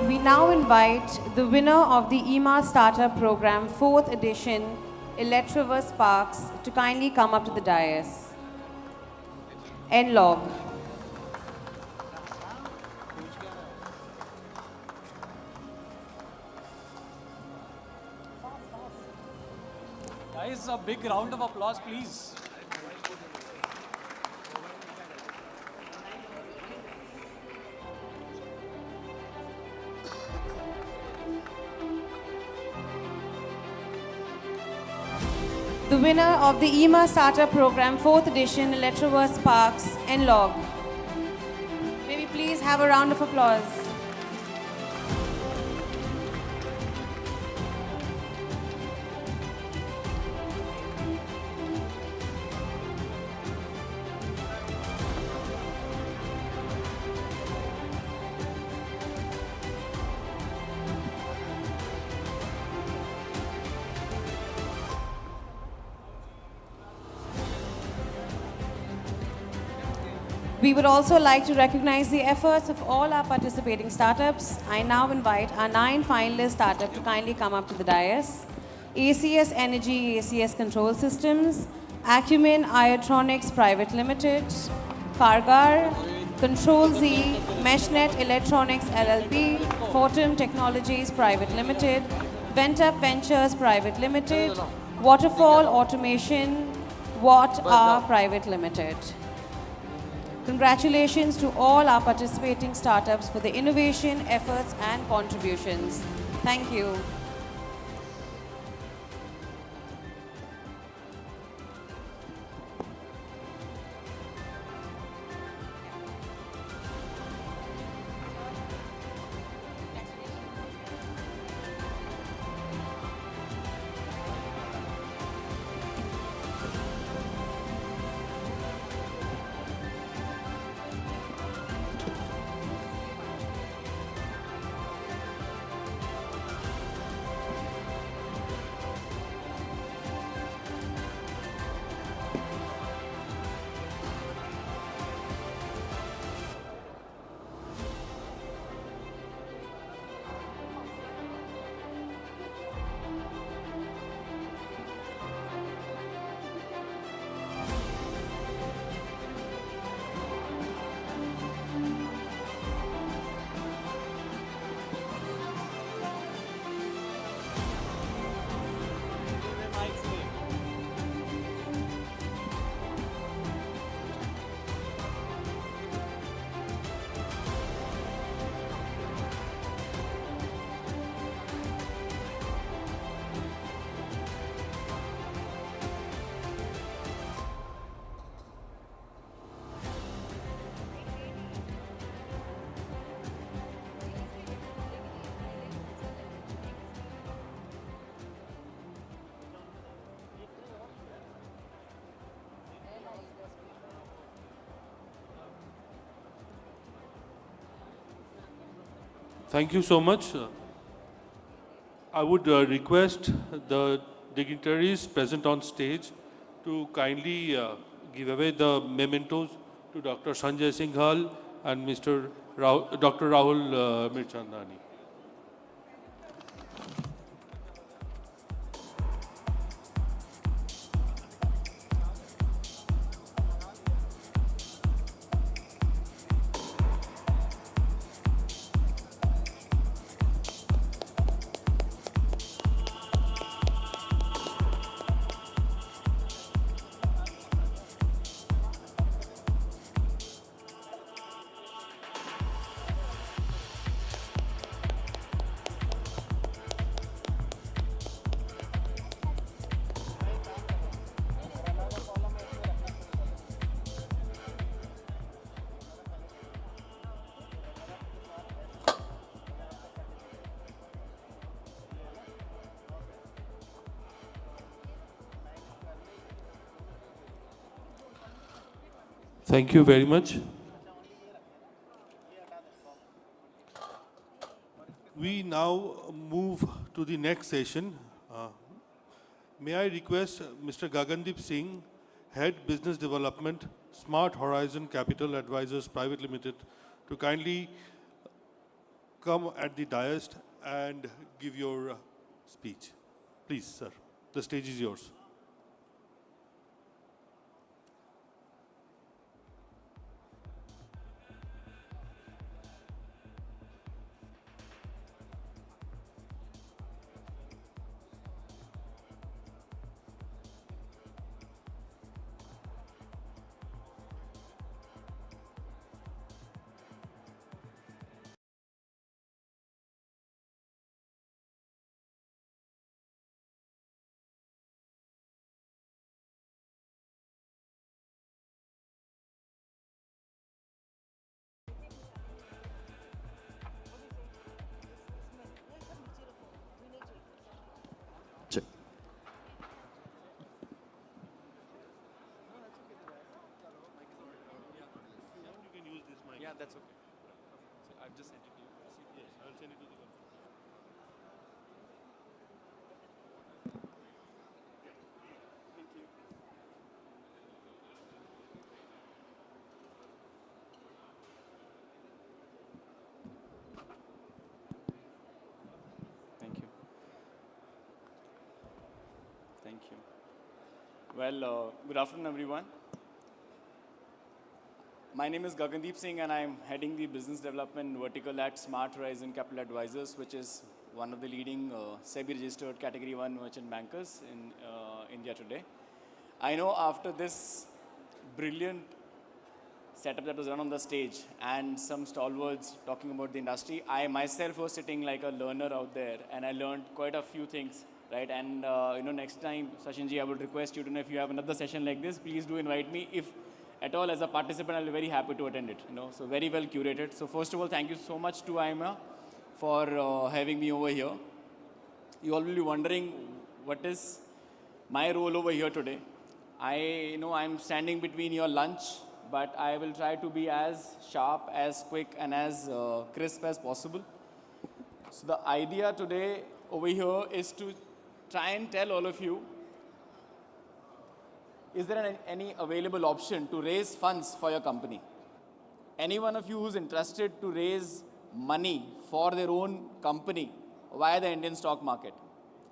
We now invite the winner of the IEEMA Startup Program 4th edition, Electroverse Sparks, to kindly come up to the dais. N-Log. Guys, a big round of applause, please. The winner of the IEEMA Startup Program 4th edition, Electroverse Sparks, N-Log. May we please have a round of applause. We would also like to recognize the efforts of all our participating startups. I now invite our 9 finalist startups to kindly come up to the dais. ACS Energy, ACS Control Systems, Acumen Iotronics Private Limited, Kargar, Control Z, Meshnet Electronics LLP, Fortum Technologies Private Limited, Ventup Ventures Private Limited, Waterfall Automation, Watt R Private Limited. Congratulations to all our participating startups for their innovation, efforts, and contributions. Thank you. Thank you so much. I would request the dignitaries present on stage to kindly give away the mementos to Dr. Sanjay Singhal and Dr. Rahul Mirchandani. Thank you very much. We now move to the next session. May I request Mr. Gagandeep Singh, Head Business Development, Smart Horizon Capital Advisors Private Limited, to kindly come at the dais and give your speech. Please, sir, the stage is yours. Yeah, that's okay. So I've just sent it to you. Yes, I'll send it to the conference. Thank you. Thank you. Thank you. Well, good afternoon, everyone. My name is Gagandeep Singh, and I'm heading the business development vertical at Smart Horizon Capital Advisors, which is one of the leading SEBI-registered Category 1 merchant bankers in India today. I know after this brilliant setup that was done on the stage and some stalwarts talking about the industry, I myself was sitting like a learner out there, and I learned quite a few things, right? And next time, Sachinji, I would request you to know if you have another session like this, please do invite me. If at all, as a participant, I'll be very happy to attend it. So very well curated. So first of all, thank you so much to IEEMA for having me over here. You all will be wondering what is my role over here today. I'm standing between your lunch, but I will try to be as sharp, as quick, and as crisp as possible. So the idea today over here is to try and tell all of you, is there any available option to raise funds for your company? Any one of you who's interested to raise money for their own company via the Indian stock market?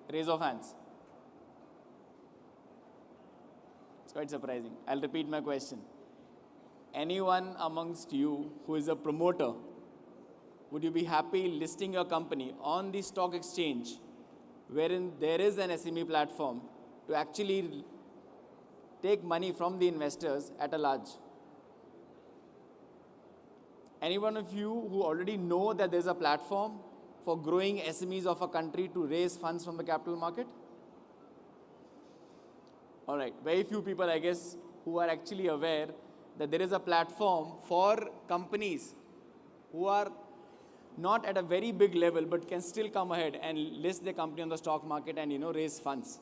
Raise of hands. It's quite surprising. I'll repeat my question. Anyone amongst you who is a promoter, would you be happy listing your company on the stock exchange wherein there is an SME platform to actually take money from the investors at a large? Any one of you who already know that there's a platform for growing SMEs of a country to raise funds from the capital market? All right, very few people, I guess, who are actually aware that there is a platform for companies who are not at a very big level but can still come ahead and list their company on the stock market and raise funds.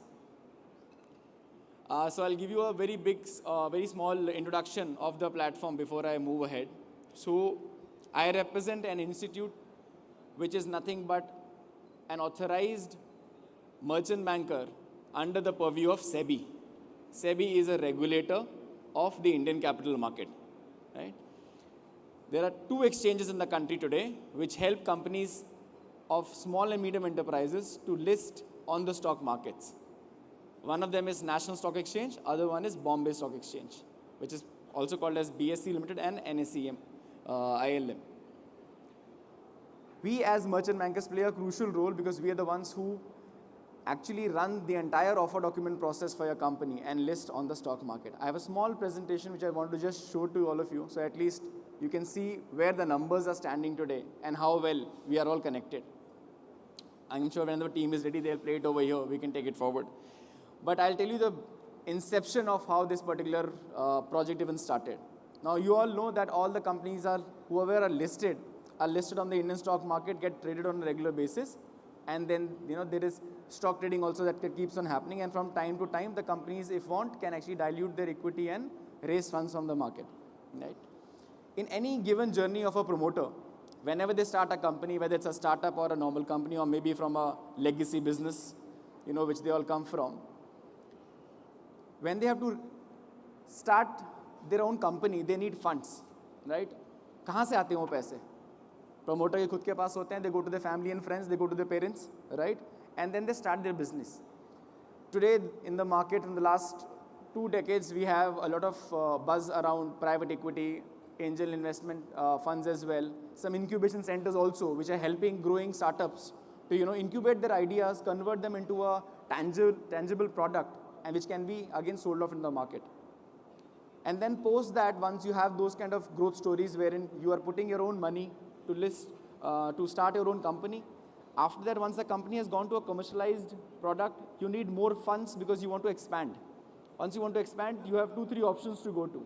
So I'll give you a very small introduction of the platform before I move ahead. So I represent an institute which is nothing but an authorized merchant banker under the purview of SEBI. SEBI is a regulator of the Indian capital market, right? There are 2 exchanges in the country today which help companies of small and medium enterprises to list on the stock markets. One of them is National Stock Exchange, other one is Bombay Stock Exchange, which is also called as BSE Limited and NSE ILM. We as merchant bankers play a crucial role because we are the ones who actually run the entire offer document process for your company and list on the stock market. I have a small presentation which I want to just show to all of you, so at least you can see where the numbers are standing today and how well we are all connected. I'm sure when the team is ready, they'll play it over here, we can take it forward. But I'll tell you the inception of how this particular project even started. Now you all know that all the companies whoever are listed on the Indian stock market, get traded on a regular basis. And then, there is stock trading also that keeps on happening. And from time to time, the companies, if want, can actually dilute their equity and raise funds from the market, right? In any given journey of a promoter, whenever they start a company, whether it's a startup or a normal company, or maybe from a legacy business, which they all come from, when they have to start their own company, they need funds, right? कहाँ से आते हैं वो पैसे? Promoter के खुद के पास होते हैं, they go to their family and friends, they go to their parents, right? And then they start their business. Today in the market, in the last 2 decades, we have a lot of buzz around private equity, angel investment funds as well, some incubation centers also, which are helping growing startups to incubate their ideas, convert them into a tangible product, and which can be again sold off in the market. And then post that, once you have those kind of growth stories wherein you are putting your own money to list, to start your own company, after that, once the company has gone to a commercialized product, you need more funds because you want to expand. Once you want to expand, you have 2-3 options to go to.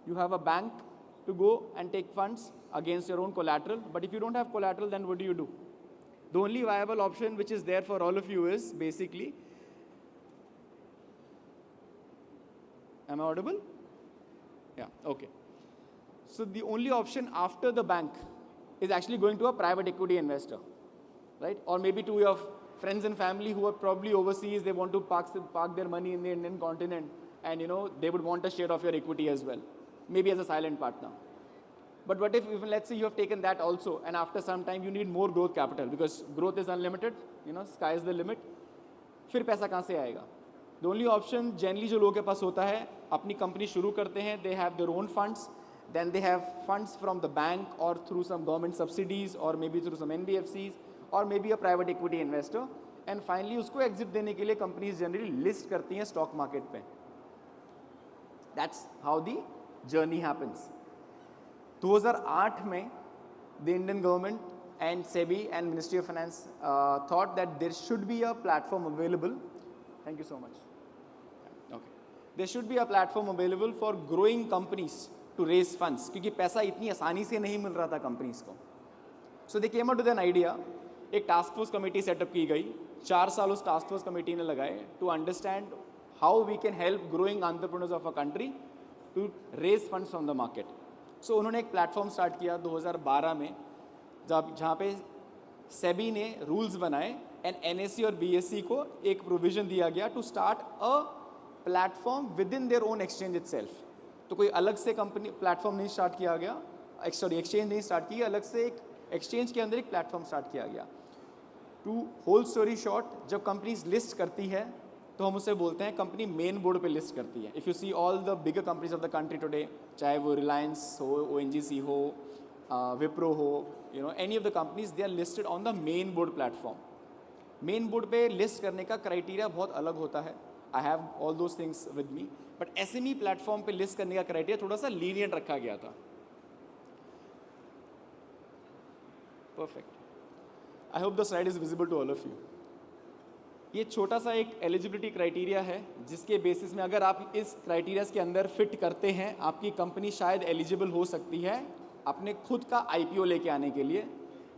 You have a bank to go and take funds against your own collateral, but if you don't have collateral, then what do? The only viable option which is there for all of you is basically, am I audible? Yeah, okay. So the only option after the bank is actually going to a private equity investor, right? Or maybe to your friends and family who are probably overseas, they want to park their money in the Indian continent, and they would want a share of your equity as well, maybe as a silent partner. But what if even, let's say you have taken that also, and after some time you need more growth capital because growth is unlimited, sky is the limit. फिर पैसा कहाँ से आएगा? The only option generally जो लोगों के पास होता है, अपनी कंपनी शुरू करते हैं, they have their own funds, then they have funds from the bank or through some government subsidies or maybe through some NBFCs or maybe a private equity investor, and finally उसको exit देने के लिए companies generally list करती हैं stock market पे. That's how the journey happens. 2008 में the Indian government and SEBI and Ministry of Finance thought that there should be a platform available. Thank you so much. Okay. There should be a platform available for growing companies to raise funds क्योंकि पैसा इतनी आसानी से नहीं मिल रहा था companies को. So they came out with an idea. एक task force committee setup की गई. 4 साल उस task force committee ने लगाए to understand how we can help growing entrepreneurs of a country to raise funds from the market. So उन्होंने एक platform start किया 2012 में जहाँ पे SEBI ने rules बनाए and NSE और BSE को एक provision दिया गया to start a platform within their own exchange itself. तो कोई अलग से company platform नहीं start किया गया, exchange नहीं start की, अलग से एक exchange के अंदर एक platform start किया गया. To whole story short, जब companies list करती है तो हम उसे बोलते हैं कंपनी मेन बोर्ड पे लिस्ट करती है. If you see all the bigger companies of the country today, चाहे वो रिलायंस हो, ONGC हो, विप्रो हो, any of the companies, they are listed on the main board platform. Main board पे list करने का क्राइटेरिया बहुत अलग होता है. I have all those things with me, but SME platform पे लिस्ट करने का क्राइटेरिया थोड़ा सा लीनियंट रखा गया था. Perfect. I hope the slide is visible to all of you. ये छोटा सा एक एलिजिबिलिटी क्राइटेरिया है जिसके बेसिस में अगर आप इस क्राइटेरियाज के अंदर फिट करते हैं, आपकी कंपनी शायद एलिजिबल हो सकती है अपने खुद का IPO लेके आने के लिए,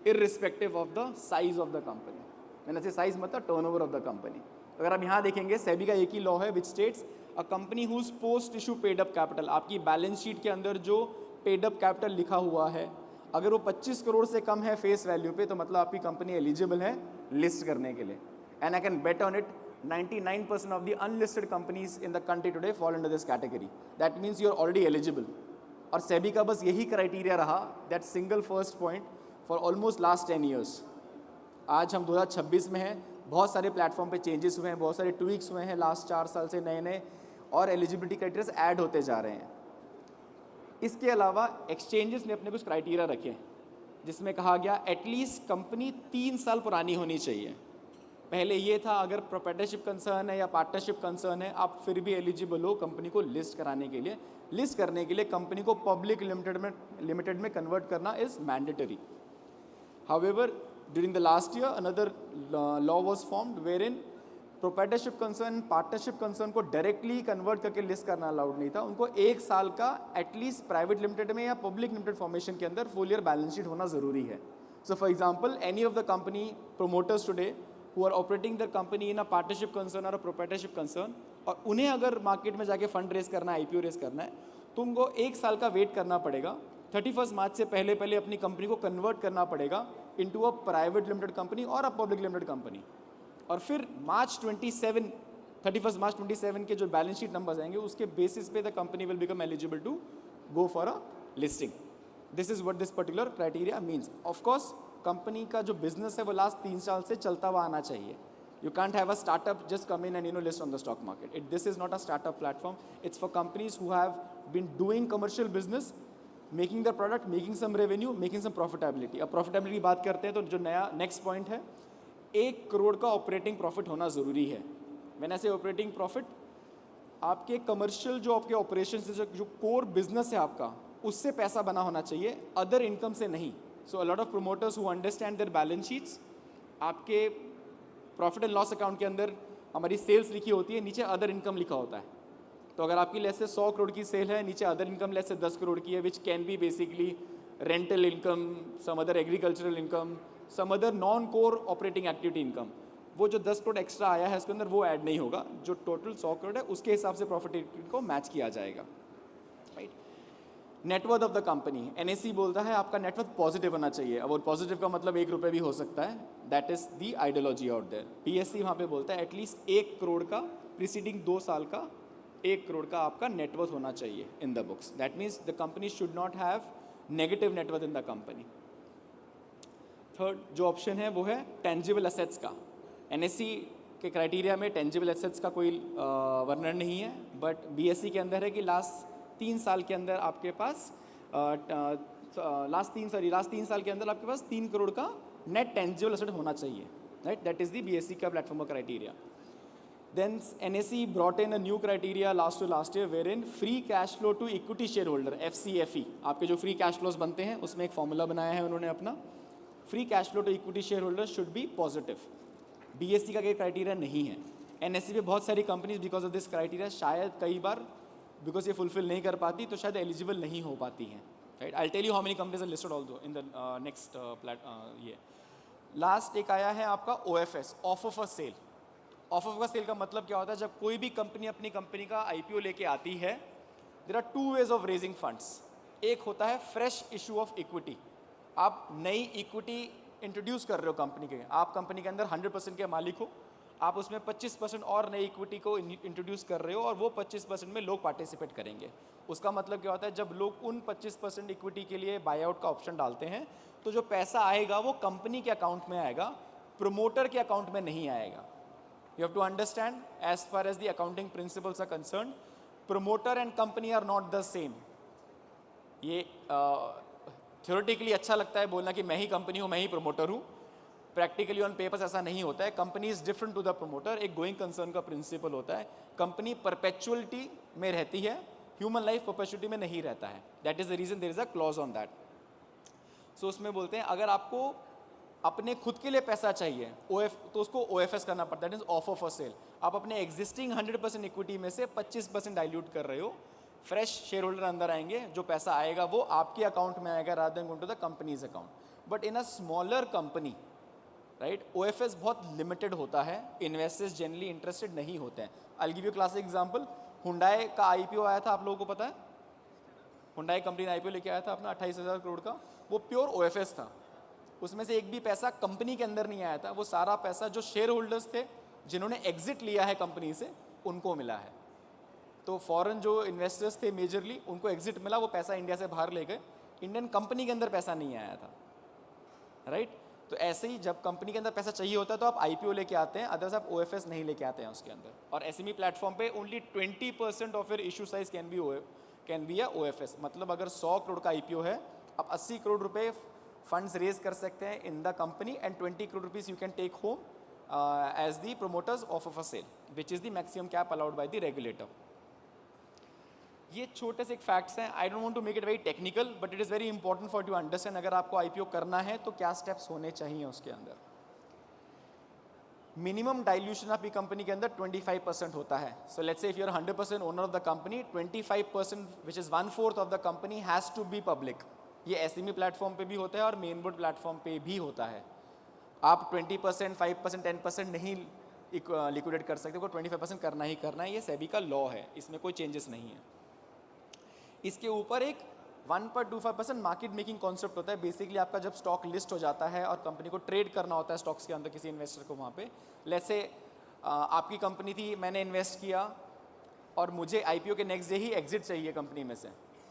irrespective of the size of the company. मैंने से साइज मतलब टर्नओवर ऑफ द कंपनी. अगर आप यहाँ देखेंगे, सेबी का एक ही लॉ है which states a company whose post issue paid up capital, आपकी बैलेंस शीट के अंदर जो पेड अप कैपिटल लिखा हुआ है, अगर वो 25 करोड़ से कम है फेस वैल्यू पे, तो मतलब आपकी कंपनी एलिजिबल है लिस्ट करने के लिए. And I can bet on it, 99% of the unlisted companies in the country today fall into this category. That means you are already eligible. और सेबी का बस यही क्राइटेरिया रहा, that single first point for almost last 10 years. आज हम 2026 में हैं, बहुत सारे प्लेटफॉर्म पे चेंजेस हुए हैं, बहुत सारे ट्वीक्स हुए हैं लास्ट 4 साल से नए नए, और एलिजिबिलिटी क्राइटेरियाज ऐड होते जा रहे हैं. इसके अलावा एक्सचेंजेस ने अपने कुछ क्राइटेरिया रखे जिसमें कहा गया एटलीस्ट कंपनी 3 साल पुरानी होनी चाहिए. पहले ये था अगर प्रोप्राइटरशिप कंसर्न है या पार्टनरशिप कंसर्न है, आप फिर भी एलिजिबल हो कंपनी को लिस्ट कराने के लिए. लिस्ट करने के लिए कंपनी को पब्लिक लिमिटेड में कन्वर्ट करना is mandatory. However during the last year another law was formed where in proprietorship concern, partnership concern को डायरेक्टली कन्वर्ट करके लिस्ट करना अलाउड नहीं था. उनको 1 साल का एटलीस्ट प्राइवेट लिमिटेड में या पब्लिक लिमिटेड फॉर्मेशन के अंदर फुल ईयर बैलेंस शीट होना ज़रूरी है. So for example any of the company promoters today who are operating their company in a partnership concern or a proprietorship concern, और उन्हें अगर मार्केट में जाके फंड रेस करना है, IPO रेस करना है, तो उनको 1 साल का वेट करना पड़ेगा. 31 मार्च से पहले पहले अपनी कंपनी को कन्वर्ट करना पड़ेगा into a private limited company और अ पब्लिक लिमिटेड कंपनी. और फिर मार्च 31 मार्च 27 के जो बैलेंस शीट नंबर्स आएंगे उसके बेसिस पे the company will become eligible to go for a listing. This is what this particular criteria means. Of course company का जो बिजनेस है वो लास्ट 3 साल से चलता हुआ आना चाहिए. You can't have a startup just come in and list on the stock market. This is not a startup platform. It's for companies who have been doing commercial business, making the product, making some revenue, making some profitability. अब profitability की बात करते हैं तो जो नया next point है, 1 करोड़ का ऑपरेटिंग प्रॉफिट होना ज़रूरी है. व्हेन आई से ऑपरेटिंग प्रॉफिट, आपके कमर्शियल जो आपके ऑपरेशन से जो कोर बिजनेस है आपका, उससे पैसा बना होना चाहिए, अदर इनकम से नहीं. So a lot of promoters who understand their balance sheets, आपके प्रॉफिट एंड लॉस अकाउंट के अंदर हमारी सेल्स लिखी होती है, नीचे अदर इनकम लिखा होता है. तो अगर आपकी लेस से 100 करोड़ की सेल है, नीचे अदर इनकम लेस से 10 करोड़ की है, which can be basically rental income, some other agricultural income, some other non core operating activity income. वो जो 10 करोड़ एक्स्ट्रा आया है उसके अंदर वो ऐड नहीं होगा. जो टोटल 100 करोड़ है उसके हिसाब से प्रॉफिट को मैच किया जाएगा. Right. Net worth of the company, NSE बोलता है आपका नेटवर्थ पॉजिटिव होना चाहिए. अब पॉजिटिव का मतलब 1 रुपये भी हो सकता है. That is the ideology out there. BSE वहाँ पे बोलता है एटलीस्ट 1 करोड़ का प्रीसीडिंग 2 साल का 1 करोड़ का आपका नेटवर्थ होना चाहिए in the books. That means the company should not have negative net worth in the company. Third जो ऑप्शन है वो है टेंजिबल एसेट्स का. NSE के क्राइटेरिया में टेंजिबल एसेट्स का कोई वर्णन नहीं है, बट BSE के अंदर है कि लास्ट 3 साल के अंदर आपके पास लास्ट 3 साल के अंदर आपके पास 3 करोड़ का नेट टेंजिबल एसेट होना चाहिए. Right. That is the BSE का प्लेटफॉर्म का criteria. Then NSE brought in a new criteria last year where in free cash flow to equity shareholder, FCFE. आपके जो फ्री कैश फ्लोज बनते हैं उसमें एक फॉर्मूला बनाया है उन्होंने अपना. Free cash flow to equity shareholder should be positive. BSE का कोई क्राइटेरिया नहीं है. NSE पे बहुत सारी companies because of this criteria शायद कई बार बिकॉज ये फुलफिल नहीं कर पाती तो शायद एलिजिबल नहीं हो पाती हैं. Right. I tell you how many companies are listed also in the next year. लास्ट एक आया है आपका OFS, offer for sale. Offer for sale का मतलब क्या होता है? जब कोई भी कंपनी अपनी कंपनी का IPO लेके आती है, there are 2 ways of raising funds. एक होता है फ्रेश इशू ऑफ इक्विटी. आप नई इक्विटी इंट्रोड्यूस कर रहे हो कंपनी के, आप कंपनी के अंदर 100% के मालिक हो, आप उसमें 25% और नई इक्विटी को इंट्रोड्यूस कर रहे हो और वो 25% में लोग पार्टिसिपेट करेंगे. उसका मतलब क्या होता है? जब लोग उन 25% इक्विटी के लिए बाय आउट का ऑप्शन डालते हैं तो जो पैसा आएगा वो कंपनी के अकाउंट में आएगा, प्रोमोटर के अकाउंट में नहीं आएगा. You have to understand as far as the accounting principles are concern, promoter and company are not the same. ये थ्योरेटिकली अच्छा लगता है बोलना कि मैं ही कंपनी हूँ, मैं ही प्रोमोटर हूँ. प्रैक्टिकली ऑन पेपर्स ऐसा नहीं होता है. Company is different to the promoter. एक गोइंग कंसर्न का प्रिंसिपल होता है. कंपनी परपेचुअलिटी में रहती है, ह्यूमन लाइफ परपेचुअलिटी में नहीं रहता है. That is the reason there is a clause on that. So उसमें बोलते हैं अगर आपको अपने खुद के लिए पैसा चाहिए तो उसको OFS करना पड़ता है. That is offer for cell. आप अपने एग्जिस्टिंग 100% इक्विटी में से 25% डाइल्यूट कर रहे हो. फ्रेश शेयर होल्डर अंदर आएंगे, जो पैसा आएगा वो आपके अकाउंट में आएगा rather than going to the companies account. But in a smaller company, right, OFS बहुत लिमिटेड होता है. इन्वेस्टर्स जनरली इंटरेस्टेड नहीं होते हैं. I give you classic example. Hyundai का IPO आया था, आप लोगों को पता है? हुंडई कंपनी ने IPO लेके आया था अपना 28,000 करोड़ का. वो प्योर OFS था, उसमें से एक भी पैसा कंपनी के अंदर नहीं आया था, वो सारा पैसा जो शेयर होल्डर्स थे जिन्होंने एग्जिट लिया है कंपनी से उनको मिला है। तो फॉरेन जो इन्वेस्टर्स थे मेजरली उनको एग्जिट मिला, वो पैसा इंडिया से बाहर ले गए, इंडियन कंपनी के अंदर पैसा नहीं आया था, राइट। तो ऐसे ही जब कंपनी के अंदर पैसा चाहिए होता है तो आप IPO लेके आते हैं, अदरवाइज आप OFS नहीं लेके आते हैं उसके अंदर। और SME प्लेटफॉर्म पे only 20% of your issue size can be a OFS। मतलब अगर 100 करोड़ का IPO है, आप 80 करोड़ रुपए फंड्स रेज कर सकते हैं in the company and 20 crore rupees you can take home as the promoters of a sale, which is the maximum cap allowed by the regulator. ये छोटे से एक फैक्ट्स हैं, I don't want to make it very technical but it is very important for to understand अगर आपको IPO करना है तो क्या स्टेप्स होने चाहिए उसके अंदर। मिनिमम डाइल्यूशन आपकी कंपनी के अंदर 25% होता है। So let's say if you are 100% owner of the company, 25% which is 1/4 of the company has to be public. ये SME प्लेटफॉर्म पे भी होता है और मेन बोर्ड प्लेटफॉर्म पे भी होता है। आप 20%, 5%, 10% नहीं लिक्विडेट कर सकते, को 25% करना ही करना है, ये सेबी का लॉ है, इसमें कोई चेंजेस नहीं है। इसके ऊपर एक 1.25% मार्केट मेकिंग कॉन्सेप्ट होता है। बेसिकली आपका जब स्टॉक लिस्ट हो जाता है और कंपनी को ट्रेड करना होता है स्टॉक्स के अंदर किसी इन्वेस्टर को, वहाँ पे लेट्स से आपकी कंपनी थी, मैंने इन्वेस्ट किया और मुझे IPO के नेक्स्ट डे ही एग्जिट चाहिए कंपनी में से।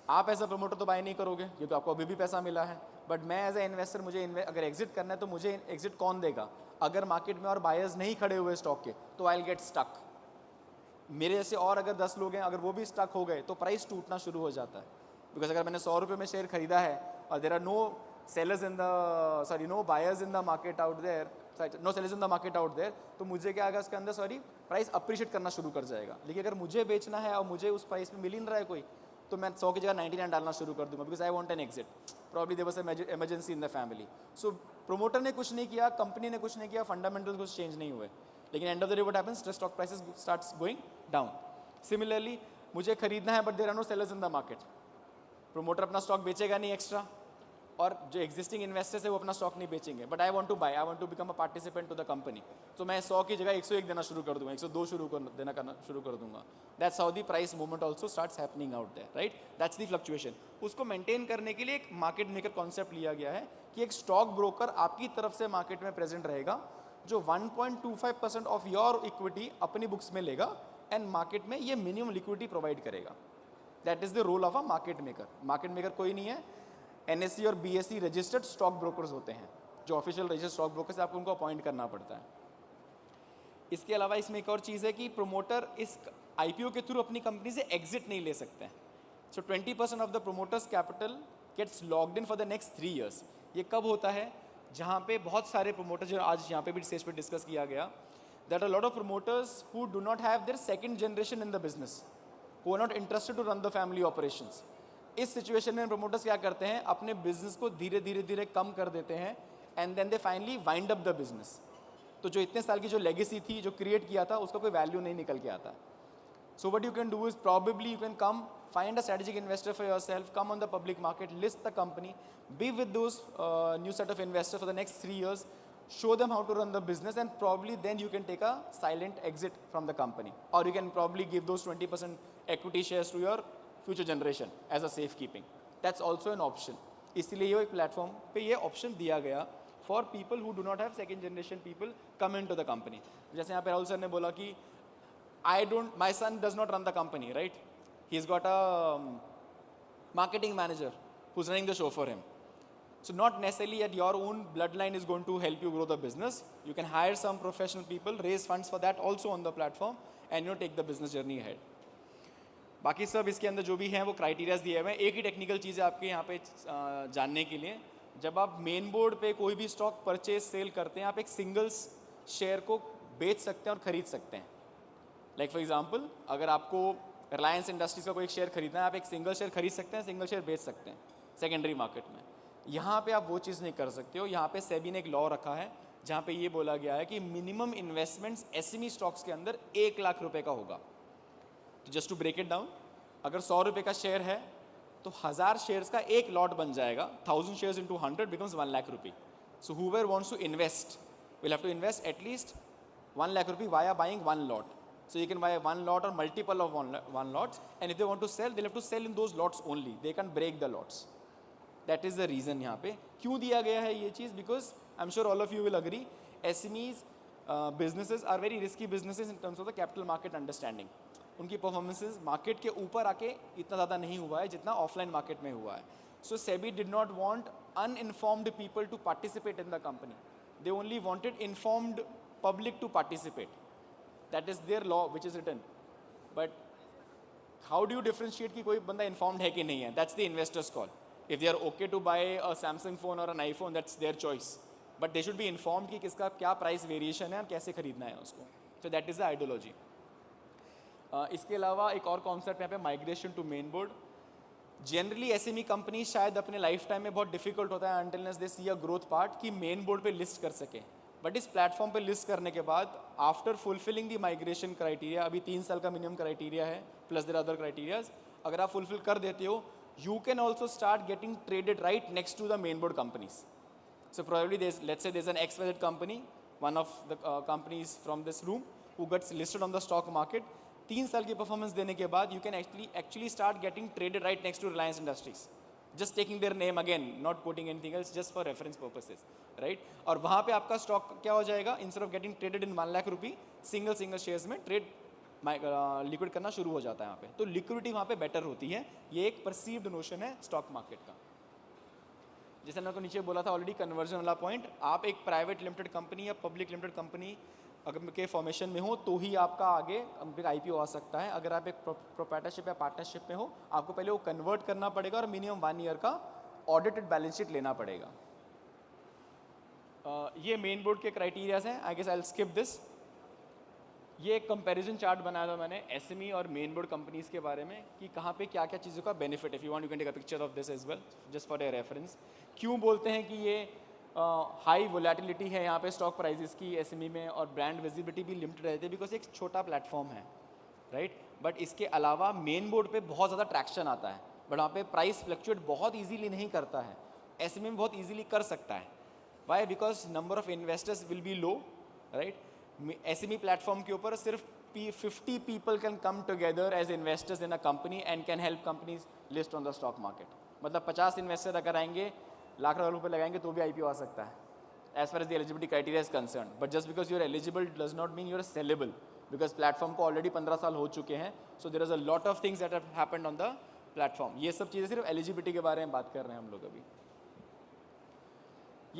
आप एज अ प्रमोटर तो बाय नहीं करोगे क्योंकि आपको अभी भी पैसा मिला है, बट मैं एज अ इन्वेस्टर मुझे अगर एग्जिट करना है तो मुझे एग्जिट कौन देगा? अगर मार्केट में और बायर्स नहीं खड़े हुए स्टॉक के तो आई विल गेट स्टक। मेरे जैसे और अगर 10 लोग हैं, अगर वो भी स्टक हो गए तो प्राइस टूटना शुरू हो जाता है। बिकॉज अगर मैंने 100 रुपये में शेयर खरीदा है और there are no sellers in the no buyers in the market out there, no sellers in the market out there, तो मुझे क्या आएगा उसके अंदर प्राइस अप्रिशिएट करना शुरू कर जाएगा। लेकिन अगर मुझे बेचना है और मुझे उस प्राइस में मिल ही नहीं रहा है कोई, तो मैं 100 की जगह 99 डालना शुरू कर दूंगा, because I want an exit, probably there was an emergency in the family. So promoter ने कुछ नहीं किया, कंपनी ने कुछ नहीं किया, फंडामेंटल कुछ चेंज नहीं हुए, लेकिन end of the day what happens, stock prices starts going down. Similarly मुझे खरीदना है but there are no sellers in the market, promoter अपना स्टॉक बेचेगा नहीं एक्स्ट्रा, और जो एग्जिस्टिंग इन्वेस्टर्स है वो अपना स्टॉक नहीं बेचेंगे, but I want to buy, I want to become a participant to the company, तो मैं 100 की जगह 101 देना शुरू कर दूंगा, 102 करना शुरू कर दूंगा। That's how the price movement also starts happening out there, right. That's the fluctuation. उसको मेंटेन करने के लिए एक मार्केट मेकर कॉन्सेप्ट लिया गया है कि एक स्टॉक ब्रोकर आपकी तरफ से मार्केट में प्रेजेंट रहेगा जो 1.25% ऑफ योर इक्विटी अपनी बुक्स में लेगा एंड मार्केट में ये मिनिमम लिक्विडिटी प्रोवाइड करेगा। That is the role of a market maker. Market maker कोई नहीं है, NSE और BSE रजिस्टर्ड स्टॉक ब्रोकर्स होते हैं, जो ऑफिशियल रजिस्टर्ड स्टॉक ब्रोकर्स आपको उनको अपॉइंट करना पड़ता है। इसके अलावा इसमें एक और चीज़ है कि प्रोमोटर इस IPO के थ्रू अपनी कंपनी से एग्जिट नहीं ले सकते हैं। So 20% of the promoters capital gets locked in for the next 3 years। ये कब होता है? जहाँ पे बहुत सारे प्रोमोटर, जो आज यहाँ पे भी स्टेज पे डिस्कस किया गया, that are lot of promoters who do not have their second generation in the business, who are not interested to run the family operations. इस सिचुएशन में प्रोमोटर्स क्या करते हैं? अपने बिजनेस को धीरे धीरे कम कर देते हैं and then they finally wind up the business. तो जो इतने साल की जो लेगेसी थी, जो क्रिएट किया था, उसका कोई वैल्यू नहीं निकल के आता। So what you can do is probably you can come find a strategic investor for yourself, come on the public market, list the company, be with those new set of investors for the next 3 years, show them how to run the business, and probably then you can take a silent exit from the company, or you can probably give those 20% equity shares to your future generation as a safekeeping. That's also an option. इसलिए ये एक platform पे ये option दिया गया for people who do not have second generation people come into the company. जैसे यहाँ पे राहुल सर ने बोला कि my son does not run the company, right? He's got a marketing manager who's running the show for him. So not necessarily at your own bloodline is going to help you grow the business. You can hire some professional people, raise funds for that also on the platform, and take the business journey ahead. बाकी सब इसके अंदर जो भी हैं वो criterias दिए हुए हैं। एक ही टेक्निकल चीज़ है आपके यहाँ पे जानने के लिए, जब आप मेन बोर्ड पे कोई भी स्टॉक परचेज सेल करते हैं, आप एक सिंगल शेयर को बेच सकते हैं और खरीद सकते हैं। लाइक फॉर एग्जाम्पल, अगर आपको रिलायंस इंडस्ट्रीज का कोई एक शेयर खरीदना है, आप एक सिंगल शेयर खरीद सकते हैं, सिंगल शेयर बेच सकते हैं सेकेंडरी मार्केट में। यहाँ पे आप वो चीज़ नहीं कर सकते हो। यहाँ पे सेबी ने एक लॉ रखा है जहाँ पे ये बोला गया है कि मिनिमम इन्वेस्टमेंट्स SME स्टॉक्स के अंदर 1 लाख रुपए का होगा। तो just to break it down, अगर 100 रुपये का शेयर है तो 1000 शेयर्स का एक लॉट बन जाएगा। 1000 shares into 100 becomes 1 lakh rupee. So whoever wants to invest will have to invest at least 1 lakh rupee via buying one lot. So you can buy one lot or multiple of one lots, and if they want to sell, they'll have to sell in those lots only. They can't break the lots. That is the reason यहाँ पे क्यों दिया गया है ये चीज़, because I am sure all of you will agree, SMEs businesses are very risky businesses in terms of the capital market understanding. उनकी performances market के ऊपर आके इतना ज़्यादा नहीं हुआ है जितना ऑफलाइन मार्केट में हुआ है. So SEBI did not want uninformed people to participate in the company. They only wanted informed public to participate. That is their law which is written. But how do you differentiate कि कोई बंदा informed है कि नहीं है? That's the investor's call. If they are okay to buy a Samsung phone or an iPhone, that's their choice. But they should be informed कि किसका क्या प्राइस वेरिएशन है और कैसे खरीदना है उसको. So that is the ideology. इसके अलावा एक और कॉन्सेप्ट यहाँ पे migration to main board. Generally SME company शायद अपने लाइफ टाइम में बहुत डिफिकल्ट होता है until they see a growth part कि मेन बोर्ड पे लिस्ट कर सके. बट इस प्लेटफॉर्म पे लिस्ट करने के बाद after fulfilling the migration criteria, अभी 3 साल का मिनिमम क्राइटेरिया है प्लस देयर अदर क्राइटेरियाज, अगर आप फुलफिल कर देते हो you can also start getting traded right next to the main board companies. So probably let's say there's an XYZ company, one of the companies from this room who gets listed on the stock market. 3 साल की performance देने के बाद you can actually start getting traded right next to Reliance Industries. Just taking their name again, not quoting anything else, just for reference purposes, right? और वहाँ पे आपका stock क्या हो जाएगा, instead of getting traded in 1 lakh rupee, single shares में trade liquid करना शुरू हो जाता है यहाँ पे. तो लिक्विडिटी वहाँ पे बेटर होती है. ये एक परसीव्ड नोशन है स्टॉक मार्केट का. जैसे मैंने को नीचे बोला था ऑलरेडी कन्वर्जन वाला पॉइंट, आप एक प्राइवेट लिमिटेड कंपनी या पब्लिक लिमिटेड कंपनी अगर के फॉर्मेशन में हो तो ही आपका आगे IPO आ सकता है. अगर आप एक प्रोप्राइटरशिप या पार्टनरशिप में हो आपको पहले वो कन्वर्ट करना पड़ेगा और मिनिमम 1 ईयर का ऑडिटेड बैलेंस शीट लेना पड़ेगा. ये मेन बोर्ड के क्राइटेरियाज हैं. I guess I will skip this. ये एक कंपैरिजन चार्ट बनाया था मैंने SME और मेन बोर्ड कंपनीज के बारे में कि कहाँ पे क्या क्या चीज़ों का benefit. If you want you can take a picture of this as well just for a reference. क्यों बोलते हैं कि ये हाई वोलेटिलिटी है यहाँ पे स्टॉक प्राइजेस की SME में और ब्रांड विजिबिलिटी भी लिमिटेड रहती है बिकॉज एक छोटा प्लेटफॉर्म है, राइट. बट इसके अलावा मेन बोर्ड पे बहुत ज़्यादा ट्रैक्शन आता है बट वहाँ पे प्राइस फ्लक्चुएट बहुत ईजीली नहीं करता है. SME में बहुत ईजीली कर सकता है. Why? Because number of investors will be low, right. SME platform के ऊपर सिर्फ 50 people can come together as investors in a company and can help companies list on the stock market. मतलब 50 investor अगर आएंगे लाख रुपए लगाएंगे तो भी IPO आ सकता है as far as the eligibility criteria is concerned. But just because you are eligible does not mean you are sellable because platform को already 15 साल हो चुके हैं. So there is a lot of things that have happened on the platform. ये सब चीज़ें सिर्फ eligibility के बारे में बात कर रहे हैं हम लोग अभी.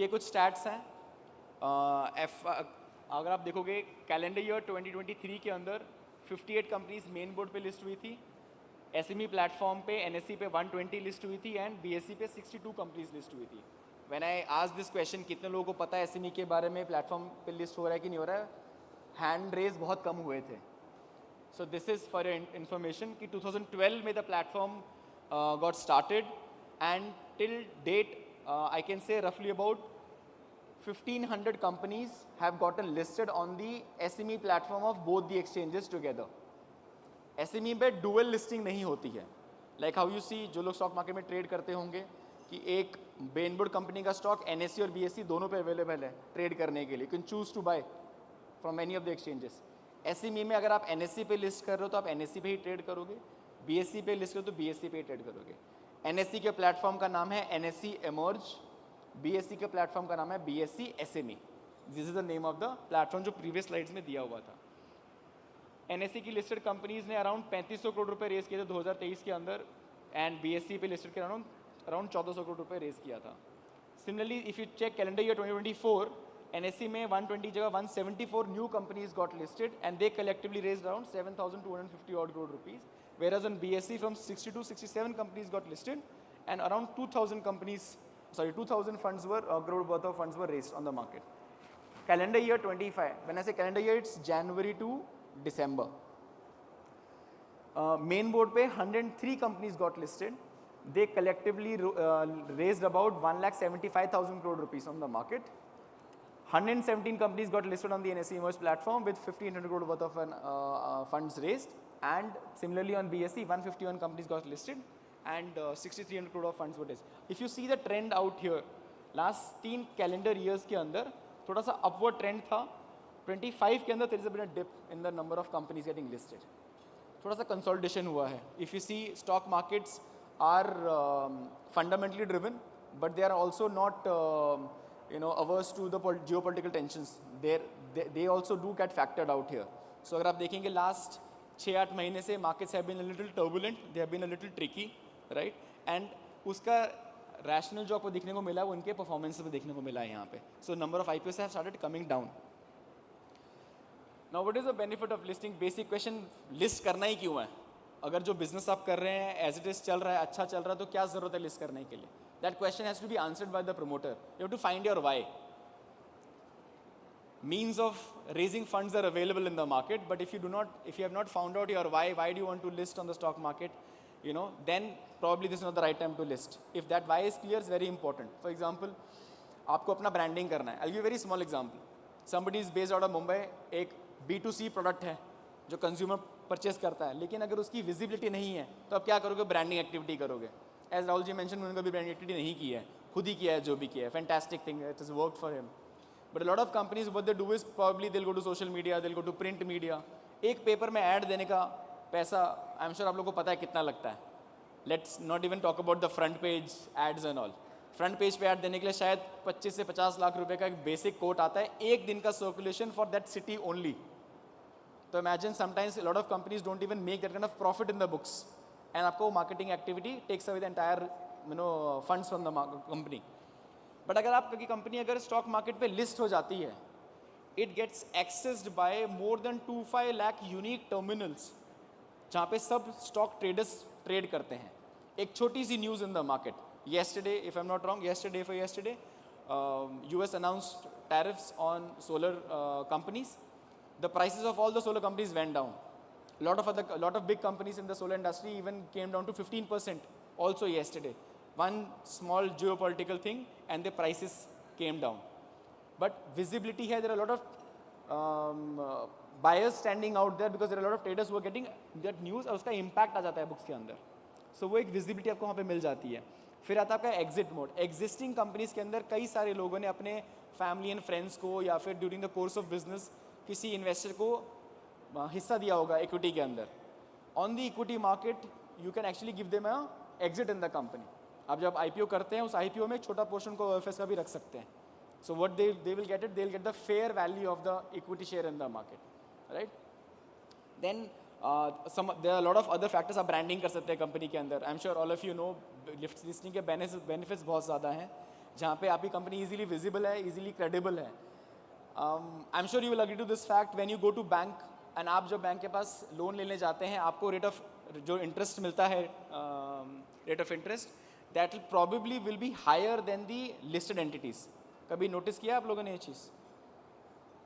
ये कुछ stats हैं. अगर आप देखोगे कैलेंडर ईयर 2023 के अंदर 58 कंपनीज मेन बोर्ड पे लिस्ट हुई थी. SME प्लेटफॉर्म पे NSE पे 120 लिस्ट हुई थी एंड BSE पे 62 कंपनीज लिस्ट हुई थी. When I ask this question कितने लोगों को पता है SME के बारे में प्लेटफॉर्म पे लिस्ट हो रहा है कि नहीं हो रहा है, हैंड रेज बहुत कम हुए थे. So this is for information कि 2012 में the platform got started and till date I can say रफली about 1500 companies have gotten listed on the SME platform of both the exchanges together. SME पे dual listing नहीं होती है. Like how you see जो लोग stock market में trade करते होंगे कि एक मेन बोर्ड कंपनी का स्टॉक NSE और BSE दोनों पे अवेलेबल है ट्रेड करने के लिए. You can choose to buy from any of the exchanges. SME में अगर आप NSE पे लिस्ट कर रहे हो तो आप NSE पे ही ट्रेड करोगे, BSE पे लिस्ट करो तो BSE पे ही ट्रेड करोगे. NSE के प्लेटफॉर्म का नाम है NSE Emerge. BSE के प्लेटफॉर्म का नाम है BSE SME. This is the name of the platform जो प्रीवियस स्लाइड्स में दिया हुआ था. NSE की लिस्टेड कंपनीज ने अराउंड 3500 करोड़ रुपए रेज किए थे 2023 के अंदर एंड BSE पे लिस्टेड के अराउंड 1400 करोड़ रुपए रेज किया था. Similarly if you check calendar year 2024 NSE में 120 जगह 174 new companies got listed and they collectively raised around 7250 odd crore rupees, whereas on BSE from 67 companies got listed and around 2,000 funds were crore worth of funds were raised on the market. Calendar year 25. When I say calendar year, it's January to December. Main board पे 103 companies got listed. They collectively raised about 1,75,000 crore rupees on the market. 117 companies got listed on the NSE Emerge platform with 1,500 crore worth of funds raised. And similarly on BSE, 151 companies got listed. And 6,300 crore of funds were raised. If you see the trend out here, last 3 calendar years के अंदर थोड़ा सा upward trend था. 25 के अंदर there is a bit of dip in the number of companies getting listed. थोड़ा सा consolidation हुआ है. If you see stock markets are fundamentally driven, but they are also not averse to the geopolitical tensions. They also do get factored out here. So अगर आप देखेंगे last 6-8 महीने से markets have been a little turbulent, they have been a little tricky, right? And उसका rational जो आपको दिखने को मिला वो उनके performance पे देखने को मिला है यहाँ पे. So number of IPOs have started coming down. Now what is the benefit of listing? Basic question, list करना ही क्यों है? अगर जो business आप कर रहे हैं as it is चल रहा है, अच्छा चल रहा है, तो क्या ज़रूरत है list करने के लिए? That question has to be answered by the promoter. You have to find your why. Means of raising funds are available in the market, but if you have not found out your why do you want to list on the stock market, then probably this is not the right time to list. If that why is clear, it's very important. For example, आपको अपना branding करना है. I'll give you a very small example. Somebody is based out of Mumbai, एक B2C product है जो consumer purchase करता है, लेकिन अगर उसकी visibility नहीं है तो आप क्या करोगे? Branding activity करोगे. As Rahul ji mentioned, उन्होंने कभी branding activity नहीं की है, खुद ही किया है जो भी किया है. Fantastic thing, it has worked for him. But a lot of companies, what they do is probably they'll go to social media, they'll go to print media. एक पेपर में ad देने का पैसा, I'm sure आप लोगों को पता है कितना लगता है. Let's not even talk about the front page ads and all. Front page पे ad देने के लिए शायद 25 से 50 लाख रुपए का एक basic quote आता है, एक दिन का circulation for that city only. So imagine sometimes a lot of companies don't even make that kind of profit in the books, and आपको marketing activity takes away the entire funds from the company. But अगर आपकी company अगर stock market पे list हो जाती है, it gets accessed by more than 25 lakh unique terminals, जहाँ पे सब स्टॉक ट्रेडर्स ट्रेड करते हैं. एक छोटी सी news in the market. Yesterday, if I'm not wrong, yesterday, US announced tariffs on solar companies. The prices of all the solar companies went down. A lot of big companies in the solar industry even came down to 15% also yesterday. One small geopolitical thing and the prices came down. But visibility here, there are a lot of buyers standing out there because there are a lot of traders who are getting that news और उसका impact आ जाता है books के अंदर. So वो एक visibility आपको वहाँ पे मिल जाती है. फिर आता है आपका exit mode. Existing companies के अंदर कई सारे लोगों ने अपने family and friends को या फिर during the course of business किसी investor को हिस्सा दिया होगा equity के अंदर. On the equity market, you can actually give them a exit in the company. आप जब IPO करते हैं उस IPO में एक छोटा पोर्शन को OFS का भी रख सकते हैं. So what they will get it, they'll get the fair value of the equity share in the market, right? Then there are a lot of other factors. आप branding कर सकते हैं कंपनी के अंदर. I'm sure all of you know listing के benefits बहुत ज़्यादा हैं, जहाँ पे आपकी कंपनी easily visible है, easily credible है. I'm sure you will agree to this fact when you go to bank and आप जब बैंक के पास लोन लेने जाते हैं, आपको जो इंटरेस्ट मिलता है, rate of interest, that will probably be higher than the listed entities. कभी नोटिस किया आप लोगों ने ये चीज़?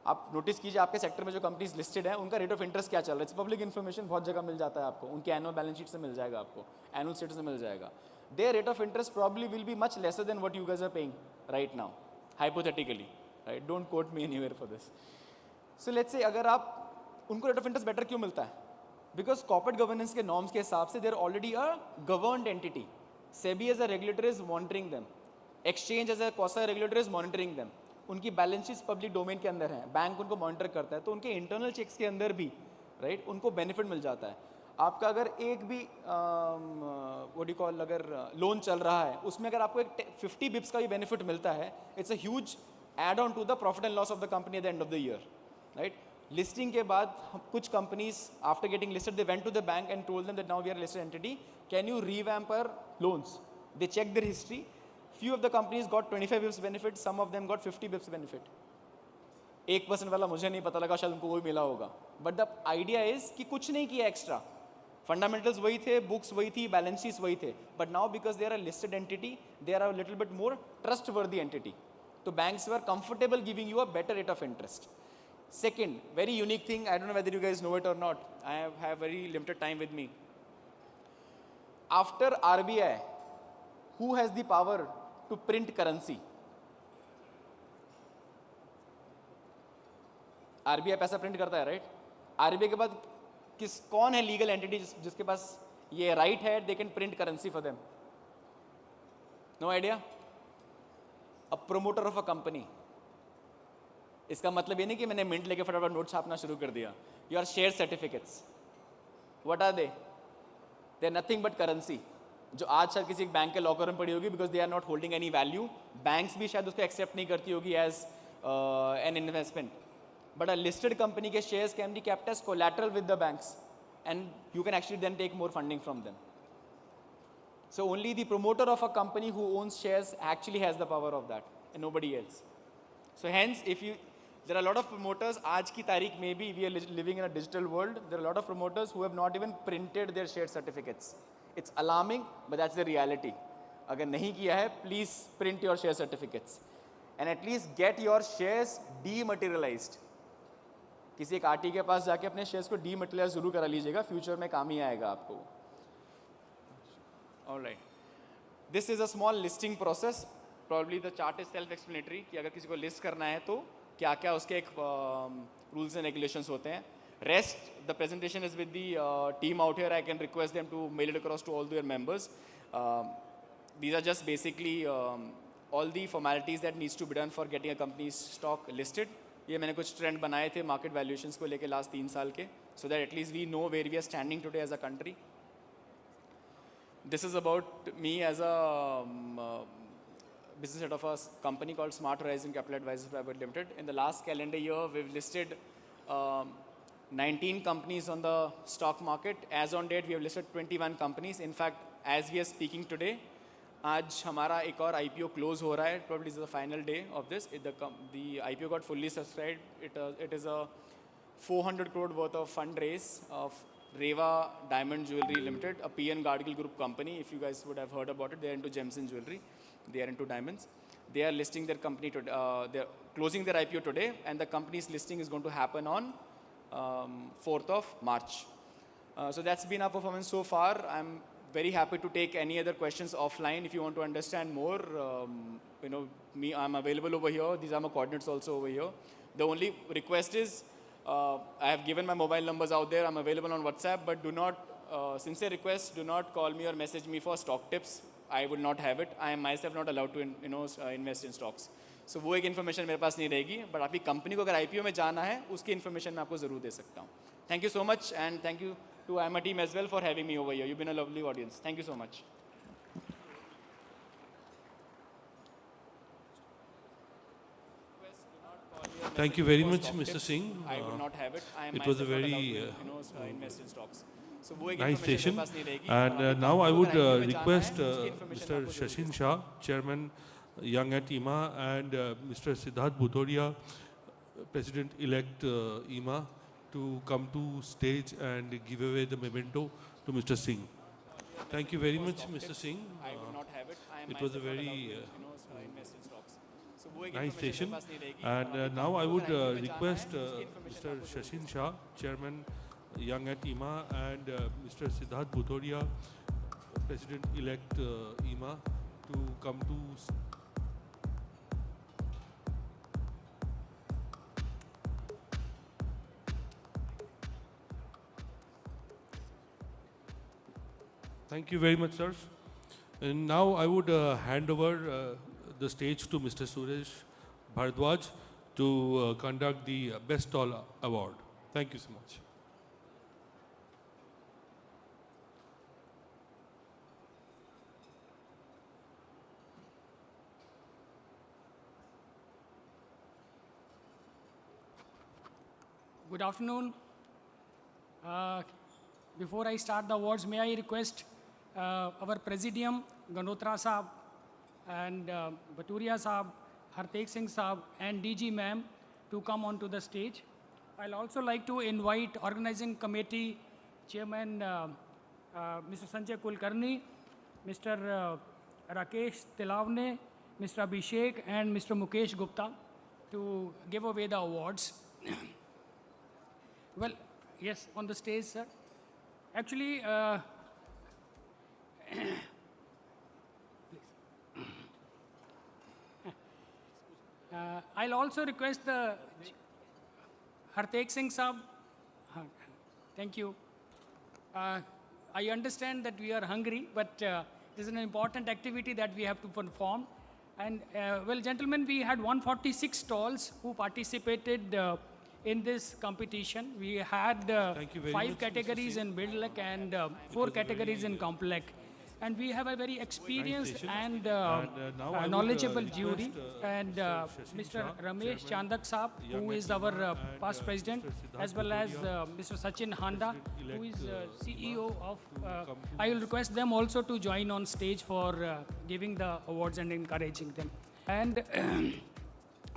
आप नोटिस कीजिए आपके सेक्टर में जो कंपनीज लिस्टेड हैं उनका रेट ऑफ इंटरेस्ट क्या चल रहा है. इट्स पब्लिक इन्फॉर्मेशन, बहुत जगह मिल जाता है आपको, उनके एनुअल बैलेंस शीट से मिल जाएगा, आपको एनुअल स्टेटस से मिल जाएगा. They're rate of interest probably will be much lesser than what you guys are paying right now, hypothetically, right? Don't quote me anywhere for this. So let's say अगर आप उनको रेट ऑफ इंटरेस्ट बेटर क्यों मिलता है? Because corporate governance के norms के हिसाब से they're already a governed entity. SEBI as a regulator is monitoring them. Exchange as a quasi regulator is monitoring them. उनकी बैलेंस शीट्स पब्लिक डोमेन के अंदर हैं, बैंक उनको मॉनिटर करता है, तो उनके इंटरनल चेक्स के अंदर भी राइट उनको बेनिफिट मिल जाता है. आपका अगर एक भी व्हाट डू कॉल अगर लोन चल रहा है उसमें अगर आपको एक 50 बिप्स का भी बेनिफिट मिलता है, it's a huge add on to the profit and loss of the company at the end of the year, right? Listing के बाद कुछ companies after getting listed they went to the bank and told them that now we are listed entity, can you revamp our loans? They checked their history. Few of the companies got 25 bips benefit, some of them got 50 bips benefit. 1% वाला मुझे नहीं पता लगा, शायद उनको वही मिला होगा. But the idea is कि कुछ नहीं किया एक्स्ट्रा, फंडामेंटल्स वही थे, बुक्स वही थी, बैलेंस शीट्स वही थे. But now because they are a listed entity, they are a little bit more trustworthy entity. So banks were comfortable giving you a better rate of interest. Second, very unique thing, I don't know whether you guys know it or not. I have very limited time with me. After RBI, who has the power to print currency? RBI पैसा print करता है, right? RBI के बाद कौन है legal entity जिसके पास ये right है, they can print currency for them? No idea? A promoter of a company. इसका मतलब ये नहीं कि मैंने मिंट लेके फटाफट नोट छापना शुरू कर दिया. Your share certificates, what are they? They are nothing but currency. जो आज शायद किसी एक बैंक के लॉकर में पड़ी होगी because they are not holding any value. Banks भी शायद उसको एक्सेप्ट नहीं करती होगी as an investment. But a listed company के shares can be kept as collateral with the banks and you can actually then take more funding from them. So only the promoter of a company who owns shares actually has the power of that and nobody else. So hence there are a lot of promoters, aaj ki tarikh maybe we are living in a digital world, there are a lot of promoters who have not even printed their share certificates. It's alarming, but that's the reality. Agar nahi kiya hai, please print your share certificates and at least get your shares dematerialized. किसी एक RT के पास जाके अपने shares को dematerialise जरूर करा लीजिएगा, future में काम ही आएगा आपको. Alright, this is a small listing process. Probably the chart is self explanatory कि अगर किसी को लिस्ट करना है तो क्या क्या उसके एक रूल्स एंड रेगुलेशंस होते हैं. Rest the presentation is with the team out here. I can request them to mail it across to all their members. These are just basically all the formalities that needs to be done for getting a company stock listed. ये मैंने कुछ trend बनाए थे market valuations को लेके last 3 साल के, so that at least we know where we are standing today as a country. This is about me as a business head of a company called Smart Horizon Capital Advisors Private Limited. In the last calendar year, we've listed 19 companies on the stock market. As on date, we have listed 21 companies. In fact, as we are speaking today, आज हमारा एक और IPO close हो रहा है. Probably this is the final day of this. The IPO got fully subscribed. It is a 400 crore worth of fundraise of Reva Diamond Jewelry Limited, a PN Gadgil Group company. If you guys would have heard about it, they are into gems and jewelry. They are into diamonds. They are listing their company today. They are closing their IPO today, and the company's listing is going to happen on 4th of March. So that's been our performance so far. I'm very happy to take any other questions offline if you want to understand more. I'm available over here. These are my coordinates also over here. The only request is I have given my mobile numbers out there. I'm available on WhatsApp, but do not, sincere request, do not call me or message me for stock tips. I will not have it. I am myself not allowed to invest in stocks. So वो एक information मेरे पास नहीं रहेगी, but आपकी company को अगर IPO में जाना है उसकी इन्फॉर्मेशन मैं आपको ज़रूर दे सकता हूँ. Thank you so much, and thank you to IEEMA team as well for having me over here. You've been a lovely audience. Thank you so much. Thank you very much, Mr. Singh. I will not have it. I am it was a very invest in stocks. So nice session. And now I would request Mr. Shashin Shah, Chairman, Young at IEEMA, and Mr. Siddharth Bhutoria, President-elect IEEMA, to come to stage and give away the memento to Mr. Singh. Thank you very much, Mr. Singh. I will not have it. I am it was a very invest in stocks. So nice session. And now I would request Mr. Shashin Shah, Chairman, Young at IEEMA, and Mr. Siddharth Bhutoria, President-elect IEEMA, to come to Thank you very much, sir. And now I would hand over the stage to Mr. Suresh Bhardwaj to conduct the Best Stall Award. Thank you so much. Good afternoon. Before I start the awards, may I request our Presidium, Ganotra Saab and Baturia Saab, Hartek Singh Saab and DG Ma'am to come onto the stage. I'll also like to invite Organizing Committee Chairman Mr. Sanjay Kulkarni, Mr. Rakesh Tilavne, Mr. Abhishek and Mr. Mukesh Gupta to give away the awards. Well, yes, on the stage, sir. Actually, I'll also request the Hartek Singh Saab. Thank you. I understand that we are hungry, but this is an important activity that we have to perform. And well, gentlemen, we had 146 stalls who participated in this competition. We had 5 categories in Bidlak and 4 categories in Complex. And we have a very experienced and knowledgeable jury. And Mr. Ramesh Chandak Saab, who is our past president, as well as Mr. Sachin Handa, who is CEO of. I will request them also to join on stage for giving the awards and encouraging them. And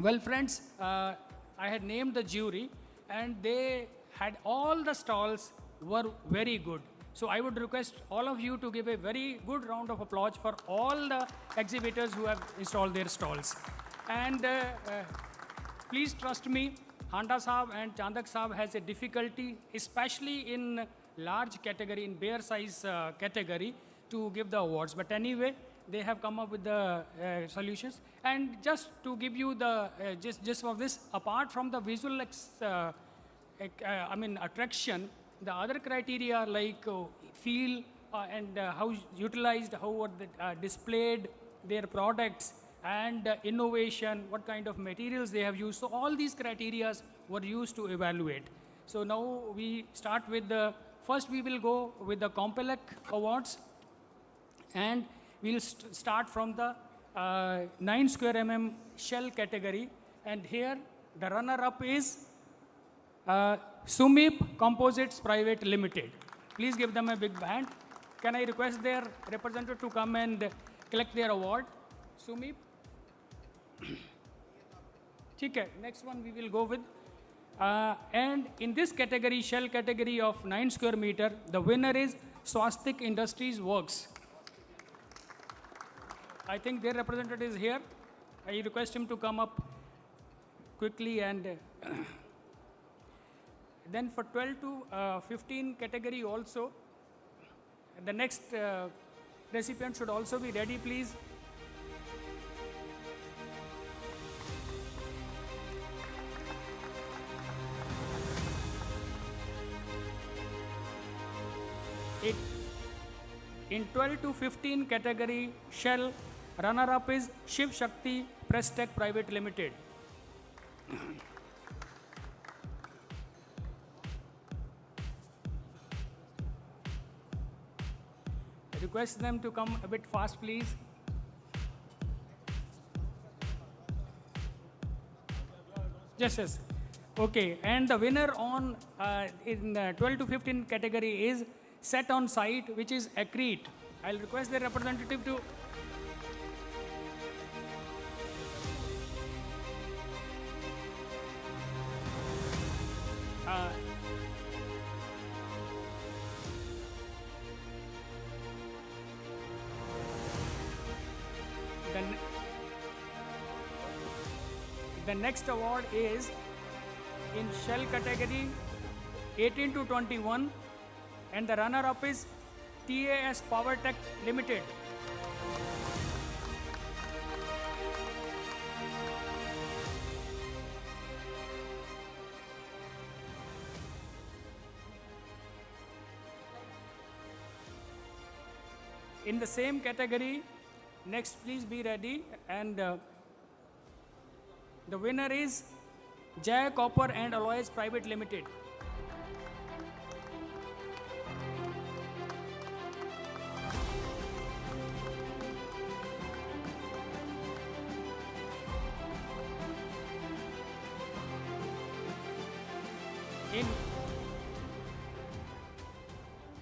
well, friends, I had named the jury, and they had all the stalls were very good. So I would request all of you to give a very good round of applause for all the exhibitors who have installed their stalls. And please trust me, Handa Saab and Chandak Saab has a difficulty, especially in large category, in bear size category, to give the awards. But anyway, they have come up with the solutions. And just to give you the gist of this, apart from the visual attraction, the other criteria like feel and how utilized, how were they, displayed their products, and innovation, what kind of materials they have used. So all these criteria were used to evaluate. So now we start with first we will go with the Compelec Awards, and we'll start from the 9 square mm shell category. And here the runner-up is Sumip Composites Private Limited. Please give them a big hand. Can I request their representative to come and collect their award? Sumip. Okay, next one we will go with. And in this category, shell category of 9 square meter, the winner is Swastik Industries Works. I think their representative is here. I request him to come up quickly. And then for 12 to 15 category also, the next recipient should also be ready, please. In 12 to 15 category shell, runner-up is Shiv Shakti Press Tech Private Limited. I request them to come a bit fast, please. Yes. Okay, and the winner on in 12 to 15 category is Set on Site, which is Accrete. I'll request the representative to. The next award is in shell category 18 to 21, and the runner-up is TAS Power Tech Limited. In the same category, next please be ready, and the winner is Jai Copper and Alloys Private Limited.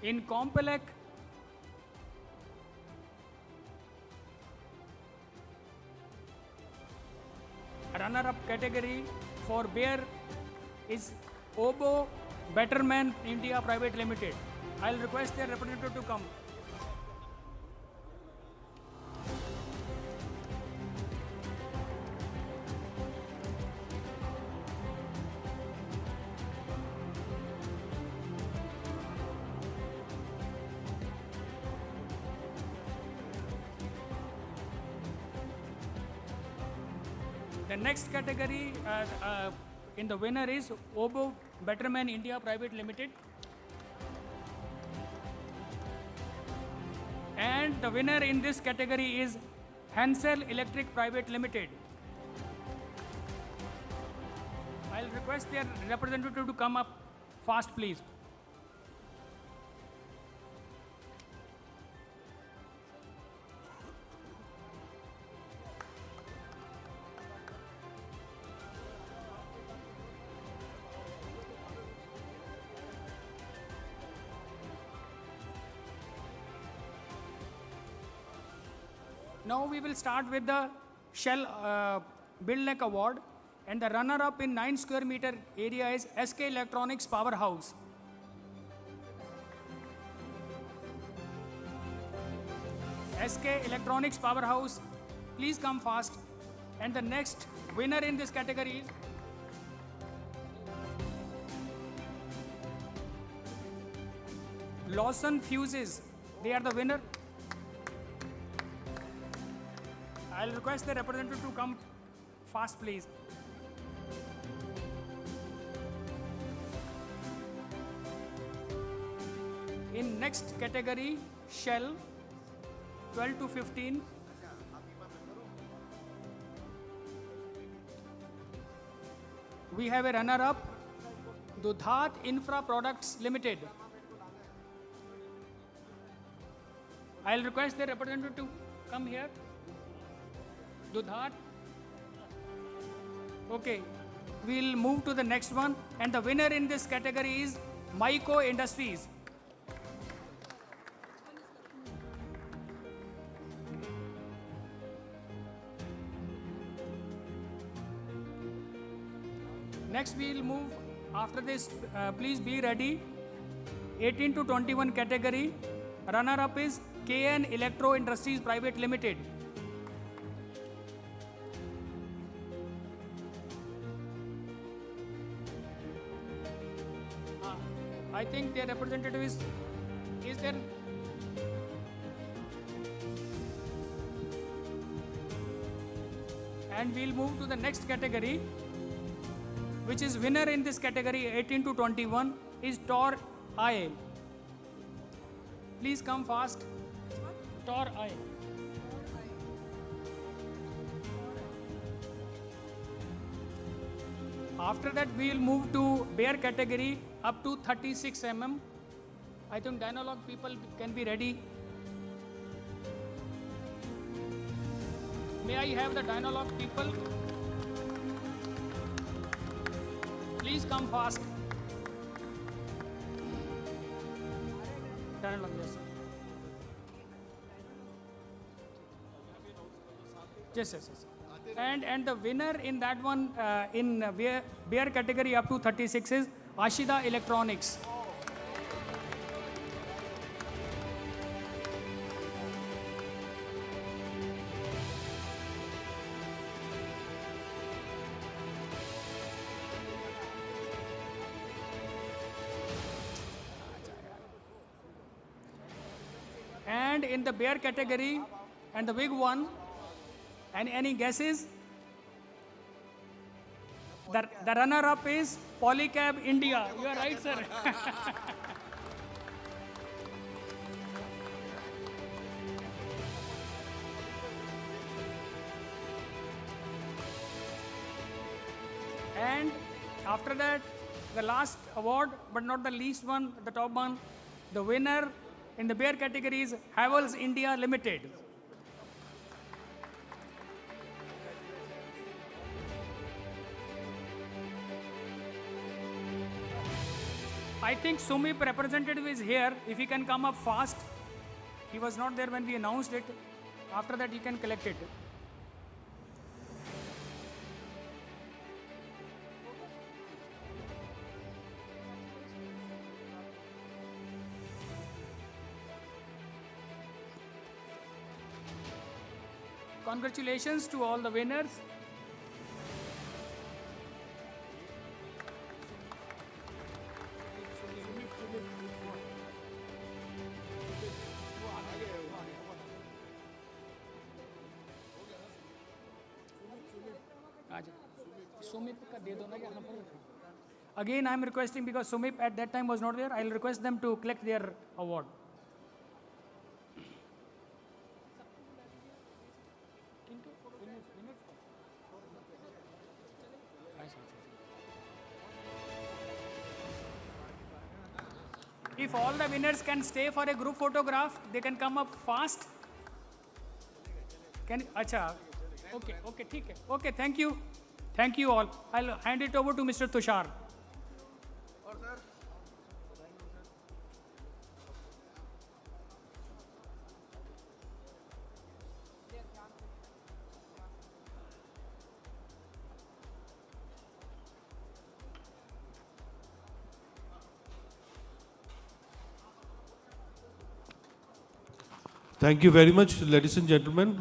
In Compelec, runner-up category for beer is Obo Betterman India Private Limited. I'll request their representative to come. The next category in the winner is Obo Betterman India Private Limited. And the winner in this category is Hansel Electric Private Limited. I'll request their representative to come up fast, please. Now we will start with the Shell Build Neck Award, and the runner-up in 9 square meter area is SK Electronics Powerhouse. SK Electronics Powerhouse, please come fast. And the next winner in this category is Lawson Fuses. They are the winner. I'll request the representative to come fast, please. In next category, Shell, 12 to 15. We have a runner-up, Dudhat Infra Products Limited. I'll request the representative to come here. Dudhat. Okay, we'll move to the next one, and the winner in this category is Myco Industries. Next we'll move after this, please be ready. 18 to 21 category, runner-up is KN Electro Industries Private Limited. I think their representative is there? And we'll move to the next category, which is winner in this category 18 to 21 is Tor I. Please come fast. Tor I. After that we'll move to bear category up to 36 mm. I think Dynalog people can be ready. May I have the Dynalog people? Please come fast. Dynalog, yes. Yes. And the winner in that one in bear category up to 36 is Ashida Electronics. And in the bear category, and the big one, and any guesses? The runner-up is Polycab India. You are right, sir. And after that, the last award, but not the least one, the top one, the winner in the bear category is Havells India Limited. I think Sumip representative is here. If he can come up fast. He was not there when we announced it. After that, he can collect it. Congratulations to all the winners. Again, I am requesting, because Sumip at that time was not there, I will request them to collect their award. If all the winners can stay for a group photograph, they can come up fast. Acha. Okay, ठीक है. Okay, thank you. Thank you all. I'll hand it over to Mr. Tushar. Thank you very much, ladies and gentlemen.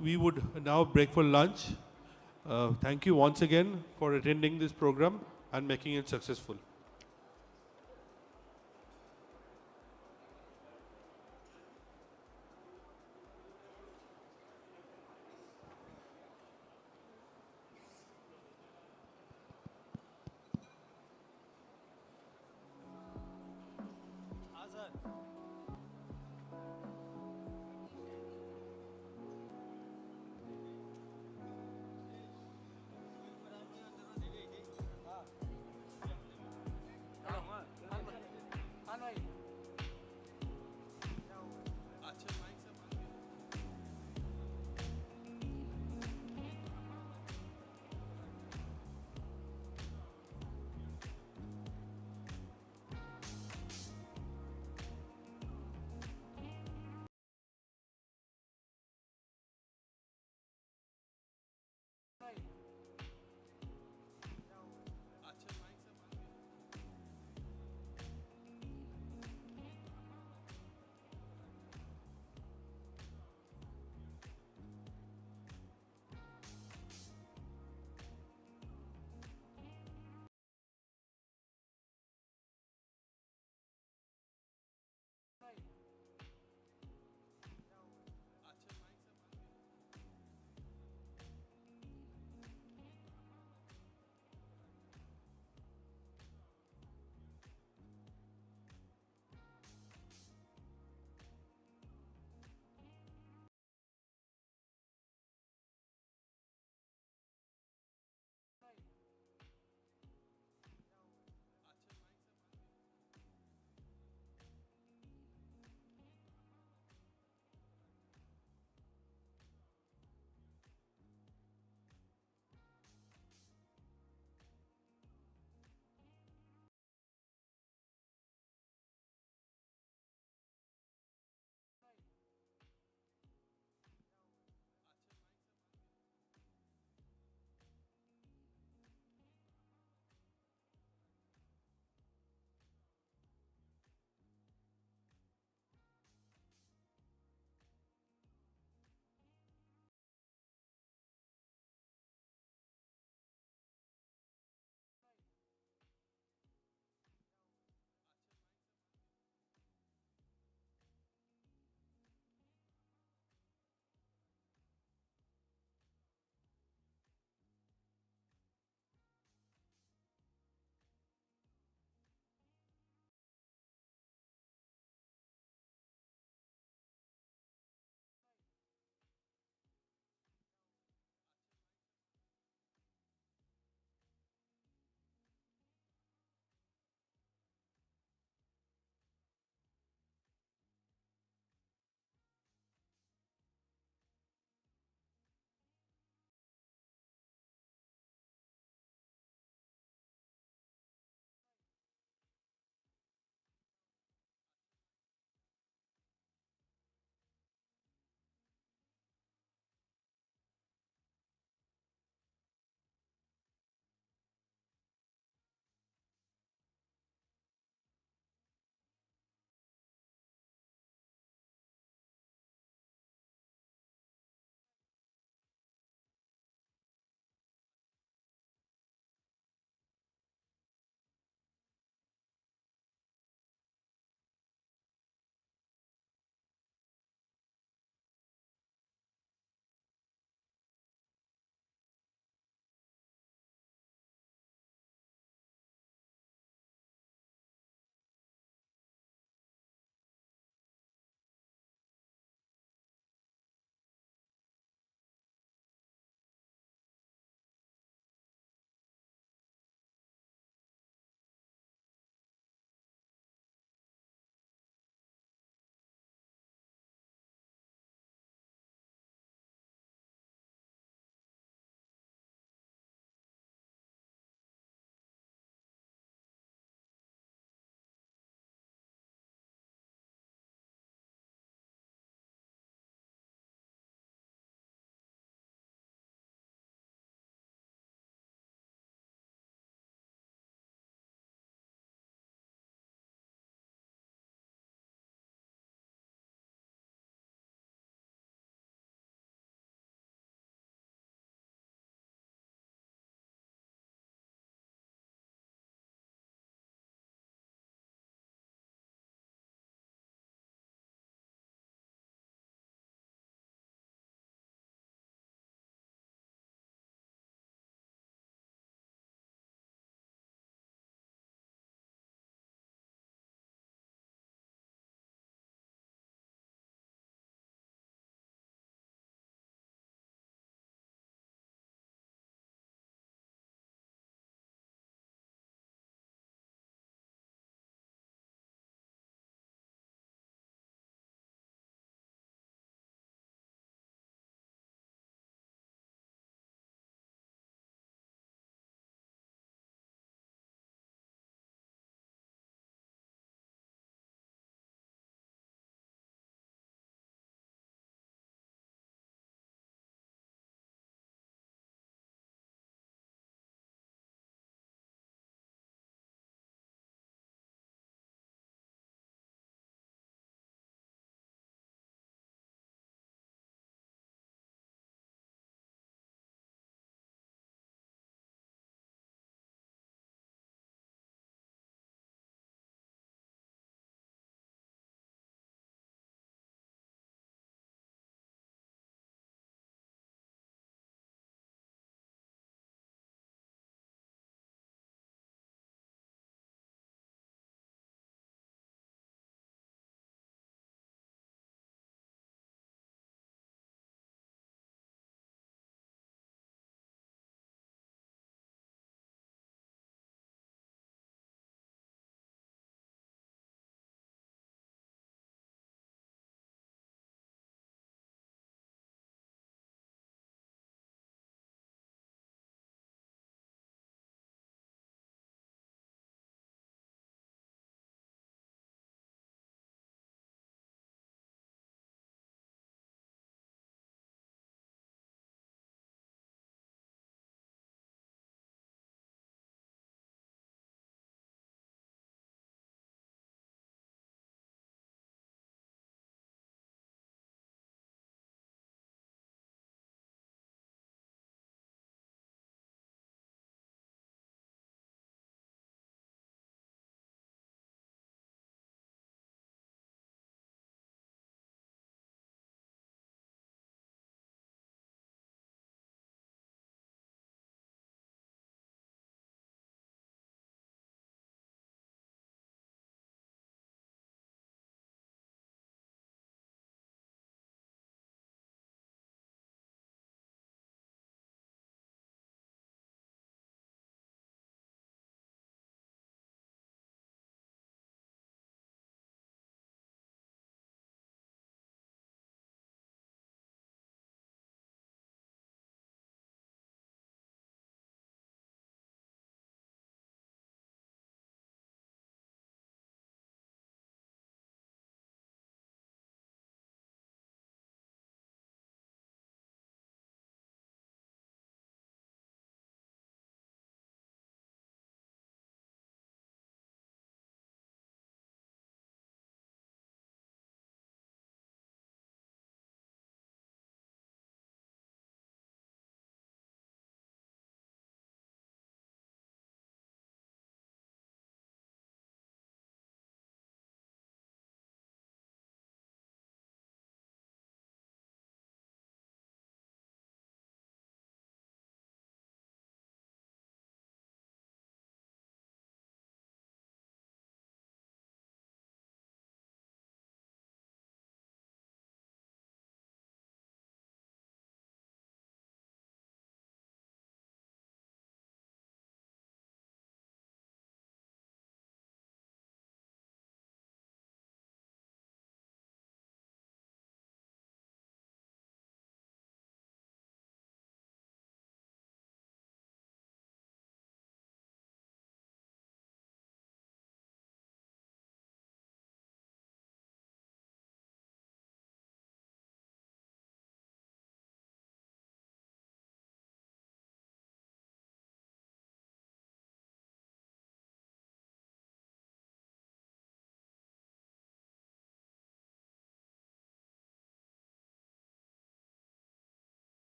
We would now break for lunch. Thank you once again for attending this program and making it successful.